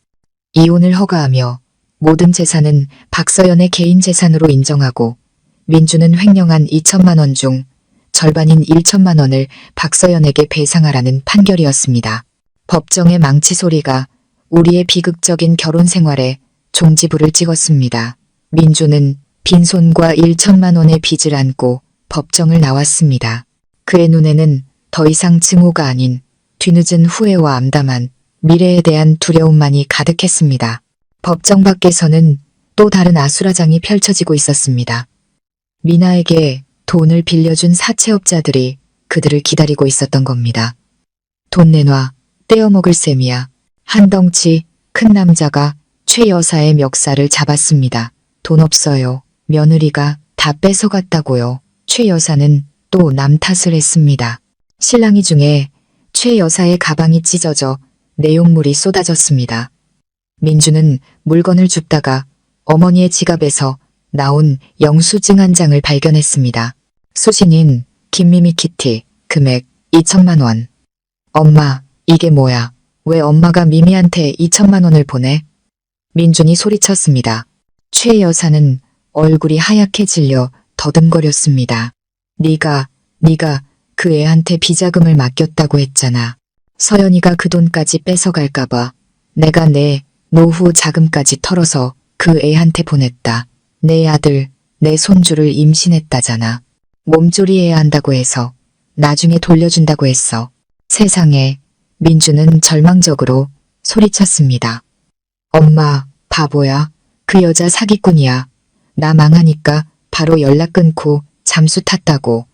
이혼을 허가하며 모든 재산은 박서연의 개인 재산으로 인정하고 민준은 횡령한 2천만 원 중 절반인 1천만 원을 박서연에게 배상하라는 판결이었습니다. 법정의 망치 소리가 우리의 비극적인 결혼 생활에 종지부를 찍었습니다. 민준은 빈손과 1천만 원의 빚을 안고 법정을 나왔습니다. 그의 눈에는 더 이상 증오가 아닌 뒤늦은 후회와 암담한 미래에 대한 두려움만이 가득했습니다. 법정 밖에서는 또 다른 아수라장이 펼쳐지고 있었습니다. 미나에게 돈을 빌려준 사채업자들이 그들을 기다리고 있었던 겁니다. 돈 내놔, 떼어먹을 셈이야. 한 덩치 큰 남자가 최 여사의 멱살을 잡았습니다. 돈 없어요. 며느리가 다 뺏어갔다고요. 최 여사는 또 남 탓을 했습니다. 실랑이 중에 최 여사의 가방이 찢어져 내용물이 쏟아졌습니다. 민주는 물건을 줍다가 어머니의 지갑에서 나온 영수증 한 장을 발견했습니다. 수신인 김미미 키티, 금액 2천만 원. 엄마, 이게 뭐야? 왜 엄마가 미미한테 2천만 원을 보내? 민준이 소리쳤습니다. 최 여사는 얼굴이 하얗게 질려 더듬거렸습니다. 네가 그 애한테 비자금을 맡겼다고 했잖아. 서연이가 그 돈까지 뺏어갈까봐 내가 내 노후 자금까지 털어서 그 애한테 보냈다. 내 아들, 내 손주를 임신했다잖아. 몸조리해야 한다고 해서 나중에 돌려준다고 했어. 세상에. 민주는 절망적으로 소리쳤습니다. 엄마, 바보야. 그 여자 사기꾼이야. 나 망하니까 바로 연락 끊고 잠수 탔다고.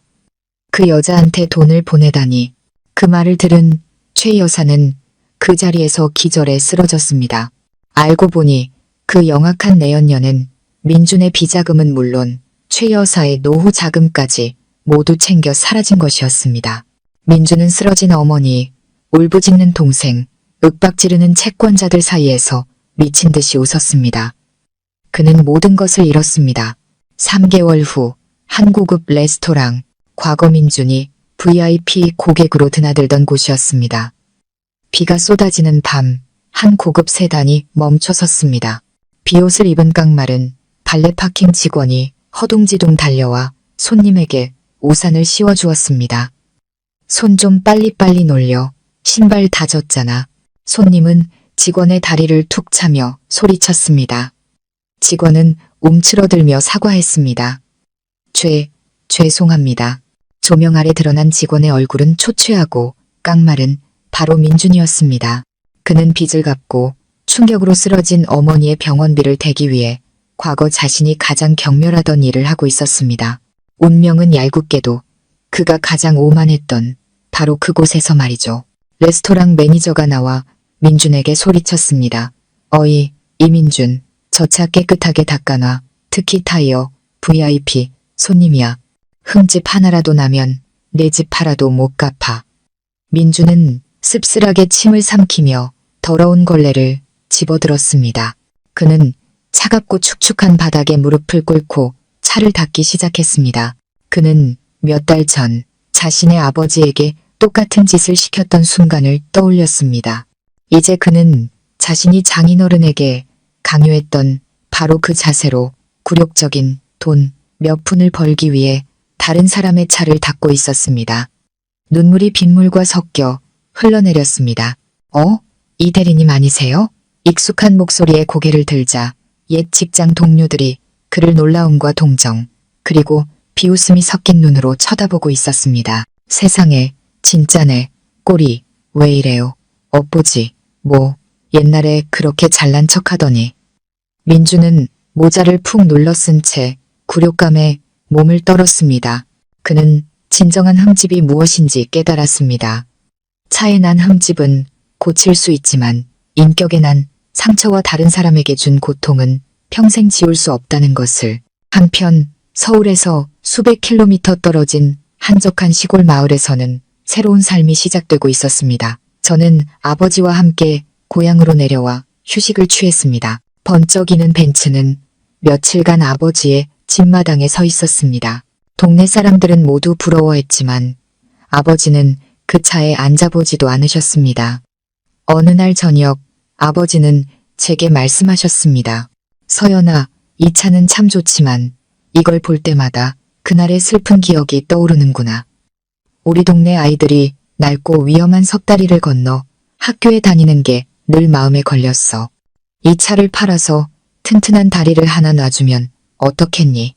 그 여자한테 돈을 보내다니. 그 말을 들은 최 여사는 그 자리에서 기절해 쓰러졌습니다. 알고 보니 그 영악한 내연녀는 민준의 비자금은 물론 최 여사의 노후 자금까지 모두 챙겨 사라진 것이었습니다. 민준은 쓰러진 어머니, 울부짖는 동생, 윽박지르는 채권자들 사이에서 미친 듯이 웃었습니다. 그는 모든 것을 잃었습니다. 3개월 후 한 고급 레스토랑, 과거 민준이 VIP 고객으로 드나들던 곳이었습니다. 비가 쏟아지는 밤, 한 고급 세단이 멈춰섰습니다. 비옷을 입은 깡마른 발레 파킹 직원이 허둥지둥 달려와 손님에게 우산을 씌워주었습니다. 손 좀 빨리빨리 놀려. 신발 다 젖잖아. 손님은 직원의 다리를 툭 차며 소리쳤습니다. 직원은 움츠러들며 사과했습니다. 죄송합니다. 조명 아래 드러난 직원의 얼굴은 초췌하고 깡말은 바로 민준이었습니다. 그는 빚을 갚고 충격으로 쓰러진 어머니의 병원비를 대기 위해 과거 자신이 가장 경멸하던 일을 하고 있었습니다. 운명은 얄궂게도 그가 가장 오만했던 바로 그곳에서 말이죠. 레스토랑 매니저가 나와 민준에게 소리쳤습니다. 어이, 이민준, 저 차 깨끗하게 닦아놔. 특히 타이어, VIP, 손님이야. 흠집 하나라도 나면 내 집 팔아도 못 갚아. 민준은 씁쓸하게 침을 삼키며 더러운 걸레를 집어들었습니다. 그는 차갑고 축축한 바닥에 무릎을 꿇고 차를 닦기 시작했습니다. 그는 몇 달 전 자신의 아버지에게 똑같은 짓을 시켰던 순간을 떠올렸습니다. 이제 그는 자신이 장인어른에게 강요했던 바로 그 자세로 굴욕적인 돈 몇 푼을 벌기 위해 다른 사람의 차를 닦고 있었습니다. 눈물이 빗물과 섞여 흘러내렸습니다. 이 대리님 아니세요? 익숙한 목소리에 고개를 들자 옛 직장 동료들이 그를 놀라움과 동정, 그리고 비웃음이 섞인 눈으로 쳐다보고 있었습니다. 세상에, 진짜네. 꼴이 왜 이래요? 엇보지. 뭐 옛날에 그렇게 잘난 척하더니. 민주는 모자를 푹 눌러 쓴 채 굴욕감에 몸을 떨었습니다. 그는 진정한 흠집이 무엇인지 깨달았습니다. 차에 난 흠집은 고칠 수 있지만 인격에 난 상처와 다른 사람에게 준 고통은 평생 지울 수 없다는 것을. 한편 서울에서 수백 킬로미터 떨어진 한적한 시골 마을에서는 새로운 삶이 시작되고 있었습니다. 저는 아버지와 함께 고향으로 내려와 휴식을 취했습니다. 번쩍이는 벤츠는 며칠간 아버지의 집마당에 서 있었습니다. 동네 사람들은 모두 부러워했지만 아버지는 그 차에 앉아보지도 않으셨습니다. 어느 날 저녁 아버지는 제게 말씀하셨습니다. 서연아, 이 차는 참 좋지만 이걸 볼 때마다 그날의 슬픈 기억이 떠오르는구나. 우리 동네 아이들이 낡고 위험한 섭다리를 건너 학교에 다니는 게 늘 마음에 걸렸어. 이 차를 팔아서 튼튼한 다리를 하나 놔주면 어떻겠니?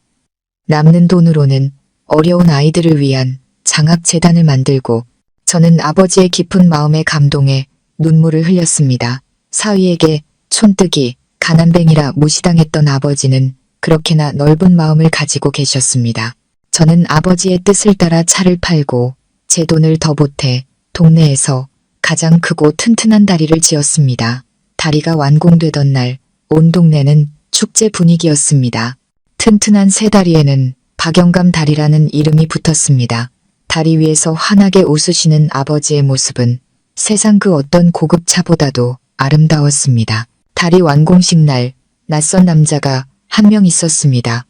남는 돈으로는 어려운 아이들을 위한 장학재단을 만들고. 저는 아버지의 깊은 마음에 감동해 눈물을 흘렸습니다. 사위에게 촌뜨기, 가난뱅이라 무시당했던 아버지는 그렇게나 넓은 마음을 가지고 계셨습니다. 저는 아버지의 뜻을 따라 차를 팔고 제 돈을 더 보태 동네에서 가장 크고 튼튼한 다리를 지었습니다. 다리가 완공되던 날 온 동네는 축제 분위기였습니다. 튼튼한 새 다리에는 박영감 다리라는 이름이 붙었습니다. 다리 위에서 환하게 웃으시는 아버지의 모습은 세상 그 어떤 고급차보다도 아름다웠습니다. 다리 완공식 날 낯선 남자가 한 명 있었습니다.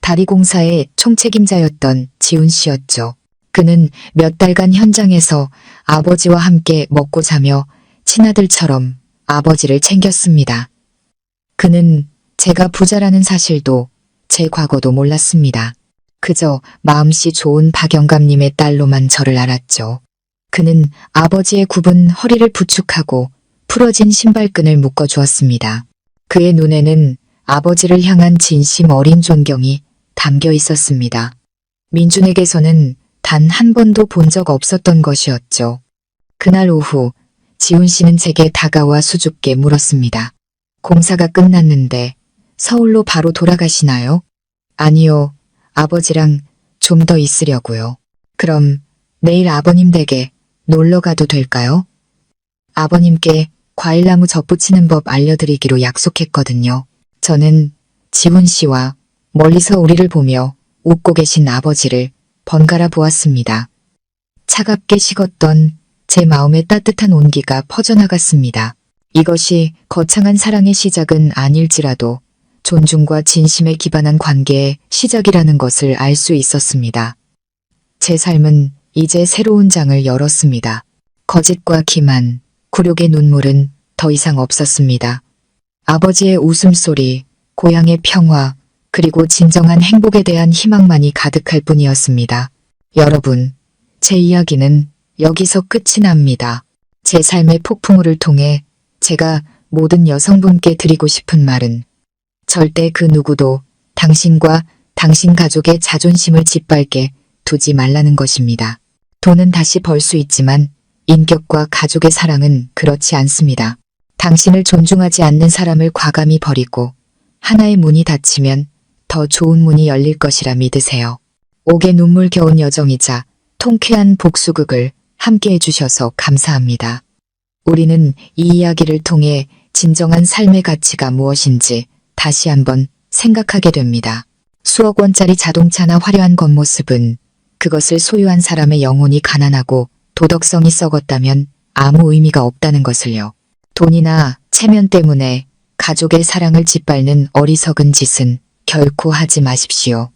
다리 공사의 총책임자였던 지훈 씨였죠. 그는 몇 달간 현장에서 아버지와 함께 먹고 자며 친아들처럼 아버지를 챙겼습니다. 그는 제가 부자라는 사실도 제 과거도 몰랐습니다. 그저 마음씨 좋은 박영감님의 딸로만 저를 알았죠. 그는 아버지의 굽은 허리를 부축하고 풀어진 신발끈을 묶어주었습니다. 그의 눈에는 아버지를 향한 진심 어린 존경이 담겨 있었습니다. 민준에게서는 단 한 번도 본 적 없었던 것이었죠. 그날 오후 지훈 씨는 제게 다가와 수줍게 물었습니다. 공사가 끝났는데 서울로 바로 돌아가시나요? 아니요. 아버지랑 좀 더 있으려고요. 그럼 내일 아버님 댁에 놀러 가도 될까요? 아버님께 과일나무 접붙이는 법 알려드리기로 약속했거든요. 저는 지훈 씨와 멀리서 우리를 보며 웃고 계신 아버지를 번갈아 보았습니다. 차갑게 식었던 제 마음의 따뜻한 온기가 퍼져나갔습니다. 이것이 거창한 사랑의 시작은 아닐지라도 존중과 진심에 기반한 관계의 시작이라는 것을 알 수 있었습니다. 제 삶은 이제 새로운 장을 열었습니다. 거짓과 기만, 굴욕의 눈물은 더 이상 없었습니다. 아버지의 웃음소리, 고향의 평화, 그리고 진정한 행복에 대한 희망만이 가득할 뿐이었습니다. 여러분, 제 이야기는 여기서 끝이 납니다. 제 삶의 폭풍우를 통해 제가 모든 여성분께 드리고 싶은 말은 절대 그 누구도 당신과 당신 가족의 자존심을 짓밟게 두지 말라는 것입니다. 돈은 다시 벌 수 있지만 인격과 가족의 사랑은 그렇지 않습니다. 당신을 존중하지 않는 사람을 과감히 버리고 하나의 문이 닫히면 더 좋은 문이 열릴 것이라 믿으세요. 옥의 눈물겨운 여정이자 통쾌한 복수극을 함께 해주셔서 감사합니다. 우리는 이 이야기를 통해 진정한 삶의 가치가 무엇인지 다시 한번 생각하게 됩니다. 수억 원짜리 자동차나 화려한 겉모습은 그것을 소유한 사람의 영혼이 가난하고 도덕성이 썩었다면 아무 의미가 없다는 것을요. 돈이나 체면 때문에 가족의 사랑을 짓밟는 어리석은 짓은 결코 하지 마십시오.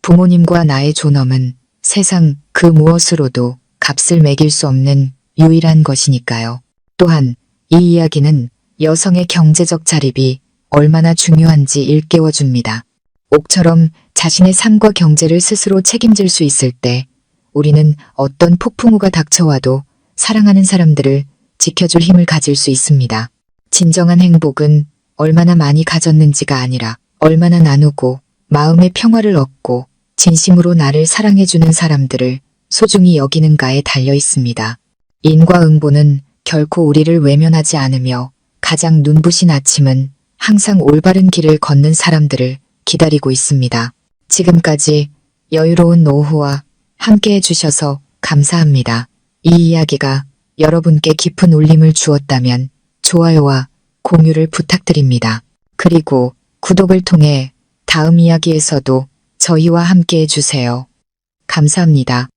부모님과 나의 존엄은 세상 그 무엇으로도 값을 매길 수 없는 유일한 것이니까요. 또한 이 이야기는 여성의 경제적 자립이 얼마나 중요한지 일깨워줍니다. 옥처럼 자신의 삶과 경제를 스스로 책임질 수 있을 때 우리는 어떤 폭풍우가 닥쳐와도 사랑하는 사람들을 지켜줄 힘을 가질 수 있습니다. 진정한 행복은 얼마나 많이 가졌는지가 아니라 얼마나 나누고 마음의 평화를 얻고 진심으로 나를 사랑해주는 사람들을 소중히 여기는가에 달려 있습니다. 인과응보는 결코 우리를 외면하지 않으며 가장 눈부신 아침은 항상 올바른 길을 걷는 사람들을 기다리고 있습니다. 지금까지 여유로운 오후와 함께 해주셔서 감사합니다. 이 이야기가 여러분께 깊은 울림을 주었다면 좋아요와 공유를 부탁드립니다. 그리고 구독을 통해 다음 이야기에서도 저희와 함께 해주세요. 감사합니다.